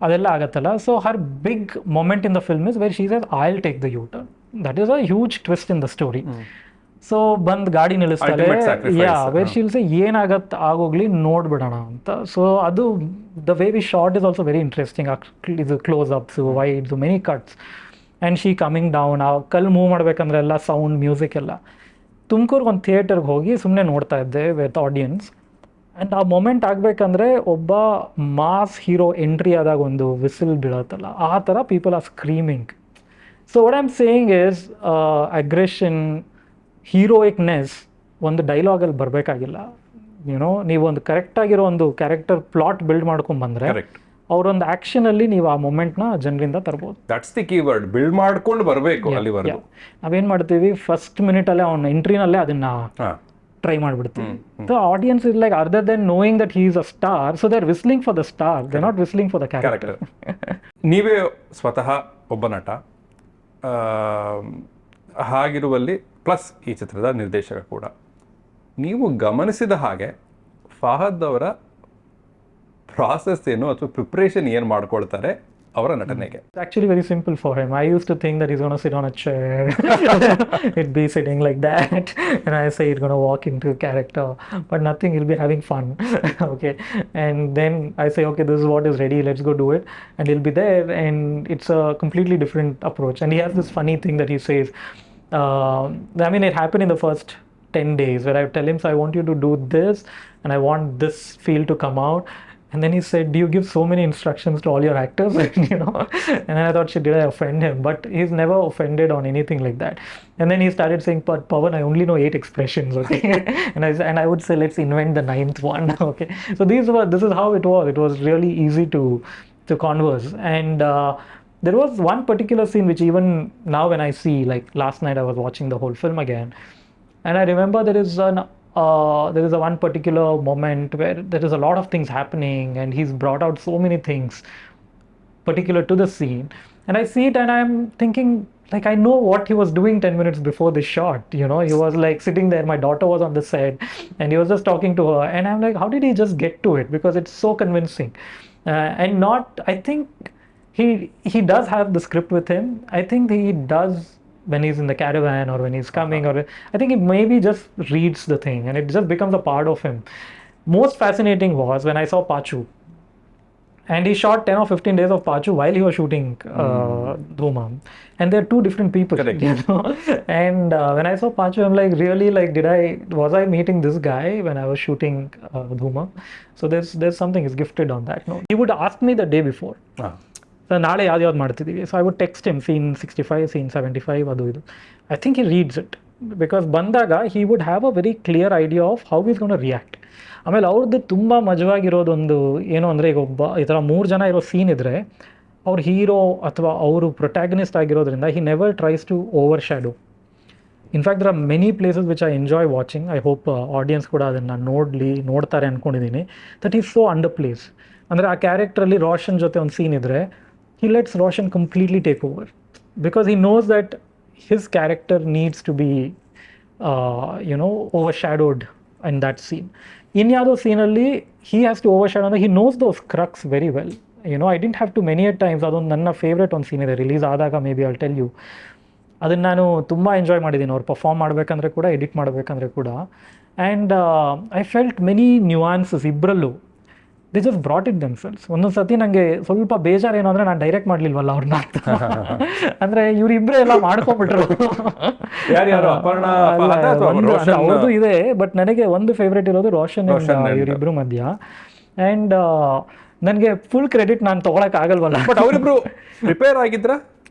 ಅದೆಲ್ಲ ಆಗತ್ತಲ್ಲ. So her big moment in the film is wear she says I will take the U-turn. That is a huge twist in the story. So ಬಂದು ಗಾಡಿ ನಿಲ್ಲಿಸ್ತಾಳೆ, wear she will say ಏನಾಗತ್ತೆ ಆಗೋಗ್ಲಿ ನೋಡ್ಬಿಡೋಣ ಅಂತ. So ಅದು the way we short is also very interesting. ಇದು close ಅಪ್ಸು, ವೈಡ್ಸು, many cuts and she coming down. ಆ ಕಲ್ಲು move ಮಾಡ್ಬೇಕಂದ್ರೆ ಎಲ್ಲ ಸೌಂಡ್, ಮ್ಯೂಸಿಕ್ ಎಲ್ಲ ತುಮಕೂರ್ಗೆ ಒಂದು ಥಿಯೇಟರ್ಗೆ ಹೋಗಿ ಸುಮ್ಮನೆ ನೋಡ್ತಾ ಇದ್ದೆ ವಿತ್ ಆಡಿಯನ್ಸ್. ಆ್ಯಂಡ್ ಆ ಮೊಮೆಂಟ್ ಆಗಬೇಕಂದ್ರೆ ಒಬ್ಬ ಮಾಸ್ ಹೀರೋ ಎಂಟ್ರಿ ಆದಾಗ ಒಂದು ವಿಸಿಲ್ ಬೀಳತ್ತಲ್ಲ, ಆ ಥರ people are screaming. So what I am saying is aggression, heroicness ಒಂದು ಡೈಲಾಗಲ್ಲಿ ಬರಬೇಕಾಗಿಲ್ಲ. ಯುನೋ, ನೀವು ಒಂದು ಕರೆಕ್ಟಾಗಿರೋ ಒಂದು ಕ್ಯಾರೆಕ್ಟರ್ ಪ್ಲಾಟ್ ಬಿಲ್ಡ್ ಮಾಡ್ಕೊಂಡು ಬಂದರೆ ಅವರೊಂದು ಆ್ಯಕ್ಷನಲ್ಲಿ ನೀವು ಆ ಮೊಮೆಂಟ್ನ ಜನರಿಂದ ತರ್ಬೋದು. ದಟ್ಸ್ ದಿ ಕೀವರ್ಡ್, ಬಿಲ್ಡ್ ಮಾಡ್ಕೊಂಡು ಬರಬೇಕು ಅಲ್ಲಿವರೆಗೂ. ನಾವೇನು ಮಾಡ್ತೀವಿ, ಫಸ್ಟ್ ಮಿನಿಟಲ್ಲೇ ಅವ್ನ ಎಂಟ್ರಿನಲ್ಲೇ ಅದನ್ನು ಟ್ರೈ ಮಾಡಿಬಿಡ್ತೀವಿ. So audience is like, other than knowing that he is a star, so they are whistling for the star, they are not whistling for the character. ನೀವೇ ಸ್ವತಃ ಒಬ್ಬ ನಟ, ಹಾಗಿರುವಲ್ಲಿ ಪ್ಲಸ್ ಈ ಚಿತ್ರದ ನಿರ್ದೇಶಕ ಕೂಡ. ನೀವು ಗಮನಿಸಿದ ಹಾಗೆ ಫಹದ್ ಅವರ ಪ್ರಾಸೆಸ್ ಏನು ಅಥವಾ ಪ್ರಿಪ್ರೇಷನ್ ಏನು ಮಾಡ್ಕೊಳ್ತಾರೆ ಅವರ ನಟನೆಗೆ? It's actually very simple for him. I used to think that he's going to sit on a chair. He'd be sitting like that. And I say he's going to walk into character. But nothing, he'll be having fun. Okay. And then I say, okay, this is what is ready. Let's go do it. And he'll be there. And it's a completely different approach. And he has this funny thing that he says. I mean, it happened in the first 10 days where I would tell him, so I want you to do this. And I want this feel to come out. And then he said, do you give so many instructions to all your actors? You know, and I thought, shit, did I offend him? But he's never offended on anything like that. And then he started saying, but Pawan, I only know 8 expressions, okay? and I would say, let's invent the 9th one, okay? So this is how it was. It was really easy to converse. And there was one particular scene which even now when I see, like last night I was watching the whole film again, and I remember there is a one particular moment where there is a lot of things happening and he's brought out so many things particular to the scene, and I see it and I'm thinking, like, I know what he was doing 10 minutes before the shot. You know, he was like sitting there, my daughter was on the set and he was just talking to her, and I'm like, how did he just get to it? Because it's so convincing. And not, I think he does have the script with him. I think he does when he's in the caravan or when he's coming, or I think he maybe just reads the thing and it just becomes a part of him. Most fascinating was when I saw Pachu, and he shot 10 or 15 days of Pachu while he was shooting Dhoomam, and they're two different people. Correct. You know. And when I saw Pachu, I'm like, really, like, was I meeting this guy when I was shooting Dhoomam? So there's something is gifted on that note. He would ask me the day before. So ನಾಳೆ ಯಾವ್ದು ಮಾಡ್ತಿದ್ದೀವಿ, so I would text him scene 65, scene 75, ಅದು ಇದು. I think he reads it, because ಬಂದಾಗ he would have a very clear idea of how is gonna react. ಆಮೇಲೆ ಅವ್ರದ್ದು ತುಂಬ ಮಜವಾಗಿರೋದೊಂದು ಏನು ಅಂದರೆ, ಈಗ ಒಬ್ಬ ಈ ಥರ 3 ಜನ ಇರೋ ಸೀನ್ ಇದ್ದರೆ ಅವ್ರ ಹೀರೋ ಅಥವಾ ಅವರು ಪ್ರೊಟ್ಯಾಗನಿಸ್ಟ್ ಆಗಿರೋದ್ರಿಂದ he never tries to overshadow. In fact there are many places which I enjoy watching. I hope audience ಕೂಡ ಅದನ್ನು ನೋಡ್ತಾರೆ ಅಂದ್ಕೊಂಡಿದ್ದೀನಿ. That is so under place. ಅಂದರೆ ಆ ಕ್ಯಾರೆಕ್ಟ್ರಲ್ಲಿ ರೋಷನ್ ಜೊತೆ ಒಂದು ಸೀನ್ ಇದ್ದರೆ he lets Roshan completely take over, because he knows that his character needs to be overshadowed in that scene. In yado scene alli he has to overshadow, he knows those crux very well. I didn't have to many a times. Adon nanna favorite on scene ide release aadaga maybe I'll tell you, adanna nanu tumba enjoy madidini ಅವರು perform ಮಾಡಬೇಕಂದ್ರೆ ಕೂಡ edit ಮಾಡಬೇಕಂದ್ರೆ ಕೂಡ. And I felt many nuances ಇಬ್ಬರಲ್ಲೂ. They just brought it themselves. ಒಂದೊಂದು ಸತಿ ನನಗೆ ಸ್ವಲ್ಪ ಬೇಜಾರು ಏನು ಅಂದರೆ, ನಾನು ಡೈರೆಕ್ಟ್ ಮಾಡಲಿಲ್ವಲ್ಲ ಅವ್ರನ್ನ ಅಂತ. ಅಂದರೆ ಇವರಿಬ್ಬರೇ ಎಲ್ಲ ಮಾಡ್ಕೊಂಡ್ಬಿಟ್ರು. ಅವ್ರದ್ದು ಇದೆ, ಬಟ್ ನನಗೆ ಒಂದು ಫೇವ್ರೇಟ್ ಇರೋದು ರೋಷನ್ ಇವರಿಬ್ಬರು ಮಧ್ಯ. ಆ್ಯಂಡ್ ನನಗೆ ಫುಲ್ ಕ್ರೆಡಿಟ್ ನಾನು ತೊಗೊಳಕ್ಕೆ ಆಗಲ್ವಲ್ಲ. ಬಟ್ ಅವರಿಬ್ರು ಪ್ರಿಪೇರ್ ಆಗಿದ್ರ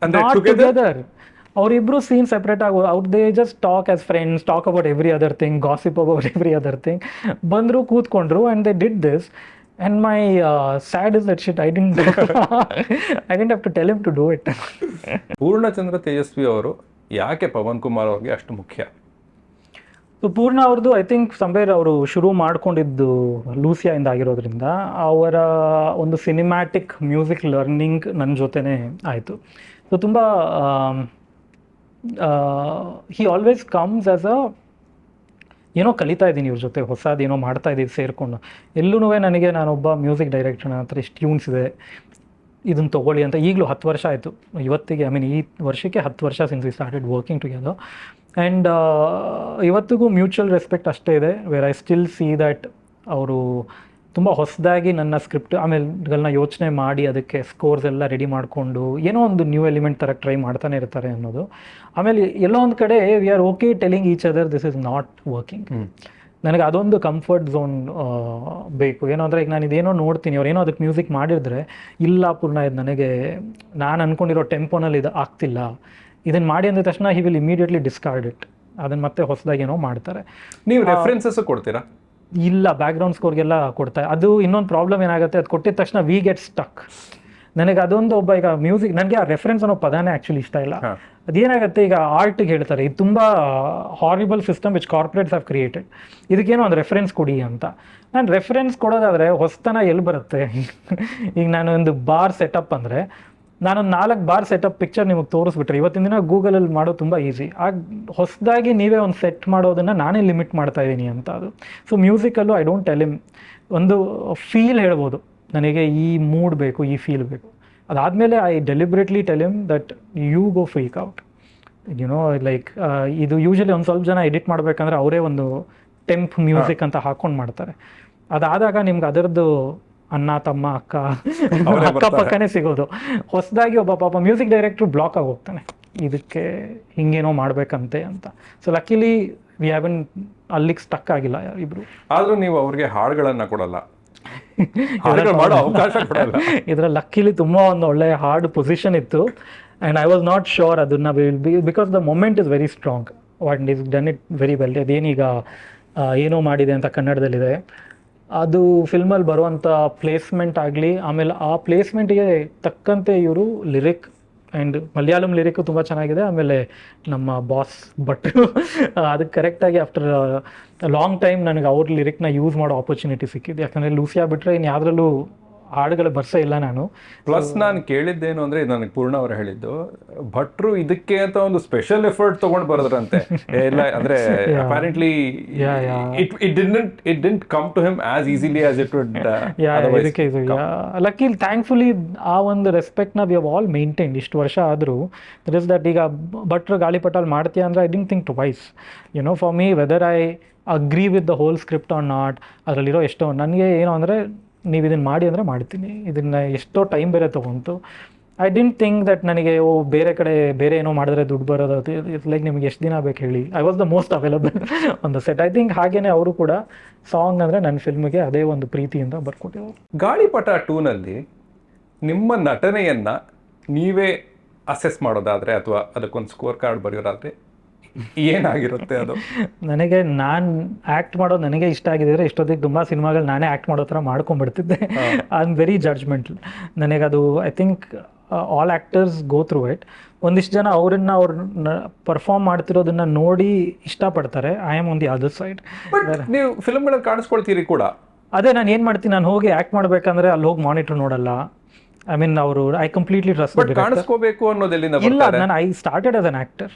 ಟುಗೆದರ್. ಅವರಿಬ್ರು ಸೀನ್ ಸೆಪ್ರೇಟ್ ಆಗೋ, they just talk as friends, talk about every other thing, gossip about every other thing. ಬಂದರು, ಕೂತ್ಕೊಂಡ್ರು, and they did this. And my sad is that shit, I didn't have to tell him to do it. Poornachandra Tejaswi ಅವರು ಯಾಕೆ ಪವನ್ ಕುಮಾರ್ ಅವ್ರಿಗೆ ಅಷ್ಟು ಮುಖ್ಯ? So ಪೂರ್ಣ ಅವ್ರದ್ದು I think somewhere ಅವರು ಶುರು ಮಾಡ್ಕೊಂಡಿದ್ದು ಲೂಸಿಯಾಯಿಂದ ಆಗಿರೋದ್ರಿಂದ ಅವರ ಒಂದು ಸಿನಿಮ್ಯಾಟಿಕ್ ಮ್ಯೂಸಿಕ್ ಲರ್ನಿಂಗ್ ನನ್ನ ಜೊತೆನೇ ಆಯಿತು. ಸೊ ತುಂಬ he always comes as a ಏನೋ ಕಲಿತಾ ಇದ್ದೀನಿ ಇವ್ರ ಜೊತೆ, ಹೊಸದೇನೋ ಮಾಡ್ತಾ ಇದ್ದೀವಿ ಸೇರಿಕೊಂಡು. ಎಲ್ಲೂ ನನಗೆ ನಾನೊಬ್ಬ ಮ್ಯೂಸಿಕ್ ಡೈರೆಕ್ಟರ್, ನನ್ನ ಹತ್ರ ಇಷ್ಟು ಟ್ಯೂನ್ಸ್ ಇದೆ, ಇದನ್ನು ತೊಗೊಳ್ಳಿ ಅಂತ. ಈಗಲೂ 10 ವರ್ಷ ಆಯಿತು ಇವತ್ತಿಗೆ. ಐ ಮೀನ್ ಈ ವರ್ಷಕ್ಕೆ 10 ವರ್ಷ since we started working together. And ಇವತ್ತಿಗೂ ಮ್ಯೂಚುವಲ್ ರೆಸ್ಪೆಕ್ಟ್ ಅಷ್ಟೇ ಇದೆ, where I still see that ಅವರು ತುಂಬ ಹೊಸದಾಗಿ ನನ್ನ ಸ್ಕ್ರಿಪ್ಟ್ ಆಮೇಲೆಗಳನ್ನ ಯೋಚನೆ ಮಾಡಿ ಅದಕ್ಕೆ ಸ್ಕೋರ್ಸ್ ಎಲ್ಲ ರೆಡಿ ಮಾಡಿಕೊಂಡು ಏನೋ ಒಂದು ನ್ಯೂ ಎಲಿಮೆಂಟ್ ಥರ ಟ್ರೈ ಮಾಡ್ತಾನೆ ಇರ್ತಾರೆ ಅನ್ನೋದು. ಆಮೇಲೆ ಎಲ್ಲೋ ಒಂದು ಕಡೆ we are okay telling each other this is not working. ನನಗೆ ಅದೊಂದು ಕಂಫರ್ಟ್ ಝೋನ್ ಬೇಕು. ಏನೋ ಅಂದರೆ ಈಗ ನಾನು ಇದೇನೋ ನೋಡ್ತೀನಿ, ಅವ್ರು ಏನೋ ಅದಕ್ಕೆ ಮ್ಯೂಸಿಕ್ ಮಾಡಿದರೆ ಇಲ್ಲ ಪೂರ್ಣ ಇದು ನನಗೆ ನಾನು ಅಂದ್ಕೊಂಡಿರೋ ಟೆಂಪೋನಲ್ಲಿ ಇದು ಆಗ್ತಿಲ್ಲ, ಇದನ್ನು ಮಾಡಿ ಅಂದ ತಕ್ಷಣ he will immediately discard it. ಅದನ್ನು ಮತ್ತೆ ಹೊಸದಾಗಿ ಏನೋ ಮಾಡ್ತಾರೆ. ನೀವು ರೆಫರೆನ್ಸಸ್ ಕೊಡ್ತೀರಾ? ಇಲ್ಲ, ಬ್ಯಾಕ್ಗ್ರೌಂಡ್ ಸ್ಕೋರ್ಗೆಲ್ಲ ಕೊಡ್ತಾರೆ. ಅದು ಇನ್ನೊಂದು ಪ್ರಾಬ್ಲಮ್ ಏನಾಗುತ್ತೆ, ಅದು ಕೊಟ್ಟಿದ ತಕ್ಷಣ ವಿ ಗೆಟ್ ಸ್ಟಕ್. ನನಗೆ ಅದೊಂದು ಒಬ್ಬ ಈಗ ಮ್ಯೂಸಿಕ್, ನನಗೆ ಆ ರೆಫರೆನ್ಸ್ ಅನ್ನೋ ಪದಾನೇ ಆ್ಯಕ್ಚುಲಿ ಇಷ್ಟ ಇಲ್ಲ. ಅದೇನಾಗುತ್ತೆ, ಈಗ ಆರ್ಟಿಗೆ ಹೇಳ್ತಾರೆ ಇದು ತುಂಬ horrible system which corporates have created, ಇದಕ್ಕೇನೋ ಒಂದು ರೆಫರೆನ್ಸ್ ಕೊಡಿ ಅಂತ. ನಾನು ರೆಫರೆನ್ಸ್ ಕೊಡೋದಾದರೆ ಹೊಸತನ ಎಲ್ಲಿ ಬರುತ್ತೆ? ಈಗ ನಾನು ಒಂದು ಬಾರ್ ಸೆಟಪ್ ಅಂದರೆ ನಾನೊಂದು 4 ಬಾರ್ ಸೆಟಪ್ ಪಿಕ್ಚರ್ ನಿಮಗೆ ತೋರಿಸ್ಬಿಟ್ರೆ ಇವತ್ತಿನ ದಿನ ಗೂಗಲಲ್ಲಿ ಮಾಡೋದು ತುಂಬ ಈಸಿ. ಆಗ ಹೊಸದಾಗಿ ನೀವೇ ಒಂದು ಸೆಟ್ ಮಾಡೋದನ್ನು ನಾನೇ ಲಿಮಿಟ್ ಮಾಡ್ತಾ ಇದ್ದೀನಿ ಅಂತ. ಅದು ಸೊ ಮ್ಯೂಸಿಕಲ್ಲೂ ಐ ಡೋಂಟ್ ಟೆಲ್ ಹಿಮ್, ಒಂದು ಫೀಲ್ ಹೇಳ್ಬೋದು, ನನಗೆ ಈ ಮೂಡ್ ಬೇಕು, ಈ ಫೀಲ್ ಬೇಕು. ಅದಾದಮೇಲೆ I deliberately tell him that you go freak out, you know like ಇದು ಯೂಶಲಿ ಒಂದು ಸ್ವಲ್ಪ ಜನ ಎಡಿಟ್ ಮಾಡಬೇಕಂದ್ರೆ ಅವರೇ ಒಂದು ಟೆಂಪ್ ಮ್ಯೂಸಿಕ್ ಅಂತ ಹಾಕ್ಕೊಂಡು ಮಾಡ್ತಾರೆ. ಅದಾದಾಗ ನಿಮ್ಗೆ ಅದರದ್ದು ಅಣ್ಣ ತಮ್ಮ ಅಕ್ಕ ಅಕ್ಕಪಕ್ಕನೇ ಸಿಗೋದು. ಹೊಸದಾಗಿ ಒಬ್ಬ ಪಾಪ ಮ್ಯೂಸಿಕ್ ಡೈರೆಕ್ಟ್ರು ಬ್ಲಾಕ್ ಆಗಿ ಹೋಗ್ತಾನೆ, ಇದಕ್ಕೆ ಹಿಂಗೇನೋ ಮಾಡ್ಬೇಕಂತೆ ಅಂತ. ಸೊ ಲಕ್ಕಿಲಿ ವಿ ಹ್ಯಾವನ್ ಅಲ್ಲಿಗೆ ಸ್ಟಕ್ ಆಗಿಲ್ಲ ಇಬ್ರು. ಆದ್ರೂ ನೀವು ಅವ್ರಿಗೆ ಹಾಡುಗಳನ್ನ ಕೊಡಲ್ಲ, ಮಾಡೋ ಅವಕಾಶ ಕೊಡಲ್ಲ. ಇದ್ರಲ್ಲಿ ಲಕ್ಕಿಲಿ ತುಂಬ ಒಂದು ಒಳ್ಳೆ ಹಾರ್ಡ್ ಪೊಸಿಷನ್ ಇತ್ತು and I was not sure ಅದನ್ನ will be, because the moment is very strong, what is done it very well. ಅದೇನೀಗ ಏನೋ ಮಾಡಿದೆ ಅಂತ ಕನ್ನಡದಲ್ಲಿದೆ, ಅದು ಫಿಲ್ಮಲ್ಲಿ ಬರುವಂಥ ಪ್ಲೇಸ್ಮೆಂಟ್ ಆಗಲಿ, ಆಮೇಲೆ ಆ ಪ್ಲೇಸ್ಮೆಂಟಿಗೆ ತಕ್ಕಂತೆ ಇವರು ಲಿರಿಕ್ ಆ್ಯಂಡ್ ಮಲಯಾಳಂ ಲಿರಿಕ್ಕು ತುಂಬ ಚೆನ್ನಾಗಿದೆ. ಆಮೇಲೆ ನಮ್ಮ ಬಾಸ್ ಭಟ್ರು ಅದಕ್ಕೆ ಕರೆಕ್ಟಾಗಿ ಆಫ್ಟರ್ ಲಾಂಗ್ ಟೈಮ್ ನನಗೆ ಅವ್ರ ಲಿರಿಕ್ನ ಯೂಸ್ ಮಾಡೋ ಆಪರ್ಚುನಿಟಿ ಸಿಕ್ಕಿದೆ. ಯಾಕಂದರೆ ಲೂಸಿಯಾ ಬಿಟ್ಟರೆ ಇನ್ನು ಯಾವುದ್ರಲ್ಲೂ ಹಾಡುಗಳು ಬರ್ಸೇ ಇಲ್ಲ ನಾನು. ಪ್ಲಸ್ ನಾನು ಕೇಳಿದ್ದೇನು ಅಂದರೆ, ನನಗೆ ಪೂರ್ಣ ಅವರು ಹೇಳಿದ್ದು, ಭಟ್ರು ಇದಕ್ಕೆ ಅಂತ ಒಂದು ಸ್ಪೆಷಲ್ ಎಫರ್ಟ್ ತೊಗೊಂಡು ಬರೋದ್ರಂತೆ ಎಲ್ಲ. ಅಂದರೆ apparently it didn't come to him as easily as it would. ಇದಕ್ಕೆ ಇದು ಲಕ್ಕಿ ಥ್ಯಾಂಕ್ಫುಲಿ ಆ ಒಂದು ರೆಸ್ಪೆಕ್ಟ್ನ ವಿ ಹವ್ ಆಲ್ ಮೇಂಟೈನ್ ಇಷ್ಟು ವರ್ಷ ಆದರೂ. ದಟ್ ಇಸ್ ದಟ್ ಈಗ ಭಟ್ರು ಗಾಳಿಪಟಾಲ್ ಮಾಡ್ತೀಯ ಅಂದರೆ I didn't think twice, you know for me whether I agree with the whole script or not. ಅದರಲ್ಲಿರೋ ಎಷ್ಟೋ ನನಗೆ ಏನು ಅಂದರೆ, ನೀವು ಇದನ್ನು ಮಾಡಿ ಅಂದರೆ ಮಾಡ್ತೀನಿ, ಇದನ್ನು ಎಷ್ಟೋ ಟೈಮ್ ಬೇರೆ ತೊಗೊಂತು. ಐ ಡಿಂಟ್ ಥಿಂಕ್ ದಟ್ ನನಗೆ ಬೇರೆ ಕಡೆ ಬೇರೆ ಏನೋ ಮಾಡಿದ್ರೆ ದುಡ್ಡು ಬರೋದು, ಇಟ್ಸ್ ಲೈಕ್ ನಿಮಗೆ ಎಷ್ಟು ದಿನ ಬೇಕು ಹೇಳಿ, I was the most available on the set. I think ಹಾಗೇನೆ ಅವರು ಕೂಡ ಸಾಂಗ್ ಅಂದರೆ ನನ್ನ ಫಿಲ್ಮ್ಗೆ ಅದೇ ಒಂದು ಪ್ರೀತಿಯಿಂದ ಬರ್ಕೊಟ್ಟಿದ್ದಾರೆ. ಗಾಳಿಪಟ 2ನಲ್ಲಿ ನಿಮ್ಮ ನಟನೆಯನ್ನು ನೀವೇ ಅಸೆಸ್ ಮಾಡೋದಾದರೆ ಅಥವಾ ಅದಕ್ಕೊಂದು ಸ್ಕೋರ್ ಕಾರ್ಡ್ ಬರೆಯೋದಾದರೆ ಏನಾಗಿರುತ್ತೆ ಅದು? ನನಗೆ ನಾನು ಆ್ಯಕ್ಟ್ ಮಾಡೋದು ನನಗೆ ಇಷ್ಟ ಆಗಿದ್ರೆ ಇಷ್ಟೊತ್ತಿಗೆ ತುಂಬ ಸಿನಿಮಾಗಳು ನಾನೇ ಆ್ಯಕ್ಟ್ ಮಾಡೋ ಥರ ಮಾಡ್ಕೊಂಡ್ಬಿಡ್ತಿದ್ದೆ. I am very judgmental. ನನಗದು I think all actors go through it. ಒಂದಿಷ್ಟು ಜನ ಅವ್ರನ್ನ ಪರ್ಫಾರ್ಮ್ ಮಾಡ್ತಿರೋದನ್ನ ನೋಡಿ ಇಷ್ಟಪಡ್ತಾರೆ. I am on the other side. ನೀವು ಫಿಲ್ಮ್ಗಳಲ್ಲಿ ಕಾಣಿಸ್ಕೊಳ್ತೀರಿ ಕೂಡ. ಅದೇ ನಾನು ಏನು ಮಾಡ್ತೀನಿ, ನಾನು ಹೋಗಿ ಆ್ಯಕ್ಟ್ ಮಾಡಬೇಕಂದ್ರೆ ಅಲ್ಲಿ ಹೋಗಿ ಮಾನಿಟರ್ ನೋಡಲ್ಲ. ಐ ಮೀನ್ ಅವರು ಐ ಕಂಪ್ಲೀಟ್ಲಿ ಟ್ರಸ್ಟ್. ಕಾಣಿಸ್ಕೋಬೇಕು ಅನ್ನೋದೆಲ್ಲಿಂದ? ಇಲ್ಲ, ನಾನು I started as an actor.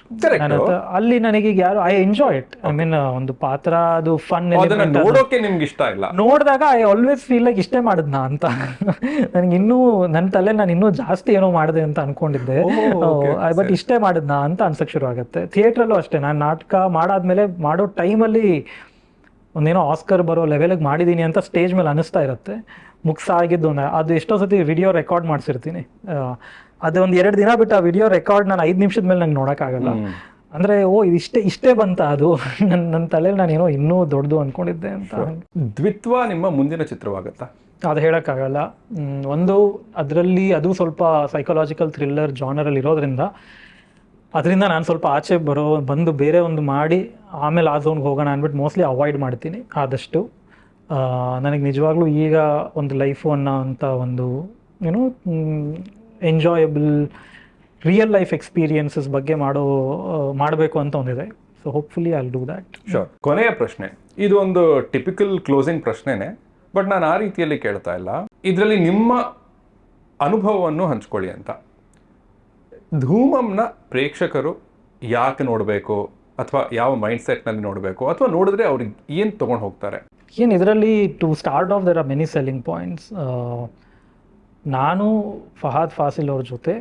ಅಲ್ಲಿ ನನಗೆ ಯಾರು I enjoy it. I mean ಒಂದು ಪಾತ್ರ ಅದು ಫನ್ ನೋಡೋಕೆ ನಿಮ್ಗೆ ಇಷ್ಟ ಇಲ್ಲ, ನೋಡಿದಾಗ ಐ ಆಲ್ವೇಸ್ ಫೀಲ್ ಲೈಕ್ ಇಷ್ಟೇ ಮಾಡಿದ್ನಾ ಅಂತ. ನನಗೆ ಇನ್ನೂ ನನ್ನ ತಲೆ ನಾನು ಇನ್ನೂ ಜಾಸ್ತಿ ಏನೋ ಮಾಡಿದೆ ಅಂತ ಅನ್ಕೊಂಡಿದ್ದೆ, ಬಟ್ ಇಷ್ಟೇ ಮಾಡಿದ್ನಾ ಅಂತ ಅನ್ಸಕ್ ಶುರು ಆಗುತ್ತೆ. ಥಿಯೇಟ್ರಲ್ಲೂ ಅಷ್ಟೇ, ನಾನು ನಾಟಕ ಮಾಡಾದ್ಮೇಲೆ ಮಾಡೋ ಟೈಮಲ್ಲಿ ಒಂದೇನೋ ಆಸ್ಕರ್ ಬರೋ ಲೆವೆಲ್ಗೆ ಮಾಡಿದ್ದೀನಿ ಅಂತ ಸ್ಟೇಜ್ ಮೇಲೆ ಅನಿಸ್ತಾ ಇರುತ್ತೆ. ಮುಗಿಸಾಗಿದ್ದು ಅದು ಎಷ್ಟೋ ಸತಿ ವಿಡಿಯೋ ರೆಕಾರ್ಡ್ ಮಾಡಿಸಿರ್ತೀನಿ. ಅದು ಒಂದು 2 ದಿನ ಬಿಟ್ಟು ಆ ವಿಡಿಯೋ ರೆಕಾರ್ಡ್ ನಾನು 5 ನಿಮಿಷದ ಮೇಲೆ ನಂಗೆ ನೋಡೋಕ್ಕಾಗಲ್ಲ. ಅಂದರೆ ಇದು ಇಷ್ಟೇ ಬಂತ ಅದು ನನ್ನ ತಲೆಯಲ್ಲಿ ನಾನೇನೋ ಇನ್ನೂ ದೊಡ್ಡದು ಅಂದ್ಕೊಂಡಿದ್ದೆ ಅಂತ. ದ್ವಿತ್ವ ನಿಮ್ಮ ಮುಂದಿನ ಚಿತ್ರವಾಗುತ್ತಾ? ಅದು ಹೇಳೋಕ್ಕಾಗಲ್ಲ. ಒಂದು ಅದರಲ್ಲಿ ಅದು ಸ್ವಲ್ಪ ಸೈಕಲಾಜಿಕಲ್ ಥ್ರಿಲ್ಲರ್ ಜಾನರಲ್ಲಿ ಇರೋದ್ರಿಂದ ಅದರಿಂದ ನಾನು ಸ್ವಲ್ಪ ಆಚೆ ಬಂದು ಬೇರೆ ಒಂದು ಮಾಡಿ ಆಮೇಲೆ ಆ ಝೋನ್ಗೆ ಹೋಗೋಣ ಅಂದ್ಬಿಟ್ಟು ಮೋಸ್ಟ್ಲಿ ಅವಾಯ್ಡ್ ಮಾಡ್ತೀನಿ ಆದಷ್ಟು. ನನಗೆ ನಿಜವಾಗ್ಲೂ ಈಗ ಒಂದು ಲೈಫು ಅನ್ನೋಂಥ ಒಂದು ಏನೋ ಎಂಜಾಯಬಲ್ ರಿಯಲ್ ಲೈಫ್ ಎಕ್ಸ್ಪೀರಿಯನ್ಸಸ್ ಬಗ್ಗೆ ಮಾಡಬೇಕು ಅಂತ ಒಂದಿದೆ. So hopefully I will do that. Sure. ಕೊನೆಯ ಪ್ರಶ್ನೆ, ಇದು ಒಂದು ಟಿಪಿಕಲ್ ಕ್ಲೋಸಿಂಗ್ ಪ್ರಶ್ನೆನೇ, ಬಟ್ ನಾನು ಆ ರೀತಿಯಲ್ಲಿ ಕೇಳ್ತಾ ಇಲ್ಲ. ಇದರಲ್ಲಿ ನಿಮ್ಮ ಅನುಭವವನ್ನು ಹಂಚ್ಕೊಳ್ಳಿ ಅಂತ. ಧೂಮಂನ ಪ್ರೇಕ್ಷಕರು ಯಾಕೆ ನೋಡಬೇಕು, ಅಥವಾ ಯಾವ ಮೈಂಡ್ ಸೆಟ್ನಲ್ಲಿ ನೋಡಬೇಕು, ಅಥವಾ ನೋಡಿದ್ರೆ ಅವ್ರಿಗೆ ಏನು ತೊಗೊಂಡು ಹೋಗ್ತಾರೆ? ಏನು ಇದರಲ್ಲಿ to start off there are many selling points. ನಾನು ಫಹಾದ್ ಫಾಸಿಲ್ ಅವ್ರ ಜೊತೆ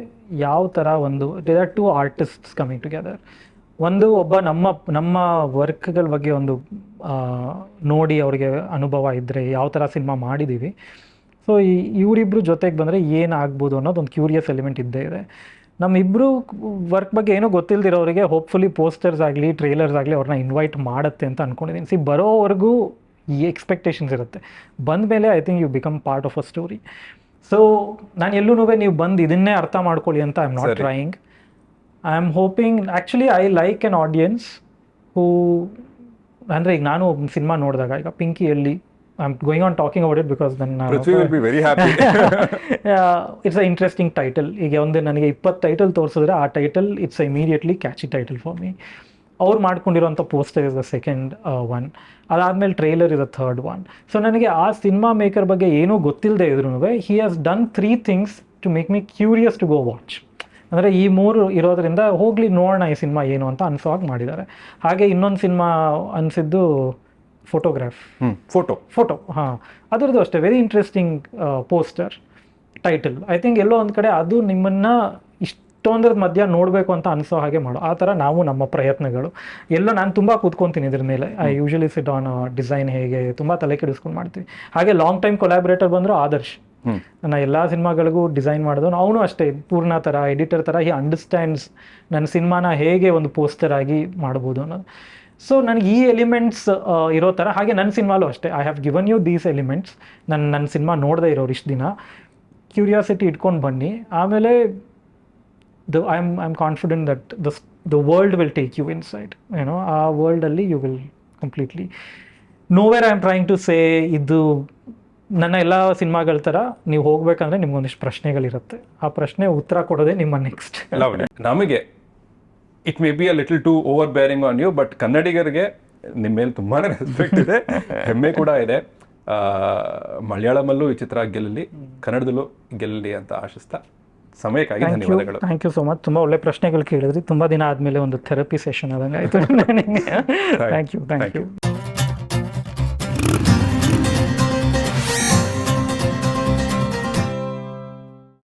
ಯಾವ ಥರ ಒಂದು there are 2 artists coming together. ಒಂದು ಒಬ್ಬ ನಮ್ಮ ವರ್ಕ್ಗಳ ಬಗ್ಗೆ ಒಂದು ನೋಡಿ ಅವ್ರಿಗೆ ಅನುಭವ ಇದ್ದರೆ ಯಾವ ಥರ ಸಿನಿಮಾ ಮಾಡಿದ್ದೀವಿ. ಸೊ ಇವರಿಬ್ಬರು ಜೊತೆಗೆ ಬಂದರೆ ಏನಾಗ್ಬೋದು ಅನ್ನೋದು ಒಂದು ಕ್ಯೂರಿಯಸ್ ಎಲಿಮೆಂಟ್ ಇದ್ದೇ ಇದೆ. ನಮ್ಮಿಬ್ಬರು ವರ್ಕ್ ಬಗ್ಗೆ ಏನೋ ಗೊತ್ತಿಲ್ಲದಿರೋರಿಗೆ ಹೋಪ್ಫುಲಿ ಪೋಸ್ಟರ್ಸ್ ಆಗಲಿ ಟ್ರೇಲರ್ಸ್ ಆಗಲಿ ಅವ್ರನ್ನ ಇನ್ವೈಟ್ ಮಾಡುತ್ತೆ ಅಂತ ಅಂದ್ಕೊಂಡಿದ್ದೀನಿ. ಬರೋವರೆಗೂ ಈ ಎಕ್ಸ್ಪೆಕ್ಟೇಷನ್ಸ್ ಇರುತ್ತೆ, ಬಂದ ಮೇಲೆ I think you become part of a story. So ನಾನು ಎಲ್ಲೂ ನೀವು ಬಂದು ಇದನ್ನೇ ಅರ್ಥ ಮಾಡ್ಕೊಳ್ಳಿ ಅಂತ I am not trying. I am hoping actually I like an audience who, ಅಂದರೆ ಈಗ ನಾನು ಸಿನಿಮಾ ನೋಡಿದಾಗ ಈಗ ಪಿಂಕಿಯಲ್ಲಿ I am going on talking about it because it's a interesting title. ಈಗ ಒಂದು ನನಗೆ 20 ಟೈಟಲ್ ತೋರಿಸಿದ್ರೆ ಆ title it's immediately catchy title for me. ಅವ್ರು ಮಾಡ್ಕೊಂಡಿರೋಂಥ poster is the second one, ಅದಾದಮೇಲೆ trailer is the third one. So ನನಗೆ ಆ ಸಿನಿಮಾ ಮೇಕರ್ ಬಗ್ಗೆ ಏನೂ ಗೊತ್ತಿಲ್ಲದೆ ಇದ್ರೂ he has done 3 things to make me curious to go watch. ಅಂದರೆ ಈ 3 ಇರೋದ್ರಿಂದ ಹೋಗಲಿ ನೋಡೋಣ ಈ ಸಿನಿಮಾ ಏನು ಅಂತ ಅನ್ಸೋ ಹಾಗೆ ಮಾಡಿದ್ದಾರೆ. ಹಾಗೆ ಇನ್ನೊಂದು ಸಿನಿಮಾ ಅನಿಸಿದ್ದು ಫೋಟೋ ಹಾಂ, ಅದರದ್ದು ಅಷ್ಟೇ very interesting poster title. I think ಎಲ್ಲೋ ಒಂದು ಕಡೆ ಅದು ನಿಮ್ಮನ್ನು ಇಷ್ಟೊಂದರ ಮಧ್ಯ ನೋಡಬೇಕು ಅಂತ ಅನಿಸೋ ಹಾಗೆ ಮಾಡೋ ಆ ಥರ ನಾವು ನಮ್ಮ ಪ್ರಯತ್ನಗಳು ಎಲ್ಲೋ ನಾನು ತುಂಬ ಕೂತ್ಕೊತೀನಿ ಇದ್ರ ಮೇಲೆ. I usually sit on design ಹೇಗೆ ತುಂಬ ತಲೆ ಕೆಡಿಸ್ಕೊಂಡು ಮಾಡ್ತೀವಿ. ಹಾಗೆ ಲಾಂಗ್ ಟೈಮ್ ಕೊಲಾಬ್ರೇಟರ್ ಬಂದರು ಆದರ್ಶ್, ನನ್ನ ಎಲ್ಲ ಸಿನಿಮಾಗಳಿಗೂ ಡಿಸೈನ್ ಮಾಡಿದವನು. ಅವನು ಅಷ್ಟೇ ಪೂರ್ಣ ಥರ ಎಡಿಟರ್ ಥರ ಹಿ ಅಂಡರ್ಸ್ಟ್ಯಾಂಡ್ಸ್ ನನ್ನ ಸಿನಿಮಾನ ಹೇಗೆ ಒಂದು ಪೋಸ್ಟರ್ ಆಗಿ ಮಾಡ್ಬೋದು ಅನ್ನೋದು. ಸೊ ನನಗೆ ಈ ಎಲಿಮೆಂಟ್ಸ್ ಇರೋ ಥರ ಹಾಗೆ ನನ್ನ ಸಿನಿಮಾಲೂ ಅಷ್ಟೇ I have given you these elements. ನನ್ನ ಸಿನಿಮಾ ನೋಡದೆ ಇರೋರು ಇಷ್ಟು ದಿನ ಕ್ಯೂರಿಯಾಸಿಟಿ ಇಟ್ಕೊಂಡು ಬನ್ನಿ. ಆಮೇಲೆ I am confident that the world will take you inside, ಏನೋ ಆ ವರ್ಲ್ಡಲ್ಲಿ you will completely nowhere. I am trying to say ಇದು ನನ್ನ ಎಲ್ಲ ಸಿನಿಮಾಗಳ ಥರ ನೀವು ಹೋಗ್ಬೇಕಂದ್ರೆ ನಿಮ್ಗೊಂದಿಷ್ಟು ಪ್ರಶ್ನೆಗಳಿರುತ್ತೆ, ಆ ಪ್ರಶ್ನೆ ಉತ್ತರ ಕೊಡೋದೇ ನಿಮ್ಮ ನೆಕ್ಸ್ಟ್. ನಮಗೆ it may be a little too overbearing on you, but ಕನ್ನಡಿಗರಿಗೆ ನಿಮ್ಮ ಮೇಲೆ ತುಂಬಾ ರೆಸ್ಪೆಕ್ಟ್ ಇದೆ, ಹೆಮ್ಮೆ ಕೂಡ ಇದೆ. ಮಲಯಾಳಮಲ್ಲೂ ಈ ಚಿತ್ರ ಗೆಲ್ಲಲಿ, ಕನ್ನಡದಲ್ಲೂ ಗೆಲ್ಲಲಿ ಅಂತ ಆಶಿಸ್ತಾ ಸಮಯಕ್ಕಾಗಿ ಧನ್ಯವಾದಗಳು. Thank you so much. ತುಂಬ ಒಳ್ಳೆ ಪ್ರಶ್ನೆಗಳು ಕೇಳಿದ್ರಿ. ತುಂಬ ದಿನ ಆದಮೇಲೆ ಒಂದು ಥೆರಪಿ ಸೆಷನ್ ಆದಂಗೆ ಆಯಿತು. Thank you.